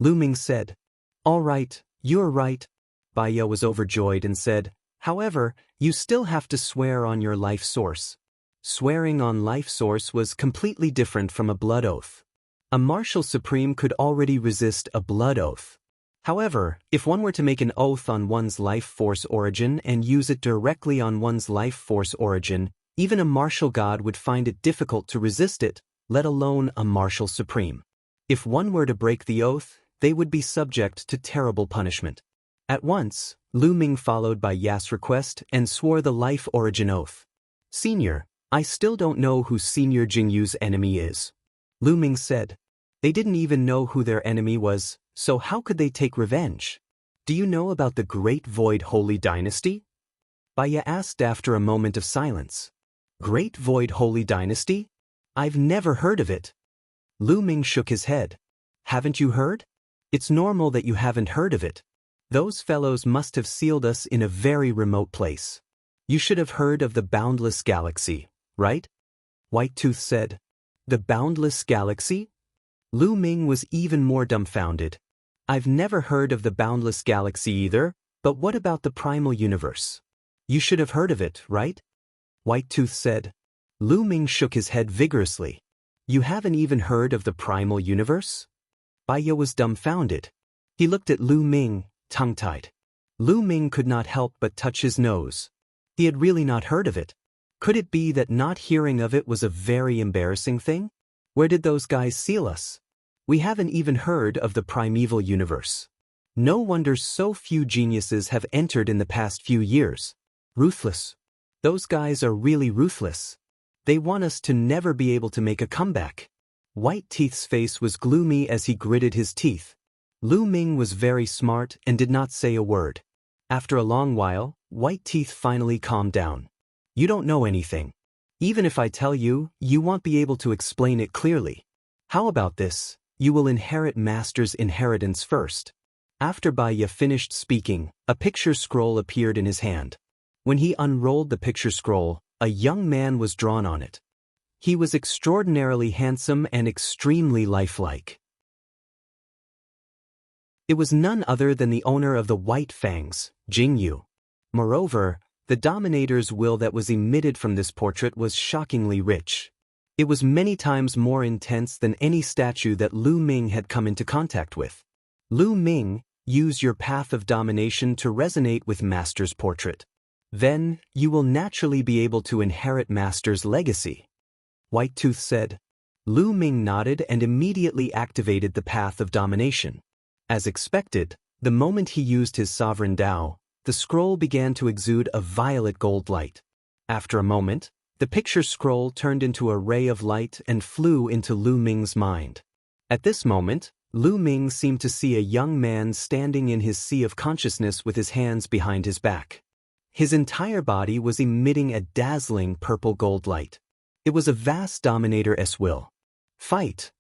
Lu Ming said. All right, you're right. Bai Ye was overjoyed and said, however, you still have to swear on your life source. Swearing on life source was completely different from a blood oath. A martial supreme could already resist a blood oath. However, if one were to make an oath on one's life force origin and use it directly on one's life force origin, even a martial god would find it difficult to resist it, let alone a martial supreme. If one were to break the oath, they would be subject to terrible punishment. At once, Lu Ming followed Bai Ya's request and swore the life origin oath. Senior, I still don't know who Senior Jingyu's enemy is. Lu Ming said. They didn't even know who their enemy was, so how could they take revenge? Do you know about the Great Void Holy Dynasty? Bai Ya asked after a moment of silence. Great Void Holy Dynasty? I've never heard of it. Lu Ming shook his head. Haven't you heard? It's normal that you haven't heard of it. Those fellows must have sealed us in a very remote place. You should have heard of the Boundless Galaxy, right? White Tooth said. The Boundless Galaxy? Lu Ming was even more dumbfounded. I've never heard of the Boundless Galaxy either, but what about the Primal Universe? You should have heard of it, right? White Tooth said. Lu Ming shook his head vigorously. You haven't even heard of the Primal Universe? Bai Ye was dumbfounded. He looked at Lu Ming, tongue-tied. Lu Ming could not help but touch his nose. He had really not heard of it. Could it be that not hearing of it was a very embarrassing thing? Where did those guys seal us? We haven't even heard of the primeval universe. No wonder so few geniuses have entered in the past few years. Ruthless. Those guys are really ruthless. They want us to never be able to make a comeback. White Teeth's face was gloomy as he gritted his teeth. Lu Ming was very smart and did not say a word. After a long while, White Teeth finally calmed down. You don't know anything. Even if I tell you, you won't be able to explain it clearly. How about this? You will inherit Master's inheritance first. After Bai Ye finished speaking, a picture scroll appeared in his hand. When he unrolled the picture scroll, a young man was drawn on it. He was extraordinarily handsome and extremely lifelike. It was none other than the owner of the White Fangs, Jingyu. Moreover, the Dominator's will that was emitted from this portrait was shockingly rich. It was many times more intense than any statue that Lu Ming had come into contact with. Lu Ming, use your path of domination to resonate with Master's portrait. Then, you will naturally be able to inherit Master's legacy. White Tooth said. Lu Ming nodded and immediately activated the path of domination. As expected, the moment he used his sovereign Dao, the scroll began to exude a violet gold light. After a moment, the picture scroll turned into a ray of light and flew into Lu Ming's mind. At this moment, Lu Ming seemed to see a young man standing in his sea of consciousness with his hands behind his back. His entire body was emitting a dazzling purple gold light. It was a vast Dominator-s will. Fight!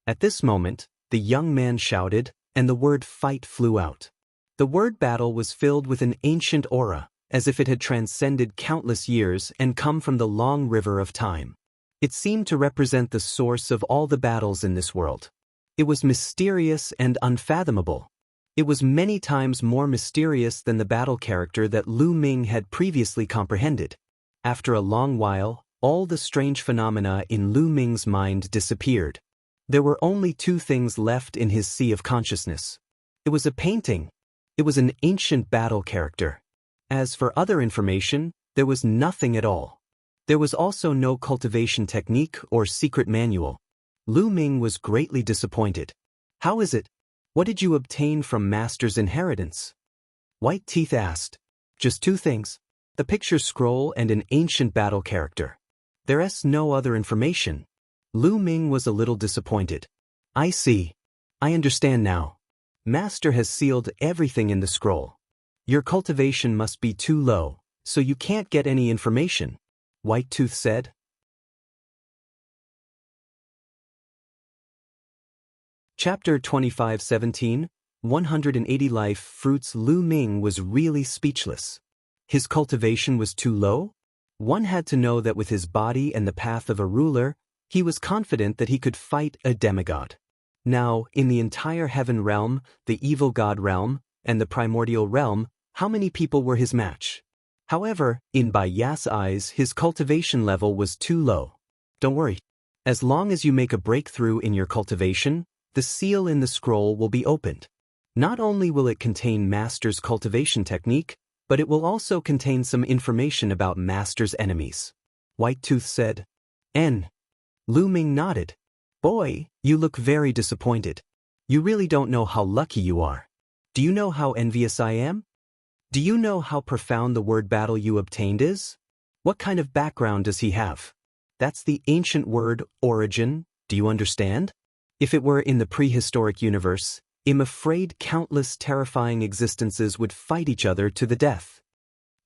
At this moment, the young man shouted, and the word fight flew out. The word battle was filled with an ancient aura, as if it had transcended countless years and come from the long river of time. It seemed to represent the source of all the battles in this world. It was mysterious and unfathomable. It was many times more mysterious than the battle character that Lu Ming had previously comprehended. After a long while, all the strange phenomena in Lu Ming's mind disappeared. There were only two things left in his sea of consciousness. It was a painting. It was an ancient battle character. As for other information, there was nothing at all. There was also no cultivation technique or secret manual. Lu Ming was greatly disappointed. How is it? What did you obtain from Master's inheritance? White Teeth asked. Just two things. The picture scroll and an ancient battle character. There's no other information. Lu Ming was a little disappointed. I see. I understand now. Master has sealed everything in the scroll. Your cultivation must be too low, so you can't get any information, White Tooth said. Chapter 25:17, 180 Life Fruits. Lu Ming was really speechless. His cultivation was too low? One had to know that with his body and the path of a ruler, he was confident that he could fight a demigod. Now, in the entire heaven realm, the evil god realm, and the primordial realm, how many people were his match? However, in Bai Ya's eyes, his cultivation level was too low. Don't worry. As long as you make a breakthrough in your cultivation, the seal in the scroll will be opened. Not only will it contain Master's cultivation technique, but it will also contain some information about Master's enemies. Whitetooth said. Lu Ming nodded. Boy, you look very disappointed. You really don't know how lucky you are. Do you know how envious I am? Do you know how profound the word battle you obtained is? What kind of background does he have? That's the ancient word origin, do you understand? If it were in the prehistoric universe, I'm afraid countless terrifying existences would fight each other to the death.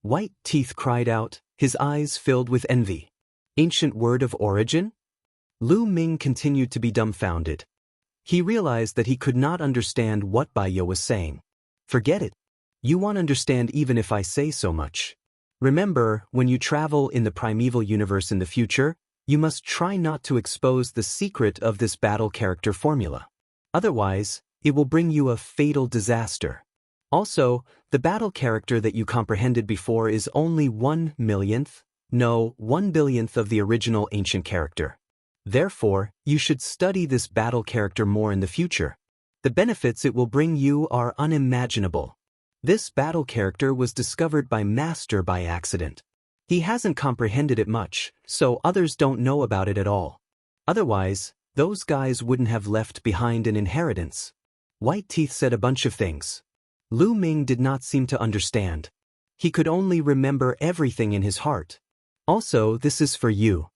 White Teeth cried out, his eyes filled with envy. Ancient word of origin? Lu Ming continued to be dumbfounded. He realized that he could not understand what Bai Ya was saying. Forget it. You won't understand even if I say so much. Remember, when you travel in the primeval universe in the future, you must try not to expose the secret of this battle character formula. Otherwise, it will bring you a fatal disaster. Also, the battle character that you comprehended before is only 1/1,000,000th of the original ancient character. Therefore, you should study this battle character more in the future. The benefits it will bring you are unimaginable. This battle character was discovered by Master by accident. He hasn't comprehended it much, so others don't know about it at all. Otherwise, those guys wouldn't have left behind an inheritance. White Teeth said a bunch of things. Lu Ming did not seem to understand. He could only remember everything in his heart. Also, this is for you.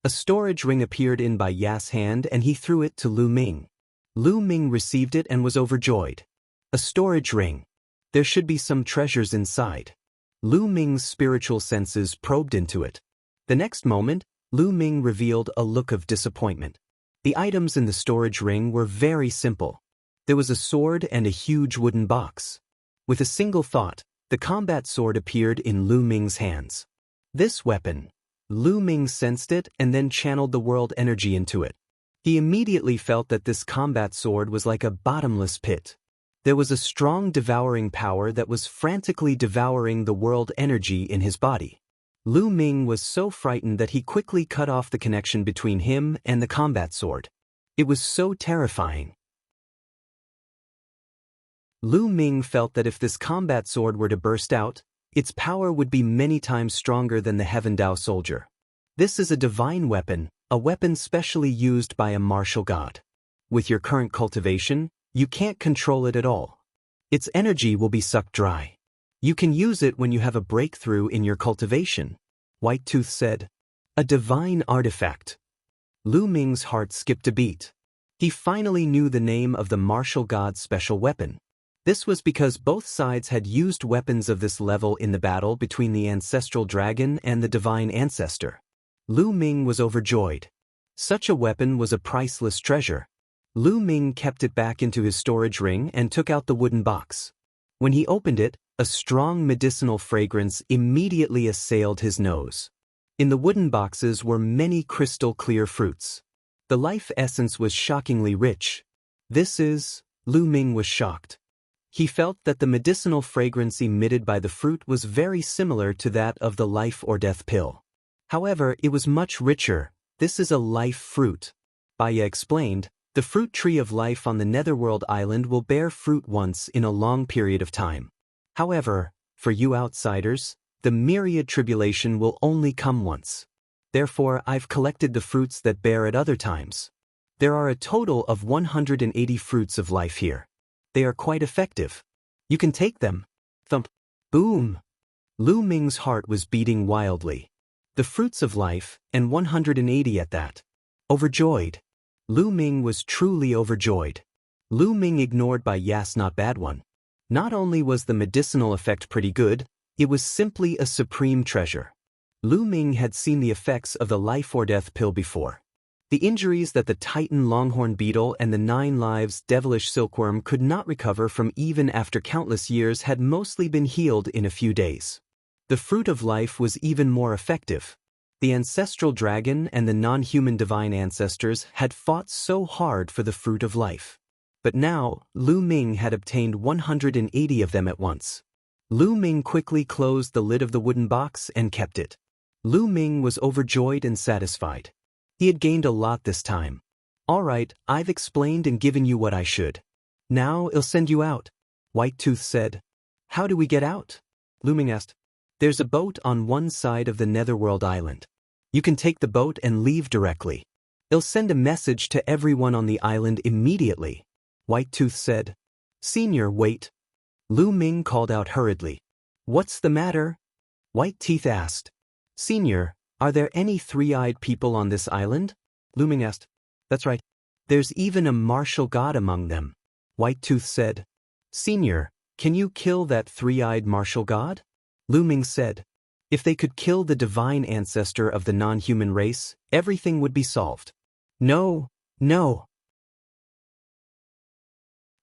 A storage ring appeared in Bai Ya's hand and he threw it to Lu Ming. Lu Ming received it and was overjoyed. A storage ring. There should be some treasures inside. Lu Ming's spiritual senses probed into it. The next moment, Lu Ming revealed a look of disappointment. The items in the storage ring were very simple. There was a sword and a huge wooden box. With a single thought, the combat sword appeared in Lu Ming's hands. This weapon. Lu Ming sensed it and then channeled the world energy into it. He immediately felt that this combat sword was like a bottomless pit. There was a strong devouring power that was frantically devouring the world energy in his body. Lu Ming was so frightened that he quickly cut off the connection between him and the combat sword. It was so terrifying. Lu Ming felt that if this combat sword were to burst out, its power would be many times stronger than the Heaven Dao soldier. This is a divine weapon, a weapon specially used by a martial god. With your current cultivation, you can't control it at all. Its energy will be sucked dry. You can use it when you have a breakthrough in your cultivation, Whitetooth said. A divine artifact. Lu Ming's heart skipped a beat. He finally knew the name of the martial god's special weapon. This was because both sides had used weapons of this level in the battle between the ancestral dragon and the divine ancestor. Lu Ming was overjoyed. Such a weapon was a priceless treasure. Lu Ming kept it back into his storage ring and took out the wooden box. When he opened it, a strong medicinal fragrance immediately assailed his nose. In the wooden boxes were many crystal-clear fruits. The life essence was shockingly rich. Lu Ming was shocked. He felt that the medicinal fragrance emitted by the fruit was very similar to that of the life or death pill. However, it was much richer. This is a life fruit. Bai Ya explained, the fruit tree of life on the Netherworld island will bear fruit once in a long period of time. However, for you outsiders, the myriad tribulation will only come once. Therefore, I've collected the fruits that bear at other times. There are a total of 180 fruits of life here. They are quite effective. You can take them. Thump. Boom. Lu Ming's heart was beating wildly. The fruits of life, and 180 at that. Overjoyed. Lu Ming was truly overjoyed. Lu Ming ignored Bai Ya's not bad one. Not only was the medicinal effect pretty good, it was simply a supreme treasure. Lu Ming had seen the effects of the life or death pill before. The injuries that the Titan longhorn beetle and the 9 lives devilish silkworm could not recover from even after countless years had mostly been healed in a few days. The fruit of life was even more effective. The ancestral dragon and the non-human divine ancestors had fought so hard for the fruit of life. But now, Lu Ming had obtained 180 of them at once. Lu Ming quickly closed the lid of the wooden box and kept it. Lu Ming was overjoyed and satisfied. He had gained a lot this time. All right, I've explained and given you what I should. Now I'll send you out. White Tooth said. How do we get out? Lu Ming asked. There's a boat on one side of the Netherworld Island. You can take the boat and leave directly. It'll send a message to everyone on the island immediately. White Tooth said. Senior, wait. Lu Ming called out hurriedly. What's the matter? White Teeth asked. Senior, are there any three-eyed people on this island? Lu Ming asked. That's right. There's even a martial god among them. White Tooth said. Senior, can you kill that three-eyed martial god? Lu Ming said. If they could kill the divine ancestor of the non-human race, everything would be solved. No, no.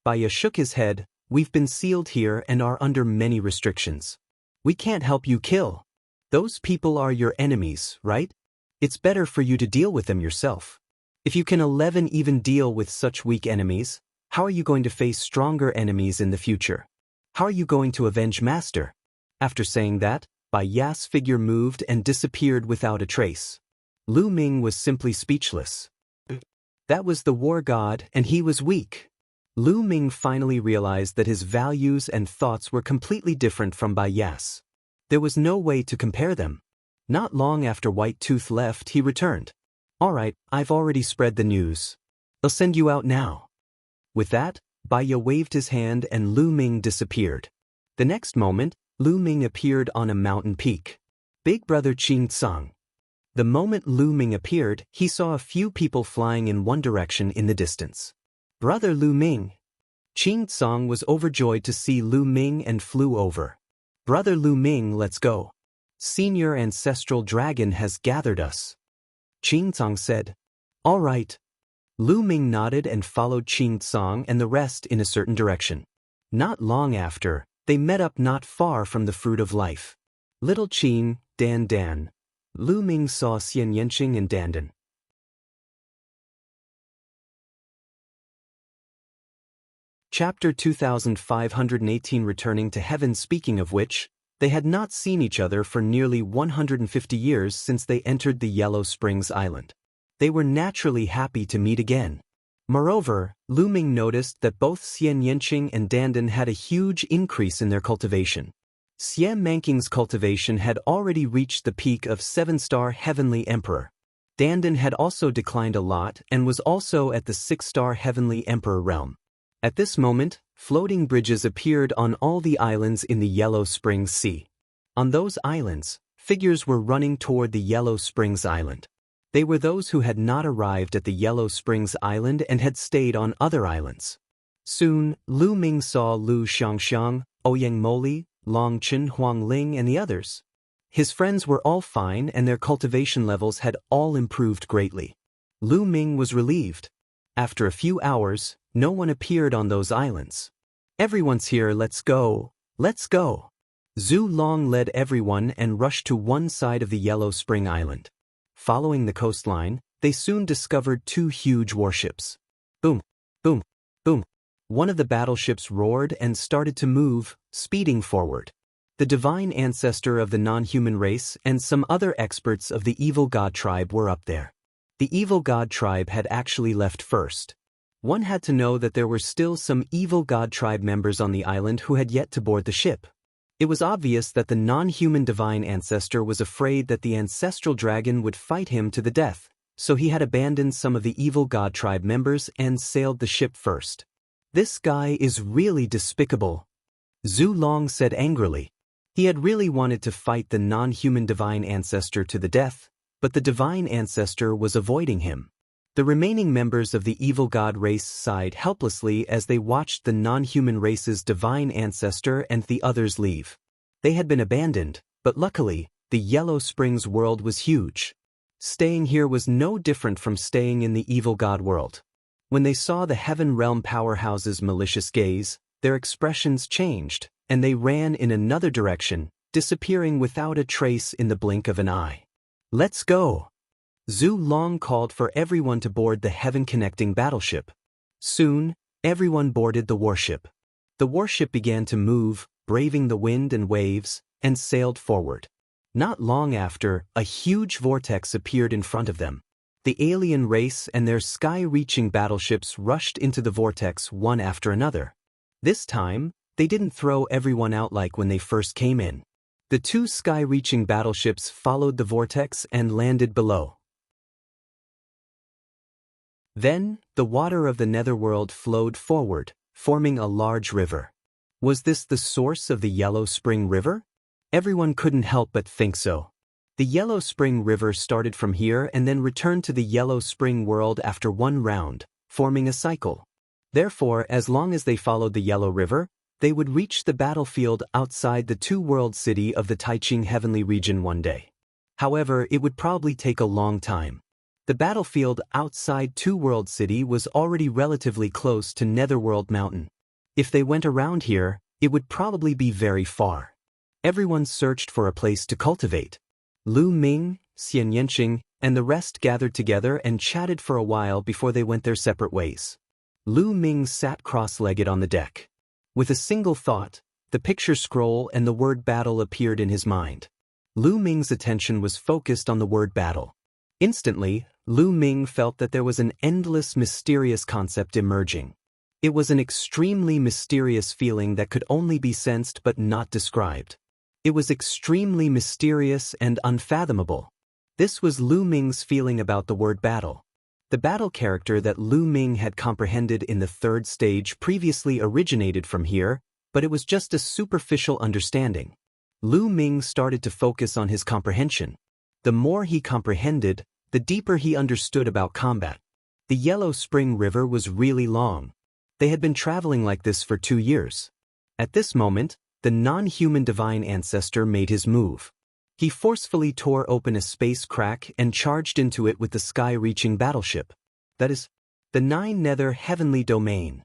Baya shook his head. We've been sealed here and are under many restrictions. We can't help you kill. Those people are your enemies, right? It's better for you to deal with them yourself. If you can even deal with such weak enemies, how are you going to face stronger enemies in the future? How are you going to avenge Master? After saying that, Baya's figure moved and disappeared without a trace. Lu Ming was simply speechless. That was the war god, and he was weak. Lu Ming finally realized that his values and thoughts were completely different from Baya's. There was no way to compare them. Not long after White Tooth left, he returned. All right, I've already spread the news. I'll send you out now. With that, Baya waved his hand and Lu Ming disappeared. The next moment, Lu Ming appeared on a mountain peak. Big Brother Qing Tsang. The moment Lu Ming appeared, he saw a few people flying in one direction in the distance. Brother Lu Ming. Qing Tsang was overjoyed to see Lu Ming and flew over. Brother Lu Ming, let's go. Senior Ancestral Dragon has gathered us. Qing Tsang said. All right. Lu Ming nodded and followed Qing Tsang and the rest in a certain direction. Not long after, they met up not far from the fruit of life. Little Qing, Dan. Lu Ming saw Xian Yanqing and Dandan. Chapter 2518 Returning to Heaven. Speaking of which, they had not seen each other for nearly 150 years since they entered the Yellow Springs Island. They were naturally happy to meet again. Moreover, Lu Ming noticed that both Xian Yanqing and Dandan had a huge increase in their cultivation. Xian Manqing's cultivation had already reached the peak of 7-star Heavenly Emperor. Dandan had also declined a lot and was also at the 6-star Heavenly Emperor realm. At this moment, floating bridges appeared on all the islands in the Yellow Springs Sea. On those islands, figures were running toward the Yellow Springs Island. They were those who had not arrived at the Yellow Springs Island and had stayed on other islands. Soon, Lu Ming saw Lu Xiangxiang, Ouyang Moli, Long Chen Huang Ling and the others. His friends were all fine and their cultivation levels had all improved greatly. Lu Ming was relieved. After a few hours, no one appeared on those islands. Everyone's here, let's go, let's go. Zhu Long led everyone and rushed to one side of the Yellow Spring Island. Following the coastline, they soon discovered two huge warships. Boom, boom, boom. One of the battleships roared and started to move, speeding forward. The divine ancestor of the non-human race and some other experts of the evil god tribe were up there. The evil god tribe had actually left first. One had to know that there were still some evil god tribe members on the island who had yet to board the ship. It was obvious that the non-human divine ancestor was afraid that the ancestral dragon would fight him to the death, so he had abandoned some of the evil god tribe members and sailed the ship first. This guy is really despicable, Zhu Long said angrily. He had really wanted to fight the non-human divine ancestor to the death, but the divine ancestor was avoiding him. The remaining members of the evil god race sighed helplessly as they watched the non-human race's divine ancestor and the others leave. They had been abandoned, but luckily, the Yellow Springs world was huge. Staying here was no different from staying in the evil god world. When they saw the Heaven Realm powerhouse's malicious gaze, their expressions changed, and they ran in another direction, disappearing without a trace in the blink of an eye. Let's go. Zhu Long called for everyone to board the heaven-connecting battleship. Soon, everyone boarded the warship. The warship began to move, braving the wind and waves, and sailed forward. Not long after, a huge vortex appeared in front of them. The alien race and their sky-reaching battleships rushed into the vortex one after another. This time, they didn't throw everyone out like when they first came in. The two sky-reaching battleships followed the vortex and landed below. Then, the water of the netherworld flowed forward, forming a large river. Was this the source of the Yellow Spring River? Everyone couldn't help but think so. The Yellow Spring River started from here and then returned to the Yellow Spring world after one round, forming a cycle. Therefore, as long as they followed the Yellow River, they would reach the battlefield outside the two-world city of the Taiching Heavenly Region one day. However, it would probably take a long time. The battlefield outside Two-World City was already relatively close to Netherworld Mountain. If they went around here, it would probably be very far. Everyone searched for a place to cultivate. Lu Ming, Xian Yanqing, and the rest gathered together and chatted for a while before they went their separate ways. Lu Ming sat cross-legged on the deck. With a single thought, the picture scroll and the word battle appeared in his mind. Lu Ming's attention was focused on the word battle. Instantly, Lu Ming felt that there was an endless mysterious concept emerging. It was an extremely mysterious feeling that could only be sensed but not described. It was extremely mysterious and unfathomable. This was Lu Ming's feeling about the word battle. The battle character that Lu Ming had comprehended in the third stage previously originated from here, but it was just a superficial understanding. Lu Ming started to focus on his comprehension. The more he comprehended, the deeper he understood about combat. The Yellow Spring River was really long. They had been traveling like this for 2 years. At this moment, the non-human divine ancestor made his move. He forcefully tore open a space crack and charged into it with the sky-reaching battleship. That is, the Nine Nether Heavenly Domain.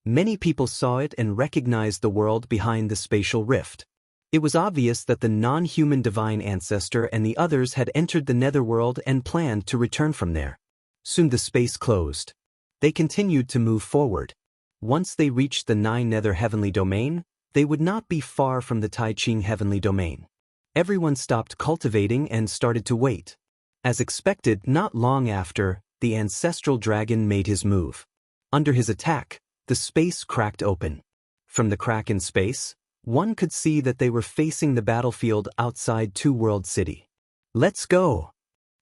Many people saw it and recognized the world behind the spatial rift. It was obvious that the non-human divine ancestor and the others had entered the netherworld and planned to return from there. Soon the space closed. They continued to move forward. Once they reached the Nine Nether Heavenly Domain, they would not be far from the Taiching Heavenly Domain. Everyone stopped cultivating and started to wait. As expected, not long after, the ancestral dragon made his move. Under his attack, the space cracked open. From the crack in space, one could see that they were facing the battlefield outside Two-World City. Let's go!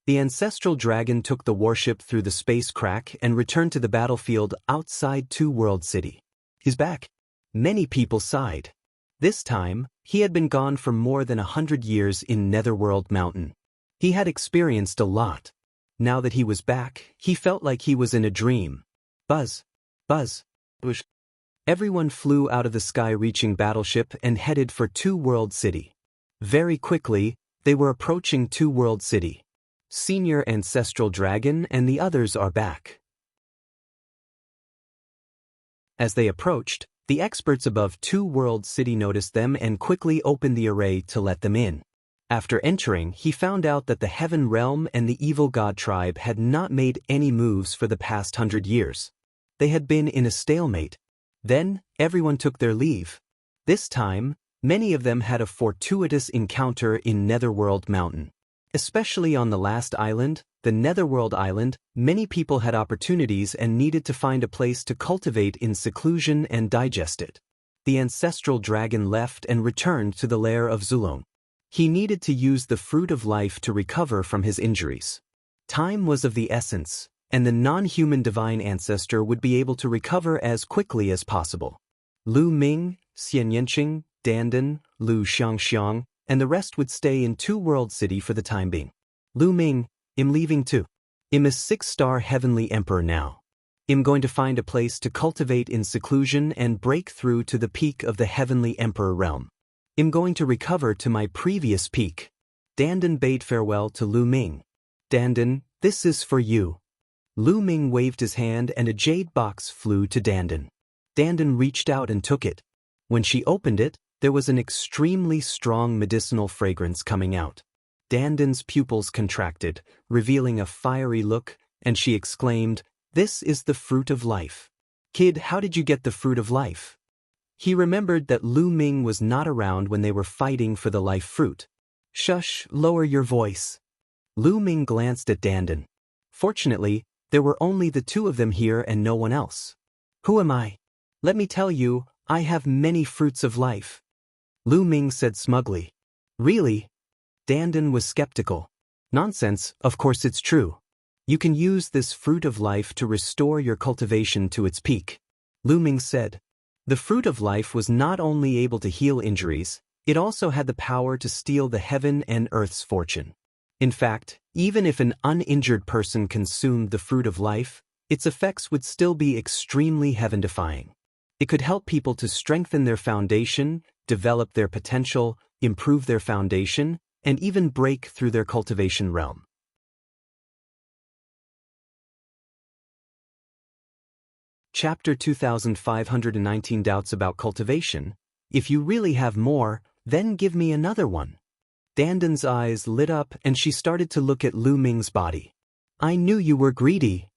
The ancestral dragon took the warship through the space crack and returned to the battlefield outside Two-World City. He's back. Many people sighed. This time, he had been gone for more than 100 years in Netherworld Mountain. He had experienced a lot. Now that he was back, he felt like he was in a dream. Buzz. Buzz. Whoosh. Everyone flew out of the sky-reaching battleship and headed for Two-World City. Very quickly, they were approaching Two-World City. Senior Ancestral Dragon and the others are back. As they approached, the experts above Two-World City noticed them and quickly opened the array to let them in. After entering, he found out that the Heaven Realm and the Evil God Tribe had not made any moves for the past 100 years. They had been in a stalemate. Then, everyone took their leave. This time, many of them had a fortuitous encounter in Netherworld Mountain. Especially on the last island, the Netherworld Island, many people had opportunities and needed to find a place to cultivate in seclusion and digest it. The ancestral dragon left and returned to the lair of Zulong. He needed to use the fruit of life to recover from his injuries. Time was of the essence, and the non-human divine ancestor would be able to recover as quickly as possible. Lu Ming, Xian Yanqing, Dandan, Lu Xiangxiang, and the rest would stay in Two-World City for the time being. Lu Ming, I'm leaving too. I'm a 6-star heavenly emperor now. I'm going to find a place to cultivate in seclusion and break through to the peak of the heavenly emperor realm. I'm going to recover to my previous peak. Dandan bade farewell to Lu Ming. Dandan, this is for you. Lu Ming waved his hand and a jade box flew to Dandan. Dandan reached out and took it. When she opened it, there was an extremely strong medicinal fragrance coming out. Danden's pupils contracted, revealing a fiery look, and she exclaimed, "This is the fruit of life. Kid, how did you get the fruit of life?" He remembered that Lu Ming was not around when they were fighting for the life fruit. "Shush, lower your voice." Lu Ming glanced at Danden. Fortunately, there were only the two of them here and no one else. "Who am I? Let me tell you, I have many fruits of life," Lu Ming said smugly. "Really?" Danden was skeptical. "Nonsense, of course it's true. You can use this fruit of life to restore your cultivation to its peak," Lu Ming said. The fruit of life was not only able to heal injuries, it also had the power to steal the heaven and earth's fortune. In fact, even if an uninjured person consumed the fruit of life, its effects would still be extremely heaven-defying. It could help people to strengthen their foundation, develop their potential, improve their foundation, and even break through their cultivation realm. Chapter 2519 Doubts about Cultivation. If you really have more, then give me another one. Danden's eyes lit up and she started to look at Lu Ming's body. "I knew you were greedy."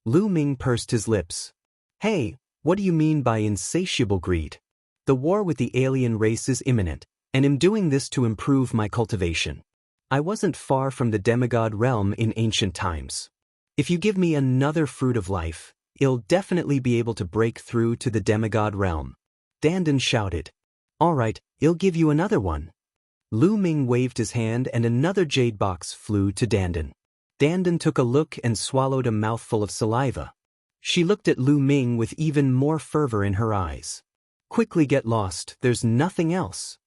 Lu Ming pursed his lips. "Hey, what do you mean by insatiable greed? The war with the alien race is imminent, and I'm doing this to improve my cultivation. I wasn't far from the demigod realm in ancient times. If you give me another fruit of life, I'll definitely be able to break through to the demigod realm." Danden shouted. "All right, I'll give you another one." Lu Ming waved his hand and another jade box flew to Danden. Danden took a look and swallowed a mouthful of saliva. She looked at Lu Ming with even more fervor in her eyes. "Quickly get lost, there's nothing else."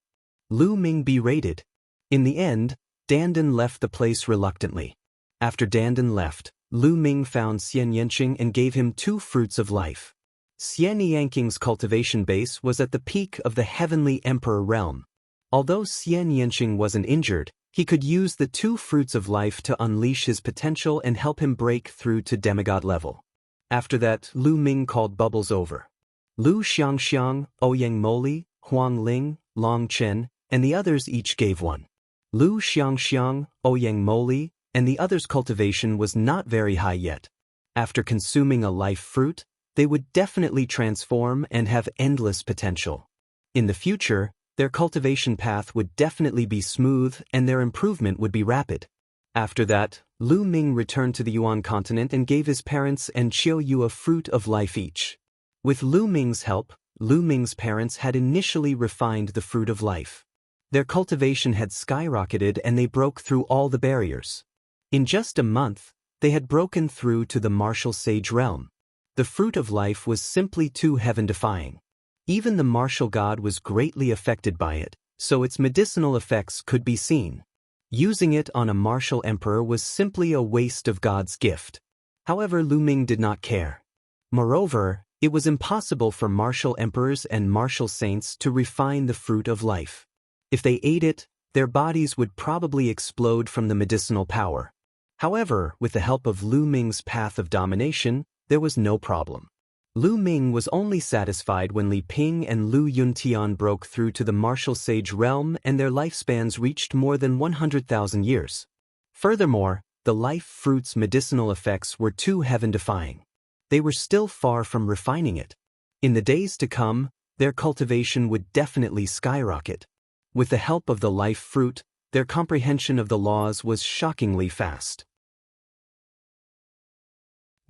Lu Ming berated. In the end, Danden left the place reluctantly. After Danden left, Lu Ming found Xian Yanqing and gave him 2 fruits of life. Xian Yanqing's cultivation base was at the peak of the heavenly emperor realm. Although Xian Yanqing wasn't injured, he could use the 2 fruits of life to unleash his potential and help him break through to demigod level. After that, Lu Ming called Bubbles over. Lu Xiangxiang, Ouyang Moli, Huang Ling, Long Chen, and the others each gave one. Lu Xiangxiang, Ouyang Moli, and the others' cultivation was not very high yet. After consuming a life fruit, they would definitely transform and have endless potential. In the future, their cultivation path would definitely be smooth and their improvement would be rapid. After that, Lu Ming returned to the Yuan continent and gave his parents and Qiu Yu a fruit of life each. With Lu Ming's help, Lu Ming's parents had initially refined the fruit of life. Their cultivation had skyrocketed and they broke through all the barriers. In just a month, they had broken through to the martial sage realm. The fruit of life was simply too heaven-defying. Even the martial god was greatly affected by it, so its medicinal effects could be seen. Using it on a martial emperor was simply a waste of God's gift. However, Lu Ming did not care. Moreover, it was impossible for martial emperors and martial saints to refine the fruit of life. If they ate it, their bodies would probably explode from the medicinal power. However, with the help of Lu Ming's path of domination, there was no problem. Lu Ming was only satisfied when Li Ping and Lu Yuntian broke through to the martial sage realm and their lifespans reached more than 100,000 years. Furthermore, the life fruit's medicinal effects were too heaven-defying. They were still far from refining it. In the days to come, their cultivation would definitely skyrocket. With the help of the life fruit, their comprehension of the laws was shockingly fast.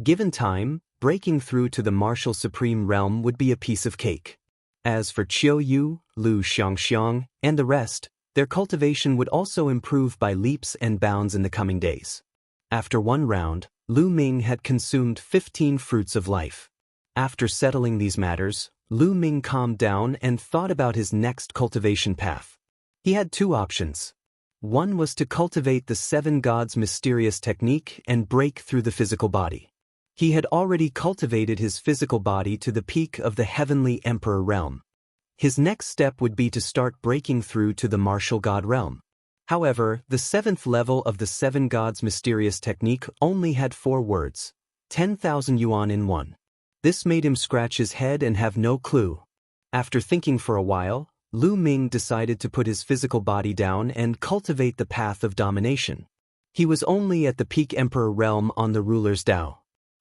Given time, breaking through to the martial supreme realm would be a piece of cake. As for Qiu Yu, Lu Xiangxiang, and the rest, their cultivation would also improve by leaps and bounds in the coming days. After one round, Lu Ming had consumed 15 fruits of life. After settling these matters, Lu Ming calmed down and thought about his next cultivation path. He had 2 options. One was to cultivate the 7 gods' mysterious technique and break through the physical body. He had already cultivated his physical body to the peak of the heavenly emperor realm. His next step would be to start breaking through to the martial god realm. However, the 7th level of the 7 gods' mysterious technique only had 4 words, 10,000 yuan in one. This made him scratch his head and have no clue. After thinking for a while, Lu Ming decided to put his physical body down and cultivate the path of domination. He was only at the peak emperor realm on the ruler's Dao.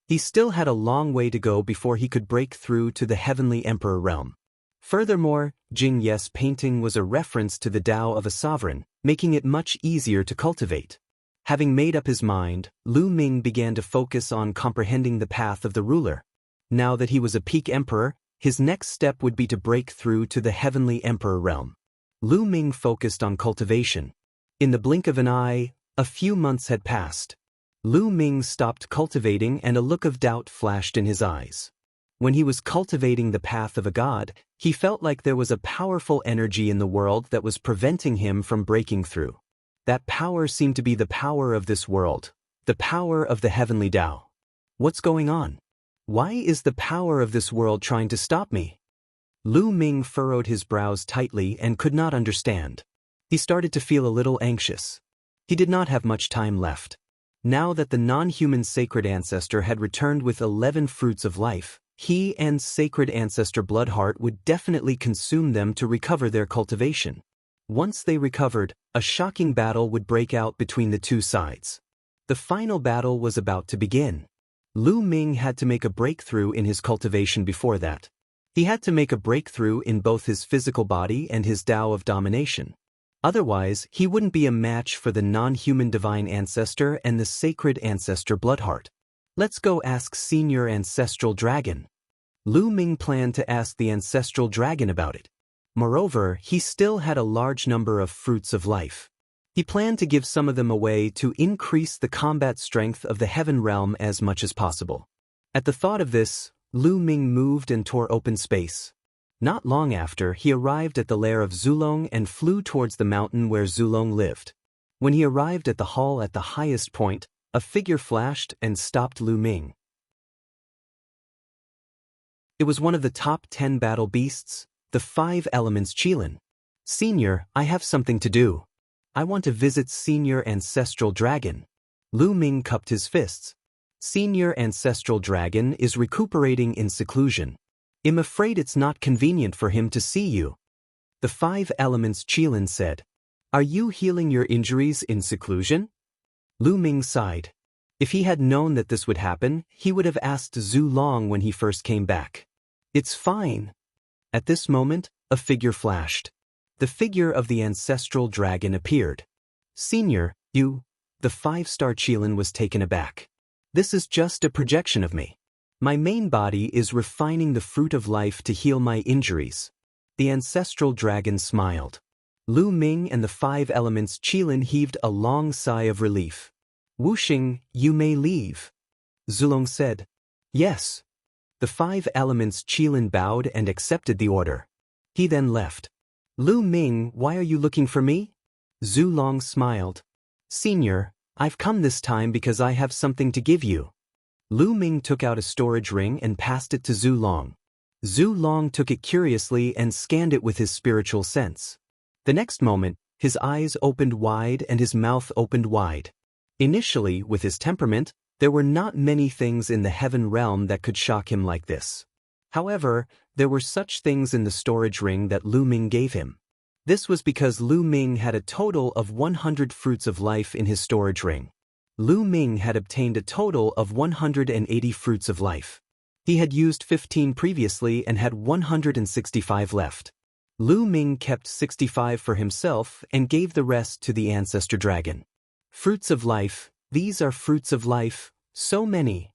He still had a long way to go before he could break through to the heavenly emperor realm. Furthermore, Jing Ye's painting was a reference to the Dao of a sovereign, making it much easier to cultivate. Having made up his mind, Lu Ming began to focus on comprehending the path of the ruler. Now that he was a peak emperor, his next step would be to break through to the heavenly emperor realm. Lu Ming focused on cultivation. In the blink of an eye, a few months had passed. Lu Ming stopped cultivating and a look of doubt flashed in his eyes. When he was cultivating the path of a god, he felt like there was a powerful energy in the world that was preventing him from breaking through. That power seemed to be the power of this world, the power of the heavenly Tao. What's going on? Why is the power of this world trying to stop me? Lu Ming furrowed his brows tightly and could not understand. He started to feel a little anxious. He did not have much time left. Now that the non-human sacred ancestor had returned with 11 fruits of life, he and sacred ancestor Bloodheart would definitely consume them to recover their cultivation. Once they recovered, a shocking battle would break out between the two sides. The final battle was about to begin. Lu Ming had to make a breakthrough in his cultivation before that. He had to make a breakthrough in both his physical body and his Tao of domination. Otherwise, he wouldn't be a match for the non-human divine ancestor and the sacred ancestor Bloodheart. Let's go ask Senior Ancestral Dragon. Lu Ming planned to ask the Ancestral Dragon about it. Moreover, he still had a large number of fruits of life. He planned to give some of them away to increase the combat strength of the heaven realm as much as possible. At the thought of this, Lu Ming moved and tore open space. Not long after, he arrived at the lair of Zulong and flew towards the mountain where Zulong lived. When he arrived at the hall at the highest point, a figure flashed and stopped Lu Ming. It was one of the top 10 battle beasts, the 5 elements Qilin. Senior, I have something to do. I want to visit Senior Ancestral Dragon. Lu Ming cupped his fists. Senior Ancestral Dragon is recuperating in seclusion. I'm afraid it's not convenient for him to see you. The 5 elements Qilin said. Are you healing your injuries in seclusion? Lu Ming sighed. If he had known that this would happen, he would have asked Zhu Long when he first came back. It's fine. At this moment, a figure flashed. The figure of the ancestral dragon appeared. Senior, you... The 5-star Qilin was taken aback. This is just a projection of me. My main body is refining the fruit of life to heal my injuries. The ancestral dragon smiled. Lu Ming and the 5 elements Qilin heaved a long sigh of relief. Wuxing, you may leave. Zulong said. Yes. The 5 elements Qilin bowed and accepted the order. He then left. Lu Ming, why are you looking for me? Zulong smiled. Senior, I've come this time because I have something to give you. Lu Ming took out a storage ring and passed it to Zhu Long. Zhu Long took it curiously and scanned it with his spiritual sense. The next moment, his eyes opened wide and his mouth opened wide. Initially, with his temperament, there were not many things in the heaven realm that could shock him like this. However, there were such things in the storage ring that Lu Ming gave him. This was because Lu Ming had a total of 100 fruits of life in his storage ring. Lu Ming had obtained a total of 180 fruits of life. He had used 15 previously and had 165 left. Lu Ming kept 65 for himself and gave the rest to the ancestor dragon. Fruits of life, these are fruits of life, so many.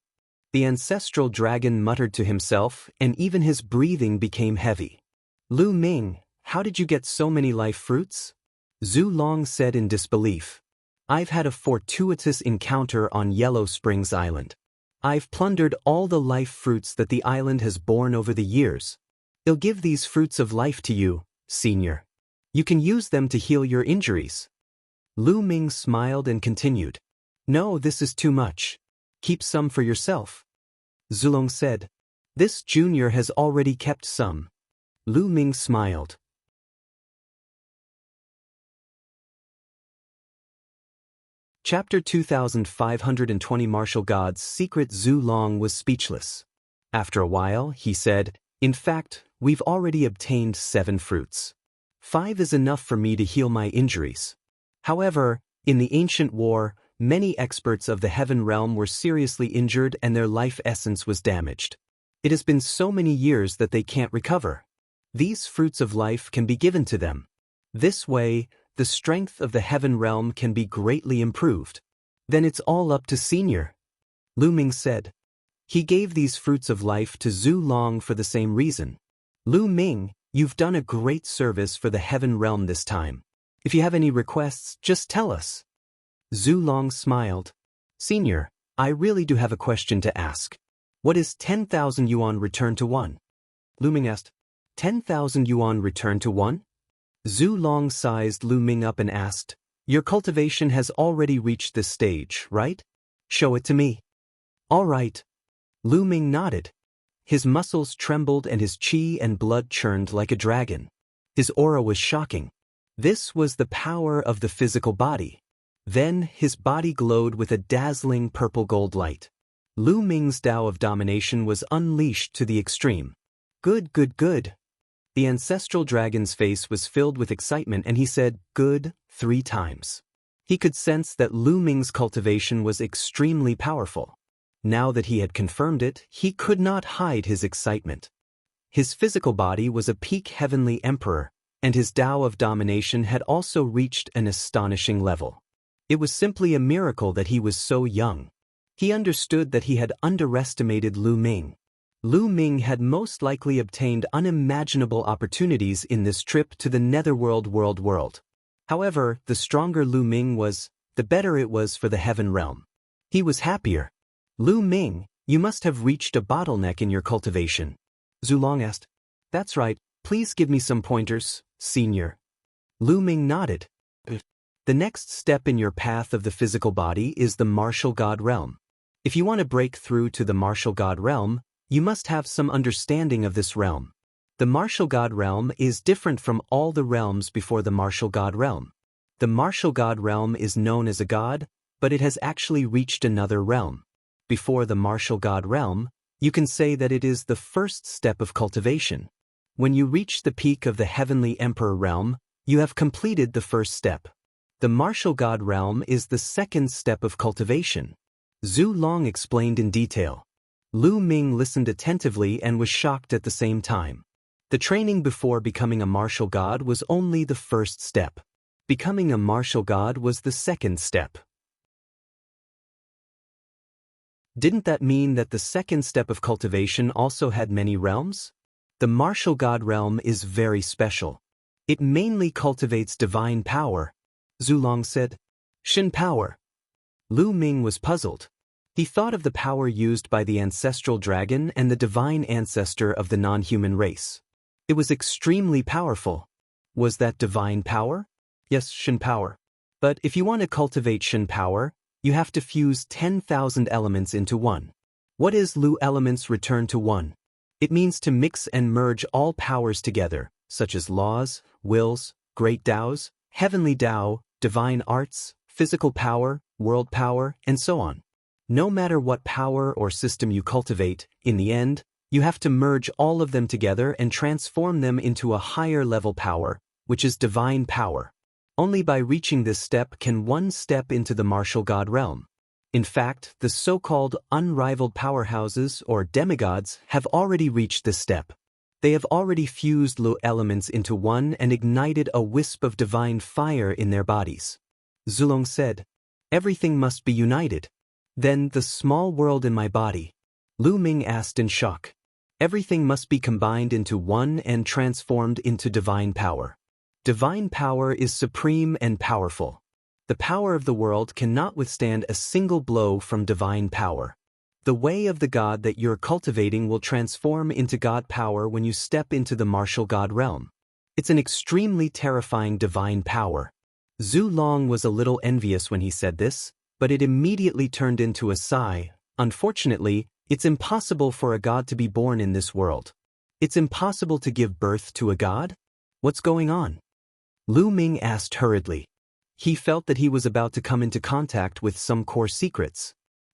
The ancestral dragon muttered to himself, and even his breathing became heavy. Lu Ming, how did you get so many life fruits? Zhu Long said in disbelief. I've had a fortuitous encounter on Yellow Springs Island. I've plundered all the life fruits that the island has borne over the years. I'll give these fruits of life to you, Senior. You can use them to heal your injuries. Lu Ming smiled and continued. No, this is too much. Keep some for yourself. Zulong said. This junior has already kept some. Lu Ming smiled. Chapter 2520 Martial God's Secret. Zhu Long was speechless. After a while, he said, in fact, we've already obtained 7 fruits. 5 is enough for me to heal my injuries. However, in the ancient war, many experts of the heaven realm were seriously injured and their life essence was damaged. It has been so many years that they can't recover. These fruits of life can be given to them. This way, the strength of the heaven realm can be greatly improved. Then it's all up to Senior, Lu Ming said. He gave these fruits of life to Zhu Long for the same reason. Lu Ming, you've done a great service for the heaven realm this time. If you have any requests, just tell us. Zhu Long smiled. Senior, I really do have a question to ask. What is 10,000 yuan returned to 1? Lu Ming asked. 10,000 yuan returned to 1? Zhu Long sized Lu Ming up and asked, Your cultivation has already reached this stage, right? Show it to me. All right. Lu Ming nodded. His muscles trembled and his qi and blood churned like a dragon. His aura was shocking. This was the power of the physical body. Then his body glowed with a dazzling purple-gold light. Lu Ming's Tao of domination was unleashed to the extreme. Good, good, good. The ancestral dragon's face was filled with excitement and he said, good, 3 times. He could sense that Lu Ming's cultivation was extremely powerful. Now that he had confirmed it, he could not hide his excitement. His physical body was a peak heavenly emperor, and his Tao of domination had also reached an astonishing level. It was simply a miracle that he was so young. He understood that he had underestimated Lu Ming. Lu Ming had most likely obtained unimaginable opportunities in this trip to the netherworld world. However, the stronger Lu Ming was, the better it was for the heaven realm. He was happier. Lu Ming, you must have reached a bottleneck in your cultivation. Zhu Long asked. That's right, please give me some pointers, Senior. Lu Ming nodded. The next step in your path of the physical body is the martial god realm. If you want to break through to the martial god realm, you must have some understanding of this realm. The martial god realm is different from all the realms before the martial god realm. The martial god realm is known as a god, but it has actually reached another realm. Before the martial god realm, you can say that it is the first step of cultivation. When you reach the peak of the heavenly emperor realm, you have completed the first step. The martial god realm is the second step of cultivation. Zhu Long explained in detail. Lu Ming listened attentively and was shocked at the same time. The training before becoming a martial god was only the first step. Becoming a martial god was the second step. Didn't that mean that the second step of cultivation also had many realms? The martial god realm is very special. It mainly cultivates divine power, Zhu Long said. Shin power. Lu Ming was puzzled. He thought of the power used by the ancestral dragon and the divine ancestor of the non-human race. It was extremely powerful. Was that divine power? Yes, Shin power. But if you want to cultivate Shin power, you have to fuse 10,000 elements into one. What is Lu elements return to one? It means to mix and merge all powers together, such as laws, wills, great Taos, heavenly Tao, divine arts, physical power, world power, and so on. No matter what power or system you cultivate, in the end, you have to merge all of them together and transform them into a higher level power, which is divine power. Only by reaching this step can one step into the martial god realm. In fact, the so-called unrivaled powerhouses or demigods have already reached this step. They have already fused Lu elements into one and ignited a wisp of divine fire in their bodies. Zhu Long said, Everything must be united. Then the small world in my body. Lu Ming asked in shock. Everything must be combined into one and transformed into divine power. Divine power is supreme and powerful. The power of the world cannot withstand a single blow from divine power. The way of the god that you're cultivating will transform into god power when you step into the martial god realm. It's an extremely terrifying divine power. Zhu Long was a little envious when he said this, but it immediately turned into a sigh. Unfortunately, it's impossible for a god to be born in this world. It's impossible to give birth to a god? What's going on? Lu Ming asked hurriedly. He felt that he was about to come into contact with some core secrets.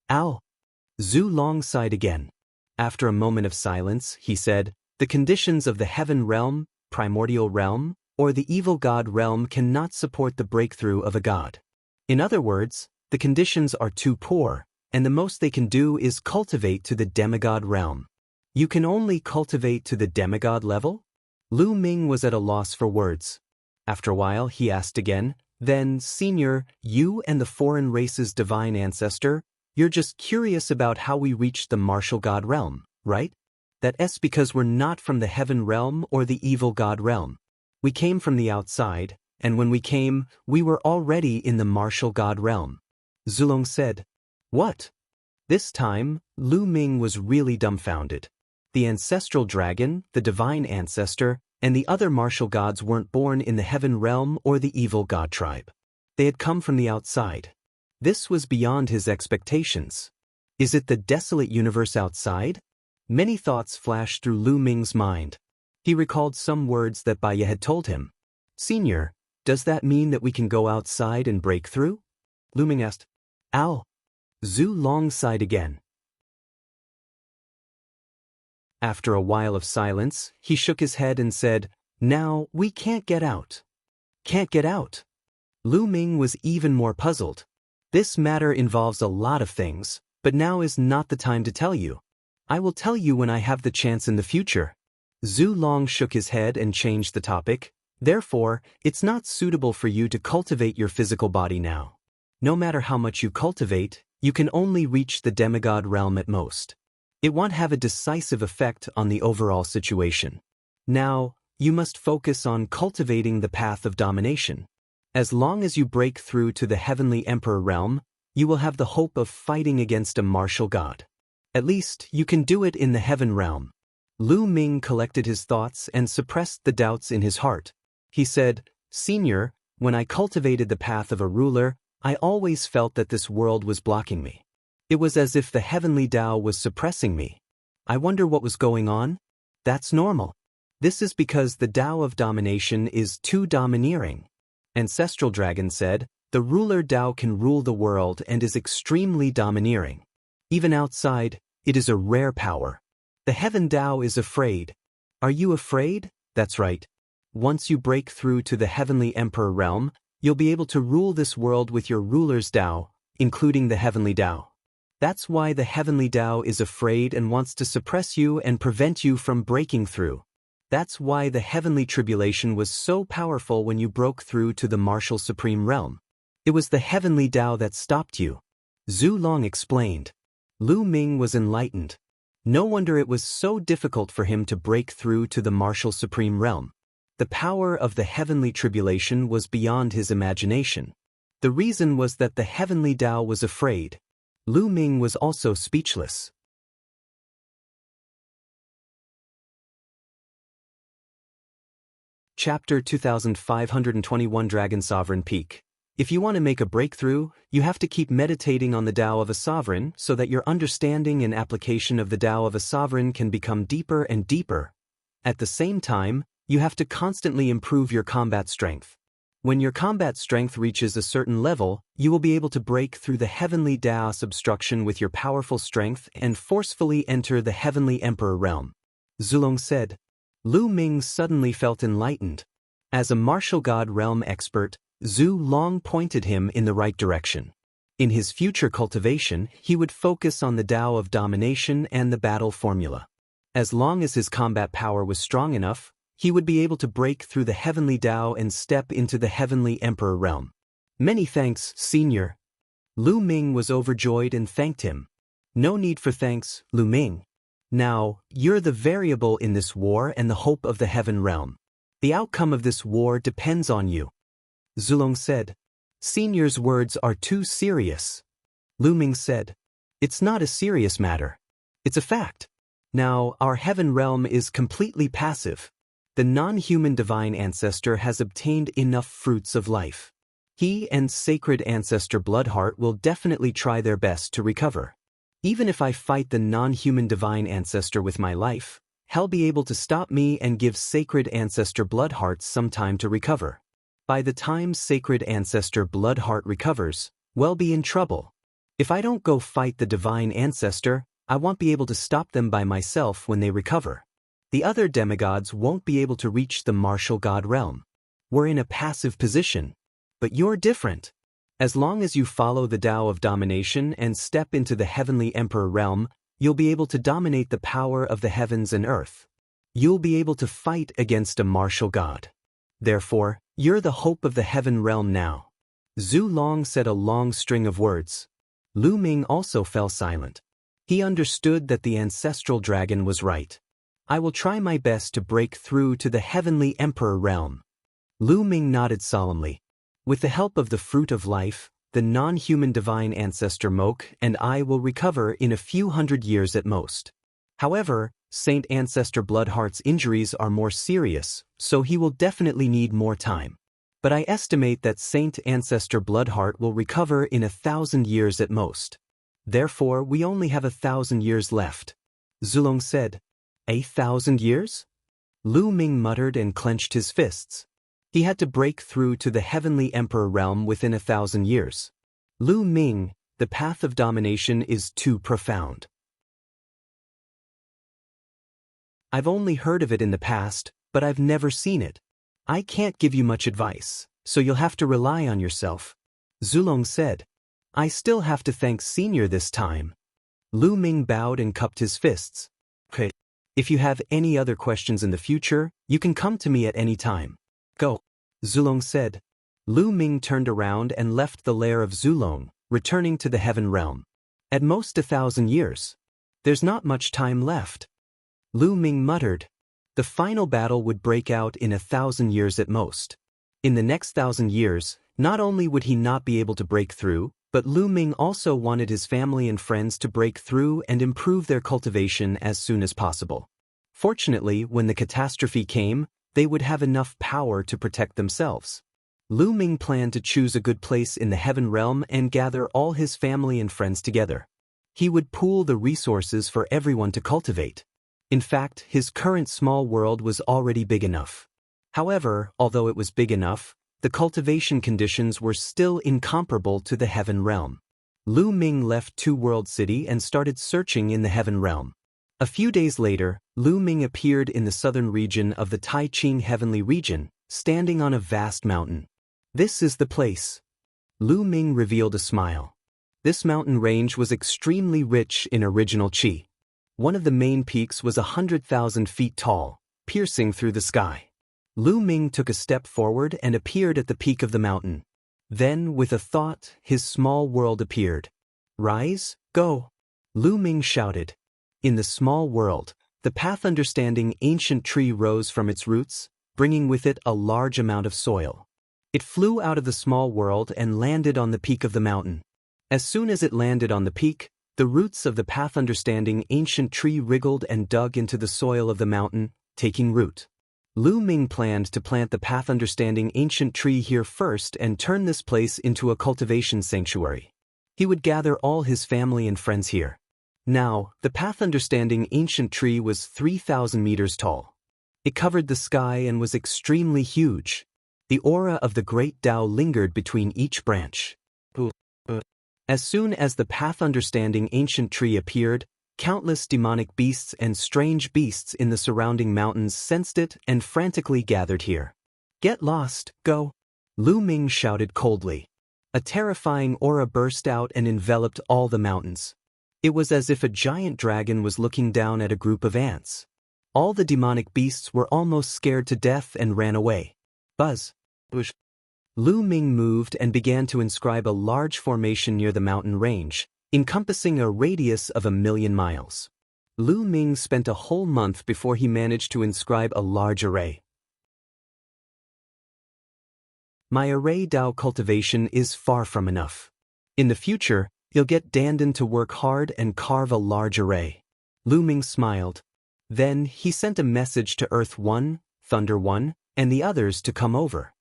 Ow! Zhu Long sighed again. After a moment of silence, he said, The conditions of the heaven realm, primordial realm, or the evil god realm cannot support the breakthrough of a god. In other words, the conditions are too poor, and the most they can do is cultivate to the demigod realm. You can only cultivate to the demigod level? Lu Ming was at a loss for words. After a while, he asked again, "Then, Senior, you and the foreign race's divine ancestor, you're just curious about how we reached the martial god realm, right? That's because we're not from the heaven realm or the evil god realm. We came from the outside, and when we came, we were already in the martial god realm." Zulong said, "What?" This time, Lu Ming was really dumbfounded. The ancestral dragon, the divine ancestor, and the other martial gods weren't born in the heaven realm or the evil god tribe. They had come from the outside. This was beyond his expectations. Is it the desolate universe outside? Many thoughts flashed through Lu Ming's mind. He recalled some words that Baya had told him. "Senior, does that mean that we can go outside and break through?" Lu Ming asked. "Ow." Zhu Long sighed again. After a while of silence, he shook his head and said, "Now, we can't get out." "Can't get out?" Lu Ming was even more puzzled. "This matter involves a lot of things, but now is not the time to tell you. I will tell you when I have the chance in the future." Zhu Long shook his head and changed the topic. "Therefore, it's not suitable for you to cultivate your physical body now. No matter how much you cultivate, you can only reach the demigod realm at most. It won't have a decisive effect on the overall situation. Now, you must focus on cultivating the path of domination. As long as you break through to the heavenly emperor realm, you will have the hope of fighting against a martial god. At least, you can do it in the heaven realm." Lu Ming collected his thoughts and suppressed the doubts in his heart. He said, "Senior, when I cultivated the path of a ruler, I always felt that this world was blocking me. It was as if the heavenly Tao was suppressing me. I wonder what was going on? That's normal. This is because the Tao of domination is too domineering." Ancestral Dragon said, "The ruler Tao can rule the world and is extremely domineering. Even outside, it is a rare power. The heaven Tao is afraid. Are you afraid? That's right. Once you break through to the heavenly emperor realm, you'll be able to rule this world with your ruler's Tao, including the heavenly Tao. That's why the heavenly Tao is afraid and wants to suppress you and prevent you from breaking through. That's why the heavenly tribulation was so powerful when you broke through to the martial supreme realm. It was the heavenly Tao that stopped you." Zhu Long explained. Lu Ming was enlightened. No wonder it was so difficult for him to break through to the martial supreme realm. The power of the heavenly tribulation was beyond his imagination. The reason was that the heavenly Tao was afraid. Lu Ming was also speechless. Chapter 2521 Dragon Sovereign Peak. If you want to make a breakthrough, you have to keep meditating on the Tao of a sovereign so that your understanding and application of the Tao of a sovereign can become deeper and deeper. At the same time, you have to constantly improve your combat strength. When your combat strength reaches a certain level, you will be able to break through the heavenly Tao's obstruction with your powerful strength and forcefully enter the heavenly emperor realm. Zulong said. Lu Ming suddenly felt enlightened. As a martial god realm expert, Zhu Long pointed him in the right direction. In his future cultivation, he would focus on the Tao of domination and the battle formula. As long as his combat power was strong enough, he would be able to break through the heavenly Tao and step into the heavenly emperor realm. Many thanks, Senior. Lu Ming was overjoyed and thanked him. No need for thanks, Lu Ming. Now, you're the variable in this war and the hope of the heaven realm. The outcome of this war depends on you. Zulong said. Senior's words are too serious. Lu Ming said. It's not a serious matter. It's a fact. Now, our heaven realm is completely passive. The non-human divine ancestor has obtained enough fruits of life. He and sacred ancestor Bloodheart will definitely try their best to recover. Even if I fight the non-human divine ancestor with my life, he'll be able to stop me and give sacred ancestor Bloodheart some time to recover. By the time sacred ancestor Bloodheart recovers, we'll be in trouble. If I don't go fight the divine ancestor, I won't be able to stop them by myself when they recover. The other demigods won't be able to reach the martial god realm. were in a passive position. But you're different. As long as you follow the Tao of domination and step into the heavenly emperor realm, you'll be able to dominate the power of the heavens and earth. You'll be able to fight against a martial god. Therefore, you're the hope of the heaven realm now. Zhu Long said a long string of words. Lu Ming also fell silent. He understood that the ancestral dragon was right. I will try my best to break through to the heavenly emperor realm. Lu Ming nodded solemnly. With the help of the fruit of life, the non-human divine ancestor Mok and I will recover in a few hundred years at most. However, Saint Ancestor Bloodheart's injuries are more serious, so he will definitely need more time. But I estimate that Saint Ancestor Bloodheart will recover in 1,000 years at most. Therefore, we only have 1,000 years left. Zulong said. 1,000 years? Lu Ming muttered and clenched his fists. He had to break through to the heavenly emperor realm within 1,000 years. Lu Ming, the path of domination is too profound. I've only heard of it in the past, but I've never seen it. I can't give you much advice, so you'll have to rely on yourself. Zulong said. I still have to thank Senior this time. Lu Ming bowed and cupped his fists. Okay. If you have any other questions in the future, you can come to me at any time. Go. Zulong said. Lu Ming turned around and left the lair of Zulong, returning to the heaven realm. At most 1,000 years. There's not much time left. Lu Ming muttered. The final battle would break out in 1,000 years at most. In the next 1,000 years, not only would he not be able to break through, but Lu Ming also wanted his family and friends to break through and improve their cultivation as soon as possible. Fortunately, when the catastrophe came, they would have enough power to protect themselves. Lu Ming planned to choose a good place in the heaven realm and gather all his family and friends together. He would pool the resources for everyone to cultivate. In fact, his current small world was already big enough. However, although it was big enough, the cultivation conditions were still incomparable to the heaven realm. Lu Ming left Two World City and started searching in the heaven realm. A few days later, Lu Ming appeared in the southern region of the Taiqing heavenly region, standing on a vast mountain. This is the place. Lu Ming revealed a smile. This mountain range was extremely rich in original qi. One of the main peaks was 100,000 feet tall, piercing through the sky. Lu Ming took a step forward and appeared at the peak of the mountain. Then, with a thought, his small world appeared. Rise, go! Lu Ming shouted. In the small world, the path understanding ancient tree rose from its roots, bringing with it a large amount of soil. It flew out of the small world and landed on the peak of the mountain. As soon as it landed on the peak, the roots of the path understanding ancient tree wriggled and dug into the soil of the mountain, taking root. Lu Ming planned to plant the path understanding ancient tree here first and turn this place into a cultivation sanctuary. He would gather all his family and friends here. Now, the path understanding ancient tree was 3,000 meters tall. It covered the sky and was extremely huge. The aura of the great Tao lingered between each branch. As soon as the path understanding ancient tree appeared, countless demonic beasts and strange beasts in the surrounding mountains sensed it and frantically gathered here. Get lost, go! Lu Ming shouted coldly. A terrifying aura burst out and enveloped all the mountains. It was as if a giant dragon was looking down at a group of ants. All the demonic beasts were almost scared to death and ran away. Buzz. Bush. Lu Ming moved and began to inscribe a large formation near the mountain range, encompassing a radius of 1,000,000 miles. Lu Ming spent a whole month before he managed to inscribe a large array. My array Dao cultivation is far from enough. In the future, you'll get Dandan to work hard and carve a large array. Lu Ming smiled. Then he sent a message to Earth 1, Thunder 1, and the others to come over.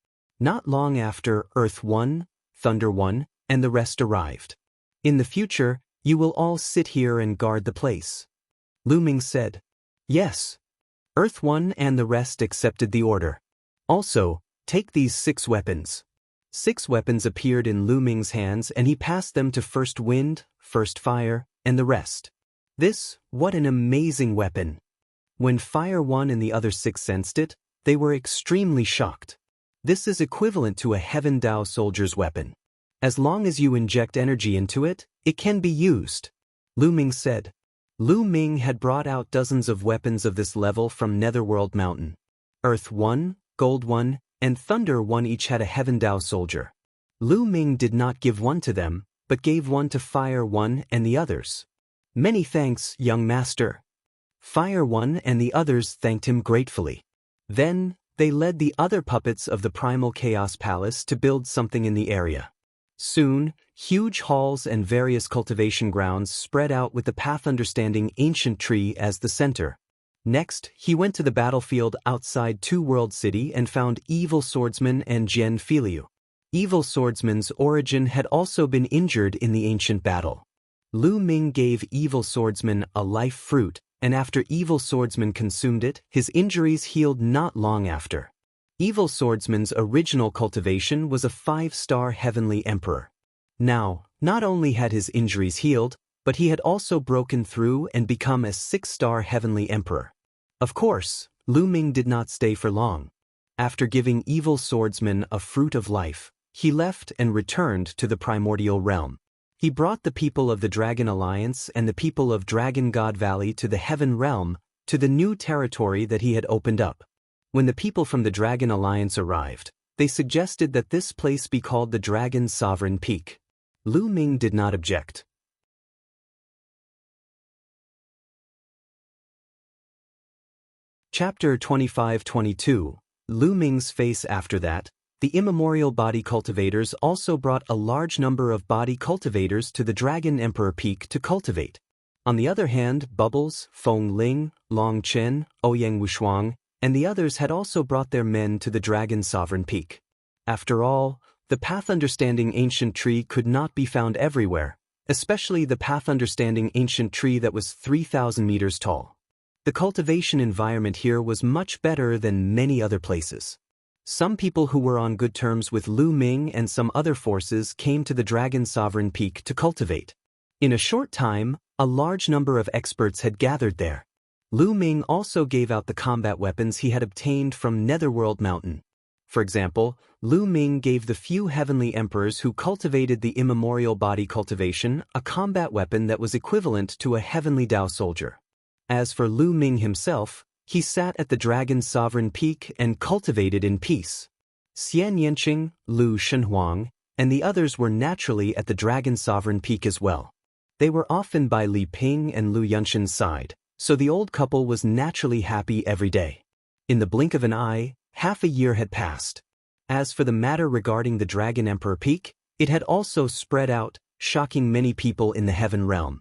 Not long after, Earth 1, Thunder 1, and the rest arrived. In the future, you will all sit here and guard the place. Lu Ming said. Yes. Earth 1 and the rest accepted the order. Also, take these 6 weapons. 6 weapons appeared in Lu Ming's hands and he passed them to First Wind, First Fire, and the rest. What an amazing weapon. When Fire 1 and the other 6 sensed it, they were extremely shocked. This is equivalent to a Heaven Dao soldier's weapon. As long as you inject energy into it, it can be used, Lu Ming said. Lu Ming had brought out dozens of weapons of this level from Netherworld Mountain. Earth 1, Gold 1, and Thunder 1 each had a Heaven Dao soldier. Lu Ming did not give one to them, but gave one to Fire 1 and the others. Many thanks, young master. Fire 1 and the others thanked him gratefully. Then, they led the other puppets of the Primal Chaos Palace to build something in the area. Soon, huge halls and various cultivation grounds spread out with the path understanding ancient tree as the center. Next, he went to the battlefield outside Two World City and found Evil Swordsman and Jian Filiu. Evil Swordsman's origin had also been injured in the ancient battle. Lu Ming gave Evil Swordsman a life fruit, and after Evil Swordsman consumed it, his injuries healed not long after. Evil Swordsman's original cultivation was a 5-star heavenly emperor. Now, not only had his injuries healed, but he had also broken through and become a 6-star heavenly emperor. Of course, Lu Ming did not stay for long. After giving Evil Swordsman a fruit of life, he left and returned to the primordial realm. He brought the people of the Dragon Alliance and the people of Dragon God Valley to the Heaven Realm, to the new territory that he had opened up. When the people from the Dragon Alliance arrived, they suggested that this place be called the Dragon Sovereign Peak. Lu Ming did not object. Chapter 25-22, Lu Ming's face. After that, the immemorial body cultivators also brought a large number of body cultivators to the Dragon Emperor Peak to cultivate. On the other hand, Bubbles, Feng Ling, Long Chen, Ouyang Wushuang, and the others had also brought their men to the Dragon Sovereign Peak. After all, the path understanding ancient tree could not be found everywhere, especially the path understanding ancient tree that was 3,000 meters tall. The cultivation environment here was much better than many other places. Some people who were on good terms with Lu Ming and some other forces came to the Dragon Sovereign Peak to cultivate. In a short time, a large number of experts had gathered there. Lu Ming also gave out the combat weapons he had obtained from Netherworld Mountain. For example, Lu Ming gave the few heavenly emperors who cultivated the immemorial body cultivation a combat weapon that was equivalent to a heavenly Dao soldier. As for Lu Ming himself, he sat at the Dragon Sovereign Peak and cultivated in peace. Xian Yanqing, Lu Shenhuang, and the others were naturally at the Dragon Sovereign Peak as well. They were often by Li Ping and Lu Yunshen's side, so the old couple was naturally happy every day. In the blink of an eye, half a year had passed. As for the matter regarding the Dragon Emperor Peak, it had also spread out, shocking many people in the Heaven Realm.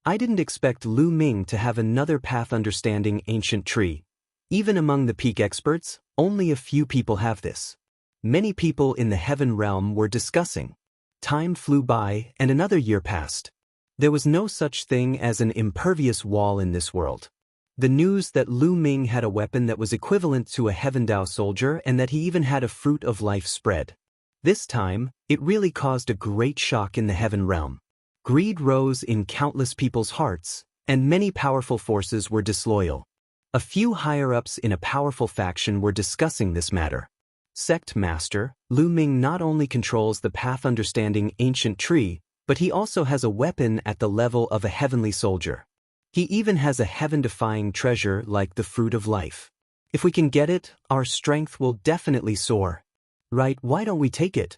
I didn't expect Lu Ming to have another path understanding ancient tree. Even among the peak experts, only a few people have this. Many people in the Heaven Realm were discussing. Time flew by and another year passed. There was no such thing as an impervious wall in this world. The news that Lu Ming had a weapon that was equivalent to a Heaven Dao soldier and that he even had a fruit of life spread. This time, it really caused a great shock in the Heaven Realm. Greed rose in countless people's hearts, and many powerful forces were disloyal. A few higher-ups in a powerful faction were discussing this matter. Sect Master, Lu Ming not only controls the path understanding ancient tree, but he also has a weapon at the level of a heavenly soldier. He even has a heaven-defying treasure like the Fruit of Life. If we can get it, our strength will definitely soar. Right, why don't we take it?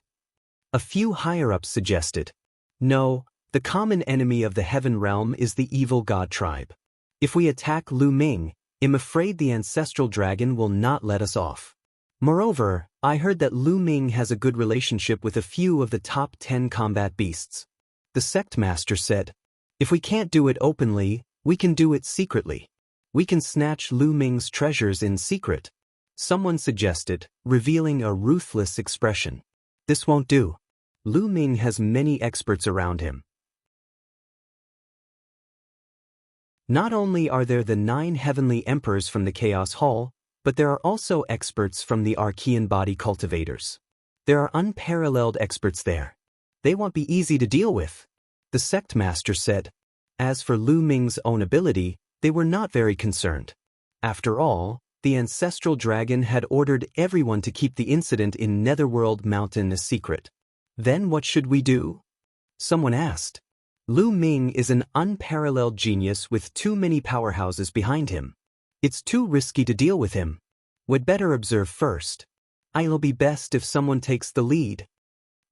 A few higher-ups suggested. No, the common enemy of the Heaven Realm is the evil god tribe. If we attack Lu Ming, I'm afraid the ancestral dragon will not let us off. Moreover, I heard that Lu Ming has a good relationship with a few of the top 10 combat beasts. The sect master said, if we can't do it openly, we can do it secretly. We can snatch Lu Ming's treasures in secret. Someone suggested, revealing a ruthless expression. This won't do. Lu Ming has many experts around him. Not only are there the 9 heavenly emperors from the Chaos Hall, but there are also experts from the Archean body cultivators. There are unparalleled experts there. They won't be easy to deal with. The sect master said. As for Lu Ming's own ability, they were not very concerned. After all, the ancestral dragon had ordered everyone to keep the incident in Netherworld Mountain a secret. Then what should we do? Someone asked. Lu Ming is an unparalleled genius with too many powerhouses behind him. It's too risky to deal with him. We'd better observe first. It'll be best if someone takes the lead.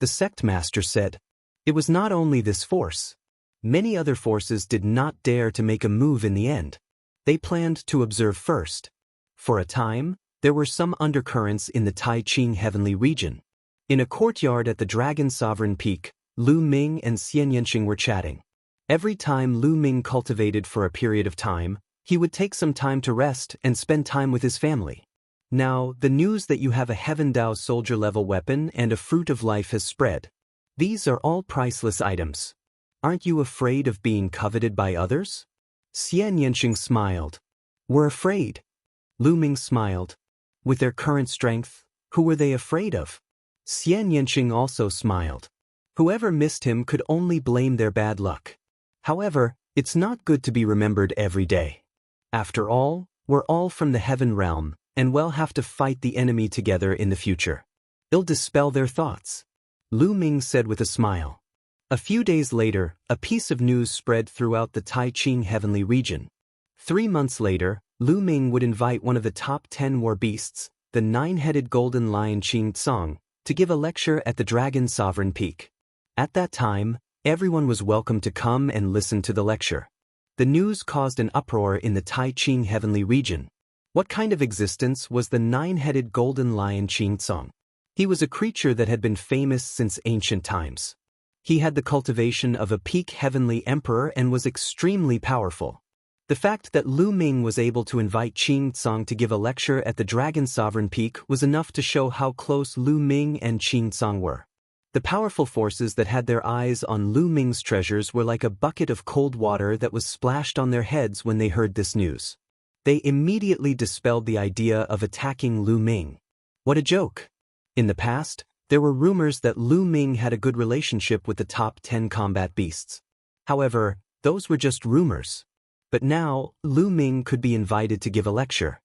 The sect master said. It was not only this force. Many other forces did not dare to make a move in the end. They planned to observe first. For a time, there were some undercurrents in the Tai Ching heavenly region. In a courtyard at the Dragon Sovereign Peak, Lu Ming and Xian Yanqing were chatting. Every time Lu Ming cultivated for a period of time, he would take some time to rest and spend time with his family. Now, the news that you have a Heaven Dao soldier-level weapon and a fruit of life has spread. These are all priceless items. Aren't you afraid of being coveted by others? Xian Yanqing smiled. We're afraid. Lu Ming smiled. With their current strength, who were they afraid of? Xian Yanqing also smiled. Whoever missed him could only blame their bad luck. However, it's not good to be remembered every day. After all, we're all from the heaven realm, and we'll have to fight the enemy together in the future. It'll dispel their thoughts. Lu Ming said with a smile. A few days later, a piece of news spread throughout the Tai Ching heavenly region. 3 months later, Lu Ming would invite one of the top 10 war beasts, the 9-headed golden lion Qing Tsong, to give a lecture at the Dragon Sovereign Peak. At that time, everyone was welcome to come and listen to the lecture. The news caused an uproar in the Tai Ching heavenly region. What kind of existence was the 9-headed golden lion Qing Tsong? He was a creature that had been famous since ancient times. He had the cultivation of a peak heavenly emperor and was extremely powerful. The fact that Lu Ming was able to invite Qing Tsong to give a lecture at the Dragon Sovereign Peak was enough to show how close Lu Ming and Qing Tsong were. The powerful forces that had their eyes on Lu Ming's treasures were like a bucket of cold water that was splashed on their heads when they heard this news. They immediately dispelled the idea of attacking Lu Ming. What a joke! In the past, there were rumors that Lu Ming had a good relationship with the top 10 combat beasts. However, those were just rumors. But now, Lu Ming could be invited to give a lecture.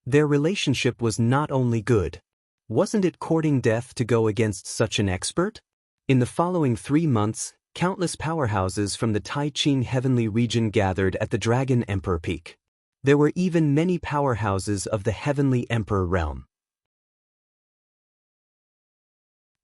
Their relationship was not only good. Wasn't it courting death to go against such an expert? In the following 3 months, countless powerhouses from the Tai Ching heavenly region gathered at the Dragon Emperor Peak. There were even many powerhouses of the Heavenly Emperor realm.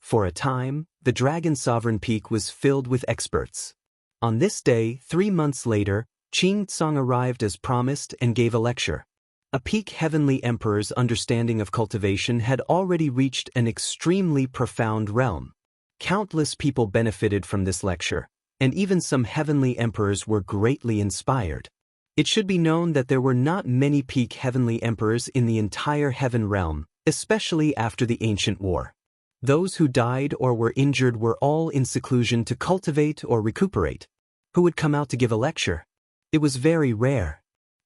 For a time, the Dragon Sovereign Peak was filled with experts. On this day, 3 months later, Qing Tsong arrived as promised and gave a lecture. A peak heavenly emperor's understanding of cultivation had already reached an extremely profound realm. Countless people benefited from this lecture, and even some heavenly emperors were greatly inspired. It should be known that there were not many peak heavenly emperors in the entire heaven realm, especially after the ancient war. Those who died or were injured were all in seclusion to cultivate or recuperate. Who would come out to give a lecture? It was very rare.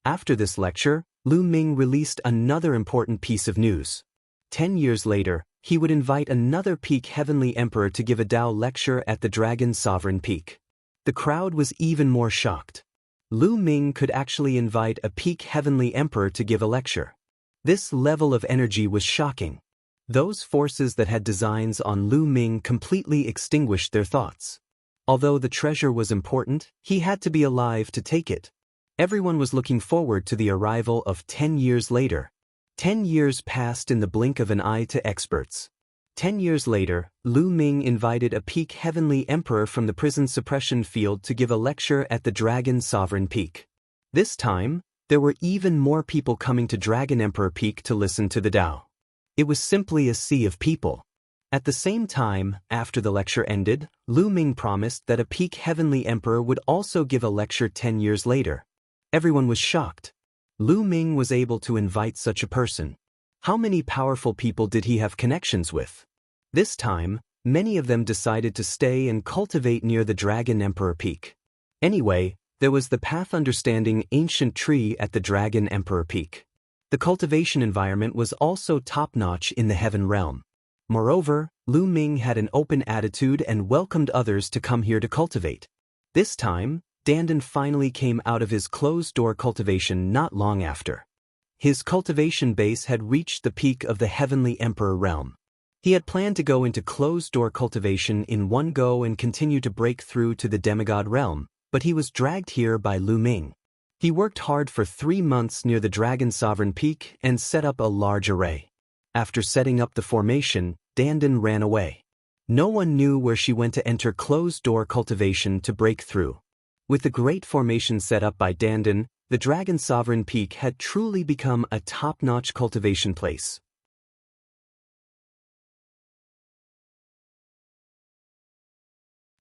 After this lecture, Lu Ming released another important piece of news. 10 years later, he would invite another peak heavenly emperor to give a Dao lecture at the Dragon Sovereign Peak. The crowd was even more shocked. Lu Ming could actually invite a peak heavenly emperor to give a lecture. This level of energy was shocking. Those forces that had designs on Lu Ming completely extinguished their thoughts. Although the treasure was important, he had to be alive to take it. Everyone was looking forward to the arrival of 10 years later. 10 years passed in the blink of an eye to experts. 10 years later, Lu Ming invited a peak heavenly emperor from the prison suppression field to give a lecture at the Dragon Sovereign Peak. This time, there were even more people coming to Dragon Emperor Peak to listen to the Dao. It was simply a sea of people. At the same time, after the lecture ended, Lu Ming promised that a peak heavenly emperor would also give a lecture 10 years later. Everyone was shocked. Lu Ming was able to invite such a person. How many powerful people did he have connections with? This time, many of them decided to stay and cultivate near the Dragon Emperor Peak. Anyway, there was the path understanding ancient tree at the Dragon Emperor Peak. The cultivation environment was also top-notch in the heaven realm. Moreover, Lu Ming had an open attitude and welcomed others to come here to cultivate. This time, Dandan finally came out of his closed-door cultivation not long after. His cultivation base had reached the peak of the Heavenly Emperor realm. He had planned to go into closed-door cultivation in one go and continue to break through to the demigod realm, but he was dragged here by Lu Ming. He worked hard for 3 months near the Dragon Sovereign Peak and set up a large array. After setting up the formation, Dandan ran away. No one knew where she went to enter closed-door cultivation to break through. With the great formation set up by Dandan, the Dragon Sovereign Peak had truly become a top-notch cultivation place.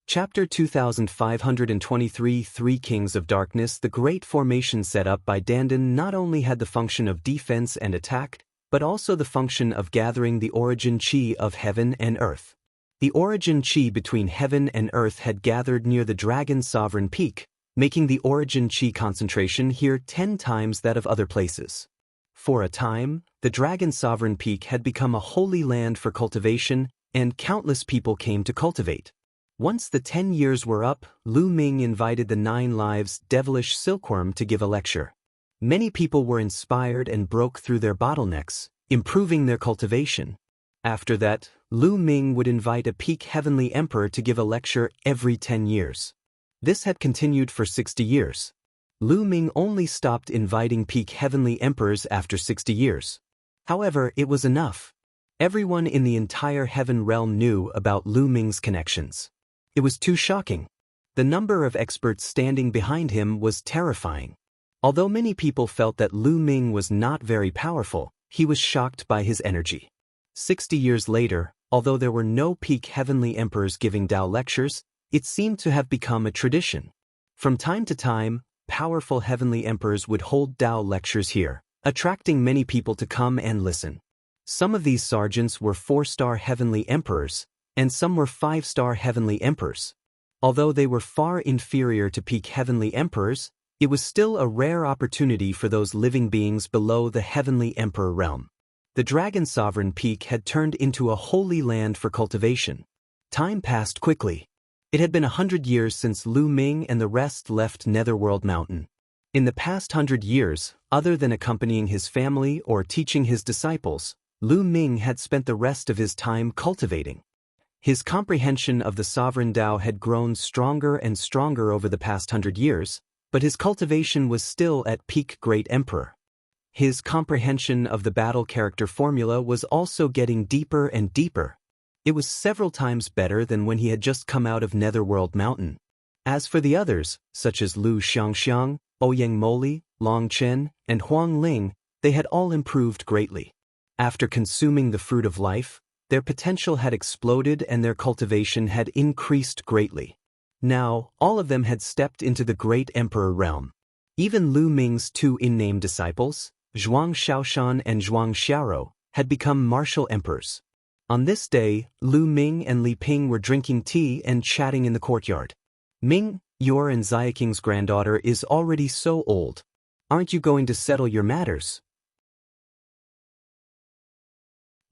Chapter 2523 Three Kings of Darkness. The great formation set up by Dandan not only had the function of defense and attack, but also the function of gathering the origin chi of heaven and earth. The origin chi between heaven and earth had gathered near the Dragon Sovereign Peak, making the origin chi concentration here 10 times that of other places. For a time, the Dragon Sovereign Peak had become a holy land for cultivation, and countless people came to cultivate. Once the 10 years were up, Lu Ming invited the 9 Lives devilish silkworm to give a lecture. Many people were inspired and broke through their bottlenecks, improving their cultivation. After that, Lu Ming would invite a peak heavenly emperor to give a lecture every 10 years. This had continued for 60 years. Lu Ming only stopped inviting peak heavenly emperors after 60 years. However, it was enough. Everyone in the entire heaven realm knew about Lu Ming's connections. It was too shocking. The number of experts standing behind him was terrifying. Although many people felt that Lu Ming was not very powerful, he was shocked by his energy. 60 years later, although there were no peak heavenly emperors giving Tao lectures, it seemed to have become a tradition. From time to time, powerful heavenly emperors would hold Tao lectures here, attracting many people to come and listen. Some of these sergeants were 4-star heavenly emperors, and some were 5-star heavenly emperors. Although they were far inferior to peak heavenly emperors, it was still a rare opportunity for those living beings below the heavenly emperor realm. The Dragon Sovereign Peak had turned into a holy land for cultivation. Time passed quickly. It had been 100 years since Lu Ming and the rest left Netherworld Mountain. In the past 100 years, other than accompanying his family or teaching his disciples, Lu Ming had spent the rest of his time cultivating. His comprehension of the sovereign Tao had grown stronger and stronger over the past 100 years, but his cultivation was still at peak Great Emperor. His comprehension of the battle character formula was also getting deeper and deeper. It was several times better than when he had just come out of Netherworld Mountain. As for the others, such as Lu Xiangxiang, Ouyang Moli, Long Chen, and Huang Ling, they had all improved greatly. After consuming the fruit of life, their potential had exploded and their cultivation had increased greatly. Now, all of them had stepped into the Great Emperor realm. Even Lu Ming's 2 in-name disciples, Zhuang Shaoshan and Zhuang Xiaoro, had become martial emperors. On this day, Lu Ming and Li Ping were drinking tea and chatting in the courtyard. Ming, your and Xia King's granddaughter is already so old. Aren't you going to settle your matters?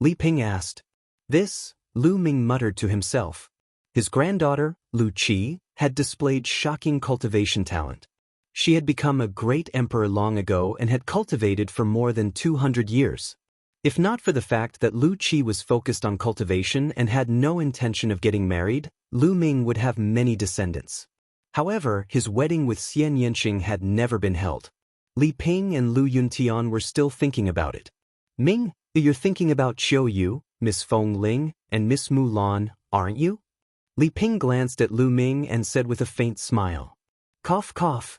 Li Ping asked. This, Lu Ming muttered to himself. His granddaughter, Lu Qi, had displayed shocking cultivation talent. She had become a great emperor long ago and had cultivated for more than 200 years. If not for the fact that Lu Qi was focused on cultivation and had no intention of getting married, Lu Ming would have many descendants. However, his wedding with Xian Yanqing had never been held. Li Ping and Lu Yuntian were still thinking about it. Ming, you're thinking about Qiu Yu, Miss Feng Ling, and Miss Mulan, aren't you? Li Ping glanced at Lu Ming and said with a faint smile. Cough, cough.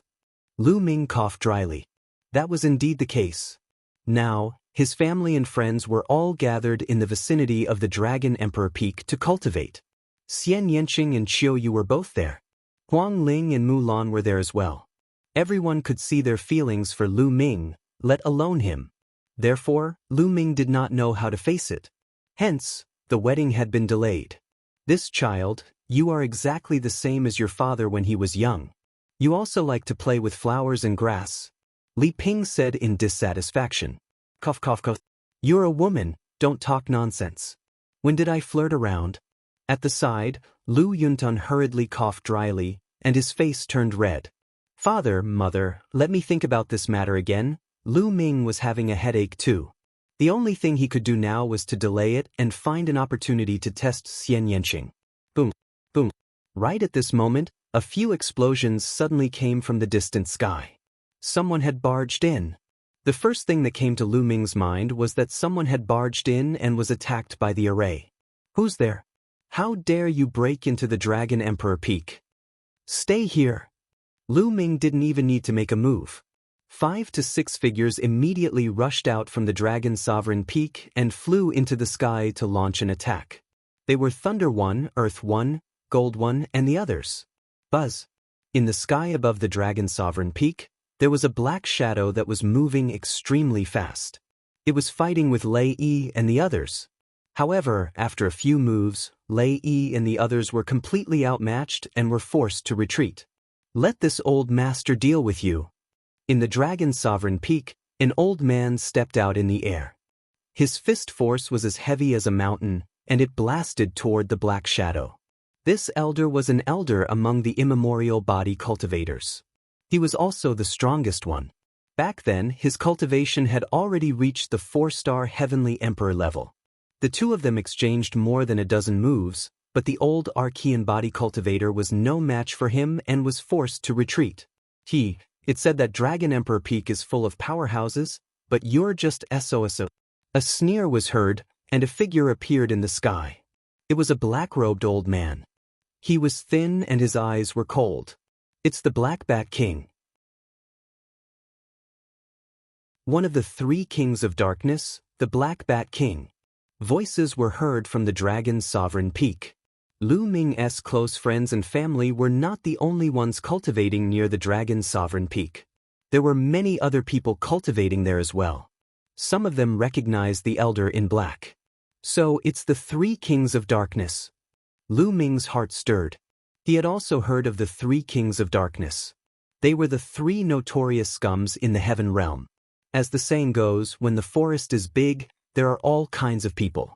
Lu Ming coughed dryly. That was indeed the case. Now, his family and friends were all gathered in the vicinity of the Dragon Emperor Peak to cultivate. Xian Yanqing and Qiu Yu were both there. Huang Ling and Mulan were there as well. Everyone could see their feelings for Lu Ming, let alone him. Therefore, Lu Ming did not know how to face it. Hence, the wedding had been delayed. This child, you are exactly the same as your father when he was young. You also like to play with flowers and grass. Li Ping said in dissatisfaction. Cough, cough, cough. You're a woman, don't talk nonsense. When did I flirt around? At the side, Lu Yuntan hurriedly coughed dryly, and his face turned red. Father, mother, let me think about this matter again. Lu Ming was having a headache too. The only thing he could do now was to delay it and find an opportunity to test Xian Yanqing. Boom, boom. Right at this moment, a few explosions suddenly came from the distant sky. Someone had barged in. The first thing that came to Lu Ming's mind was that someone had barged in and was attacked by the array. Who's there? How dare you break into the Dragon Emperor Peak? Stay here. Lu Ming didn't even need to make a move. 5 to 6 figures immediately rushed out from the Dragon Sovereign Peak and flew into the sky to launch an attack. They were Thunder 1, Earth 1, Gold 1, and the others. Buzz. In the sky above the Dragon Sovereign Peak, there was a black shadow that was moving extremely fast. It was fighting with Lei Yi and the others. However, after a few moves, Lei Yi and the others were completely outmatched and were forced to retreat. Let this old master deal with you. In the Dragon Sovereign Peak, an old man stepped out in the air. His fist force was as heavy as a mountain, and it blasted toward the black shadow. This elder was an elder among the immemorial body cultivators. He was also the strongest one. Back then, his cultivation had already reached the 4-star Heavenly Emperor level. The two of them exchanged more than a dozen moves, but the old Archean body cultivator was no match for him and was forced to retreat. It said that Dragon Emperor Peak is full of powerhouses, but you're just SOSO. A sneer was heard, and a figure appeared in the sky. It was a black-robed old man. He was thin and his eyes were cold. It's the Black Bat King. One of the 3 kings of darkness, the Black Bat King. Voices were heard from the Dragon's Sovereign Peak. Lu Ming's close friends and family were not the only ones cultivating near the Dragon's Sovereign Peak. There were many other people cultivating there as well. Some of them recognized the elder in black. So it's the 3 kings of darkness. Lu Ming's heart stirred. He had also heard of the 3 kings of darkness. They were the 3 notorious scums in the heaven realm. As the saying goes, when the forest is big, there are all kinds of people.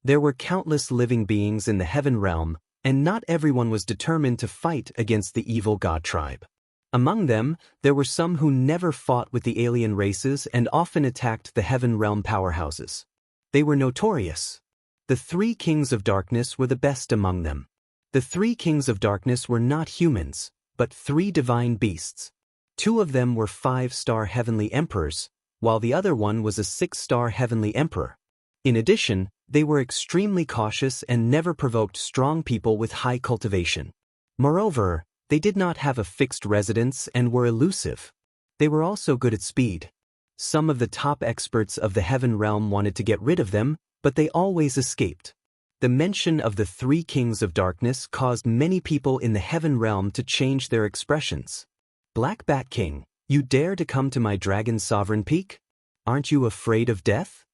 There were countless living beings in the heaven realm, and not everyone was determined to fight against the evil god tribe. Among them, there were some who never fought with the alien races and often attacked the heaven realm powerhouses. They were notorious. The 3 kings of darkness were the best among them. The 3 kings of darkness were not humans, but 3 divine beasts. 2 of them were 5-star heavenly emperors, while the other one was a 6-star heavenly emperor. In addition, they were extremely cautious and never provoked strong people with high cultivation. Moreover, they did not have a fixed residence and were elusive. They were also good at speed. Some of the top experts of the heaven realm wanted to get rid of them, but they always escaped. The mention of the 3 kings of darkness caused many people in the heaven realm to change their expressions. Black Bat King, you dare to come to my Dragon Sovereign Peak? Aren't you afraid of death?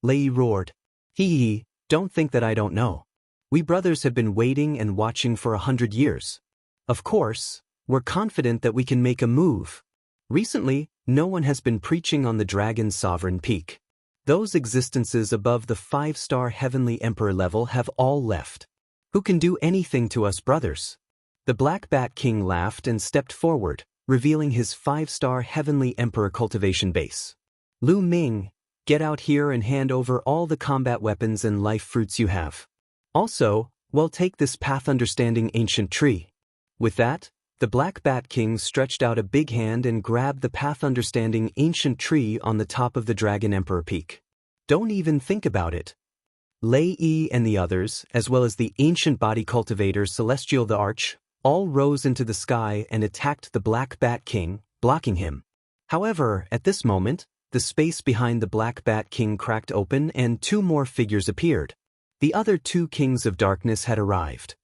Lei roared. Don't think that I don't know. We brothers have been waiting and watching for 100 years. Of course, we're confident that we can make a move. Recently, no one has been preaching on the Dragon Sovereign Peak. Those existences above the 5-star Heavenly Emperor level have all left. Who can do anything to us brothers? The Black Bat King laughed and stepped forward, revealing his 5-star Heavenly Emperor cultivation base. Lu Ming, get out here and hand over all the combat weapons and life fruits you have. Also, take this path understanding ancient tree. With that, the Black Bat King stretched out a big hand and grabbed the path understanding ancient tree on the top of the Dragon Emperor Peak. Don't even think about it. Lei Yi and the others, as well as the ancient body cultivator Celestial the Arch, all rose into the sky and attacked the Black Bat King, blocking him. However, at this moment, the space behind the Black Bat King cracked open and 2 more figures appeared. The other 2 kings of darkness had arrived.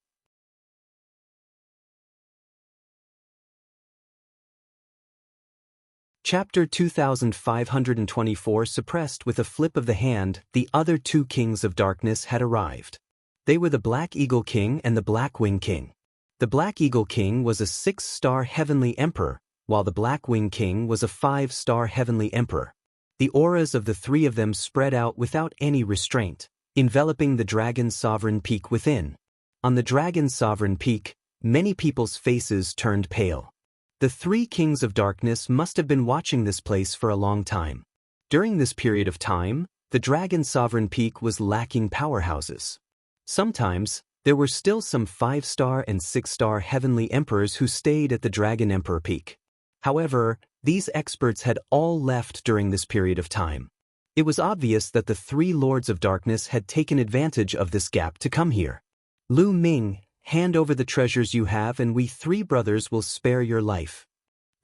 Chapter 2524 suppressed with a flip of the hand, the other 2 kings of darkness had arrived. They were the Black Eagle King and the Black Wing King. The Black Eagle King was a 6-star heavenly emperor, while the Black Wing King was a 5-star heavenly emperor. The auras of the 3 of them spread out without any restraint, enveloping the Dragon Sovereign Peak within. On the Dragon Sovereign Peak, many people's faces turned pale. The three kings of darkness must have been watching this place for a long time. During this period of time, the Dragon Sovereign Peak was lacking powerhouses. Sometimes, there were still some 5-star and 6-star heavenly emperors who stayed at the Dragon Emperor Peak. However, these experts had all left during this period of time. It was obvious that the three Lords of Darkness had taken advantage of this gap to come here. Lu Ming, hand over the treasures you have and we three brothers will spare your life.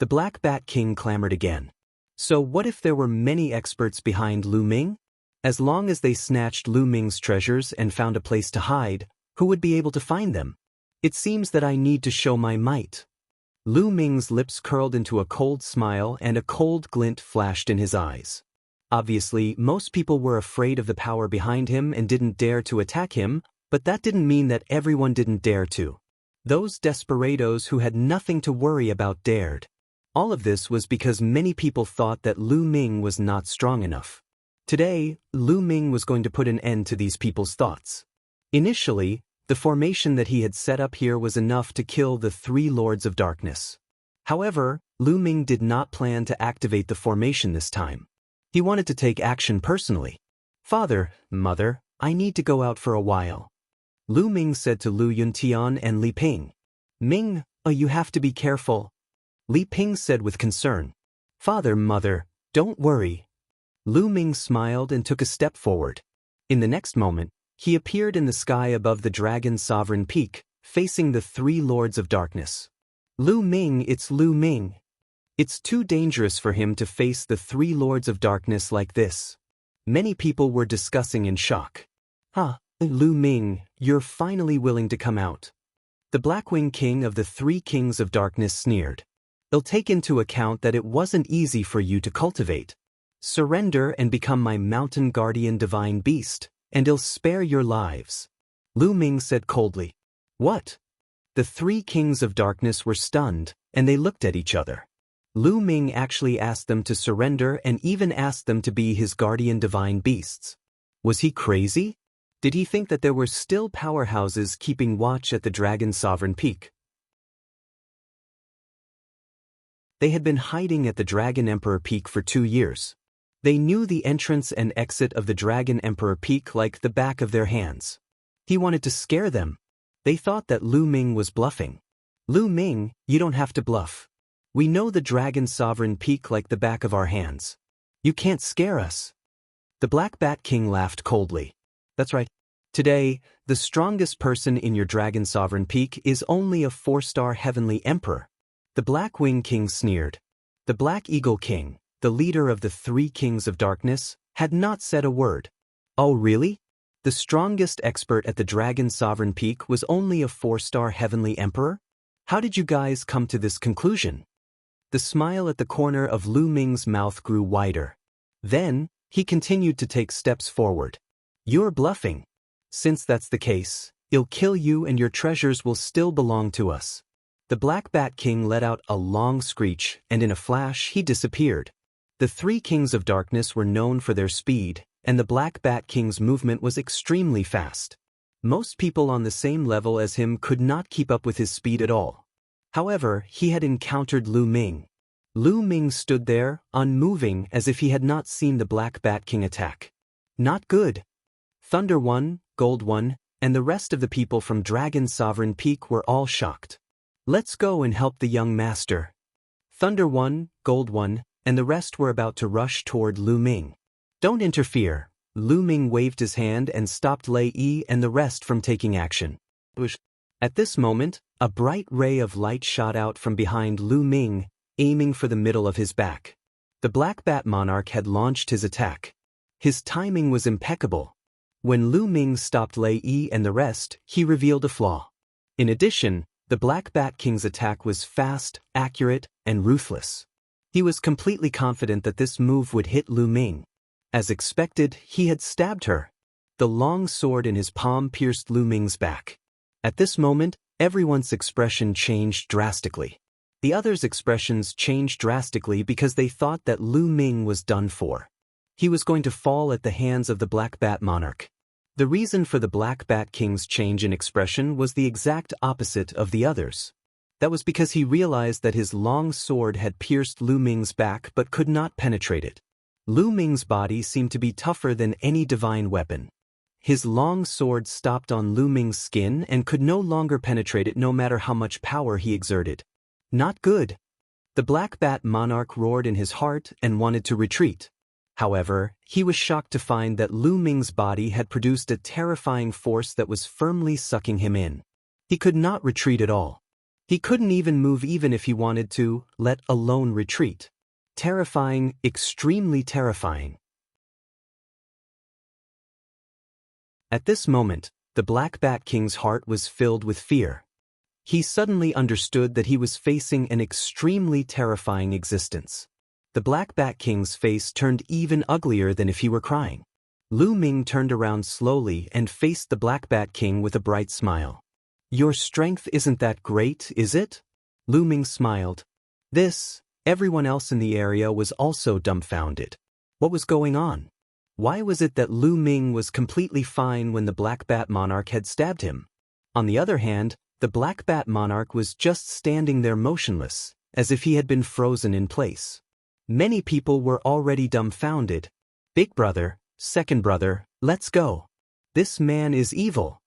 The Black Bat King clamored again. So what if there were many experts behind Lu Ming? As long as they snatched Lu Ming's treasures and found a place to hide, who would be able to find them? It seems that I need to show my might. Lu Ming's lips curled into a cold smile and a cold glint flashed in his eyes. Obviously, most people were afraid of the power behind him and didn't dare to attack him, but that didn't mean that everyone didn't dare to. Those desperados who had nothing to worry about dared. All of this was because many people thought that Lu Ming was not strong enough. Today, Lu Ming was going to put an end to these people's thoughts. Initially, the formation that he had set up here was enough to kill the three Lords of Darkness. However, Lu Ming did not plan to activate the formation this time. He wanted to take action personally. Father, Mother, I need to go out for a while. Lu Ming said to Lu Yuntian and Li Ping. Ming, you have to be careful. Li Ping said with concern. Father, Mother, don't worry. Lu Ming smiled and took a step forward. In the next moment, he appeared in the sky above the Dragon Sovereign Peak, facing the three Lords of Darkness. Lu Ming, it's Lu Ming. It's too dangerous for him to face the three Lords of Darkness like this. Many people were discussing in shock. Lu Ming, you're finally willing to come out. The Blackwing King of the three Kings of Darkness sneered. I'll take into account that it wasn't easy for you to cultivate. Surrender and become my mountain guardian divine beast, and I'll spare your lives. Lu Ming said coldly. What? The three Kings of Darkness were stunned, and they looked at each other. Lu Ming actually asked them to surrender and even asked them to be his guardian divine beasts. Was he crazy? Did he think that there were still powerhouses keeping watch at the Dragon Sovereign Peak? They had been hiding at the Dragon Emperor Peak for 2 years. They knew the entrance and exit of the Dragon Emperor Peak like the back of their hands. He wanted to scare them. They thought that Lu Ming was bluffing. Lu Ming, you don't have to bluff. We know the Dragon Sovereign Peak like the back of our hands. You can't scare us. The Black Bat King laughed coldly. That's right. Today, the strongest person in your Dragon Sovereign Peak is only a 4-star heavenly emperor. The Blackwing King sneered. The Black Eagle King, the leader of the three Kings of Darkness, had not said a word. Oh really? The strongest expert at the Dragon Sovereign Peak was only a 4-star heavenly emperor? How did you guys come to this conclusion? The smile at the corner of Lu Ming's mouth grew wider. Then, he continued to take steps forward. You're bluffing. Since that's the case, I'll kill you and your treasures will still belong to us. The Black Bat King let out a long screech, and in a flash he disappeared. The three Kings of Darkness were known for their speed, and the Black Bat King's movement was extremely fast. Most people on the same level as him could not keep up with his speed at all. However, he had encountered Lu Ming. Lu Ming stood there, unmoving, as if he had not seen the Black Bat King attack. Not good. Thunder One, Gold One, and the rest of the people from Dragon Sovereign Peak were all shocked. Let's go and help the young master. Thunder One, Gold One, and the rest were about to rush toward Lu Ming. Don't interfere. Lu Ming waved his hand and stopped Lei Yi and the rest from taking action. At this moment, a bright ray of light shot out from behind Lu Ming, aiming for the middle of his back. The Black Bat Monarch had launched his attack. His timing was impeccable. When Lu Ming stopped Lei Yi and the rest, he revealed a flaw. In addition, the Black Bat King's attack was fast, accurate, and ruthless. He was completely confident that this move would hit Lu Ming. As expected, he had stabbed her. The long sword in his palm pierced Lu Ming's back. At this moment, everyone's expression changed drastically. The others' expressions changed drastically because they thought that Lu Ming was done for. He was going to fall at the hands of the Black Bat Monarch. The reason for the Black Bat King's change in expression was the exact opposite of the others. That was because he realized that his long sword had pierced Lu Ming's back but could not penetrate it. Lu Ming's body seemed to be tougher than any divine weapon. His long sword stopped on Lu Ming's skin and could no longer penetrate it no matter how much power he exerted. Not good. The Black Bat Monarch roared in his heart and wanted to retreat. However, he was shocked to find that Lu Ming's body had produced a terrifying force that was firmly sucking him in. He could not retreat at all. He couldn't even move even if he wanted to, let alone retreat. Terrifying, extremely terrifying. At this moment, the Black Bat King's heart was filled with fear. He suddenly understood that he was facing an extremely terrifying existence. The Black Bat King's face turned even uglier than if he were crying. Lu Ming turned around slowly and faced the Black Bat King with a bright smile. "Your strength isn't that great, is it?" Lu Ming smiled. Everyone else in the area was also dumbfounded. What was going on? Why was it that Lu Ming was completely fine when the Black Bat Monarch had stabbed him? On the other hand, the Black Bat Monarch was just standing there motionless, as if he had been frozen in place. Many people were already dumbfounded. "Big brother, second brother, let's go. This man is evil."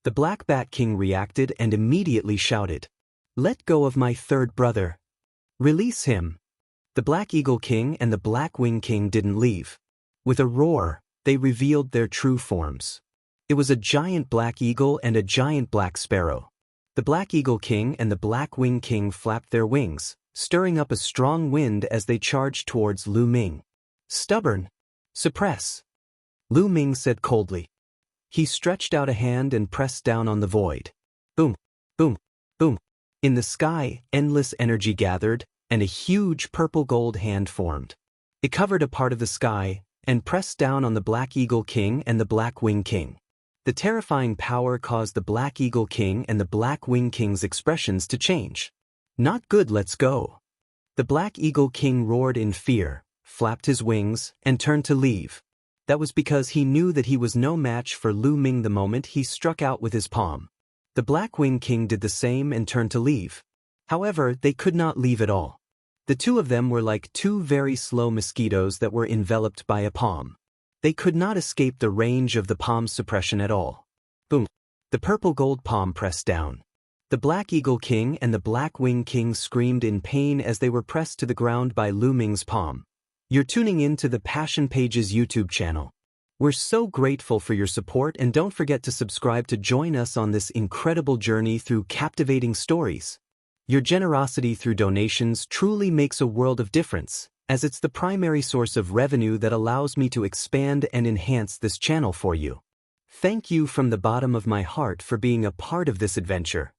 The Black Bat King reacted and immediately shouted, "Let go of my third brother. Release him." The Black Eagle King and the Black Wing King didn't leave. With a roar, they revealed their true forms. It was a giant black eagle and a giant black sparrow. The Black Eagle King and the Black Wing King flapped their wings, stirring up a strong wind as they charged towards Lu Ming. "Stubborn. Suppress," Lu Ming said coldly. He stretched out a hand and pressed down on the void. Boom, boom, boom. In the sky, endless energy gathered, and a huge purple-gold hand formed. It covered a part of the sky, and pressed down on the Black Eagle King and the Black Wing King. The terrifying power caused the Black Eagle King and the Black Wing King's expressions to change. "Not good, let's go." The Black Eagle King roared in fear, flapped his wings, and turned to leave. That was because he knew that he was no match for Lu Ming the moment he struck out with his palm. The Black Wing King did the same and turned to leave. However, they could not leave at all. The two of them were like two very slow mosquitoes that were enveloped by a palm. They could not escape the range of the palm's suppression at all. Boom. The purple gold palm pressed down. The Black Eagle King and the Black Wing King screamed in pain as they were pressed to the ground by Lu Ming's palm. You're tuning in to the Passion Pages YouTube channel. We're so grateful for your support, and don't forget to subscribe to join us on this incredible journey through captivating stories. Your generosity through donations truly makes a world of difference, as it's the primary source of revenue that allows me to expand and enhance this channel for you. Thank you from the bottom of my heart for being a part of this adventure.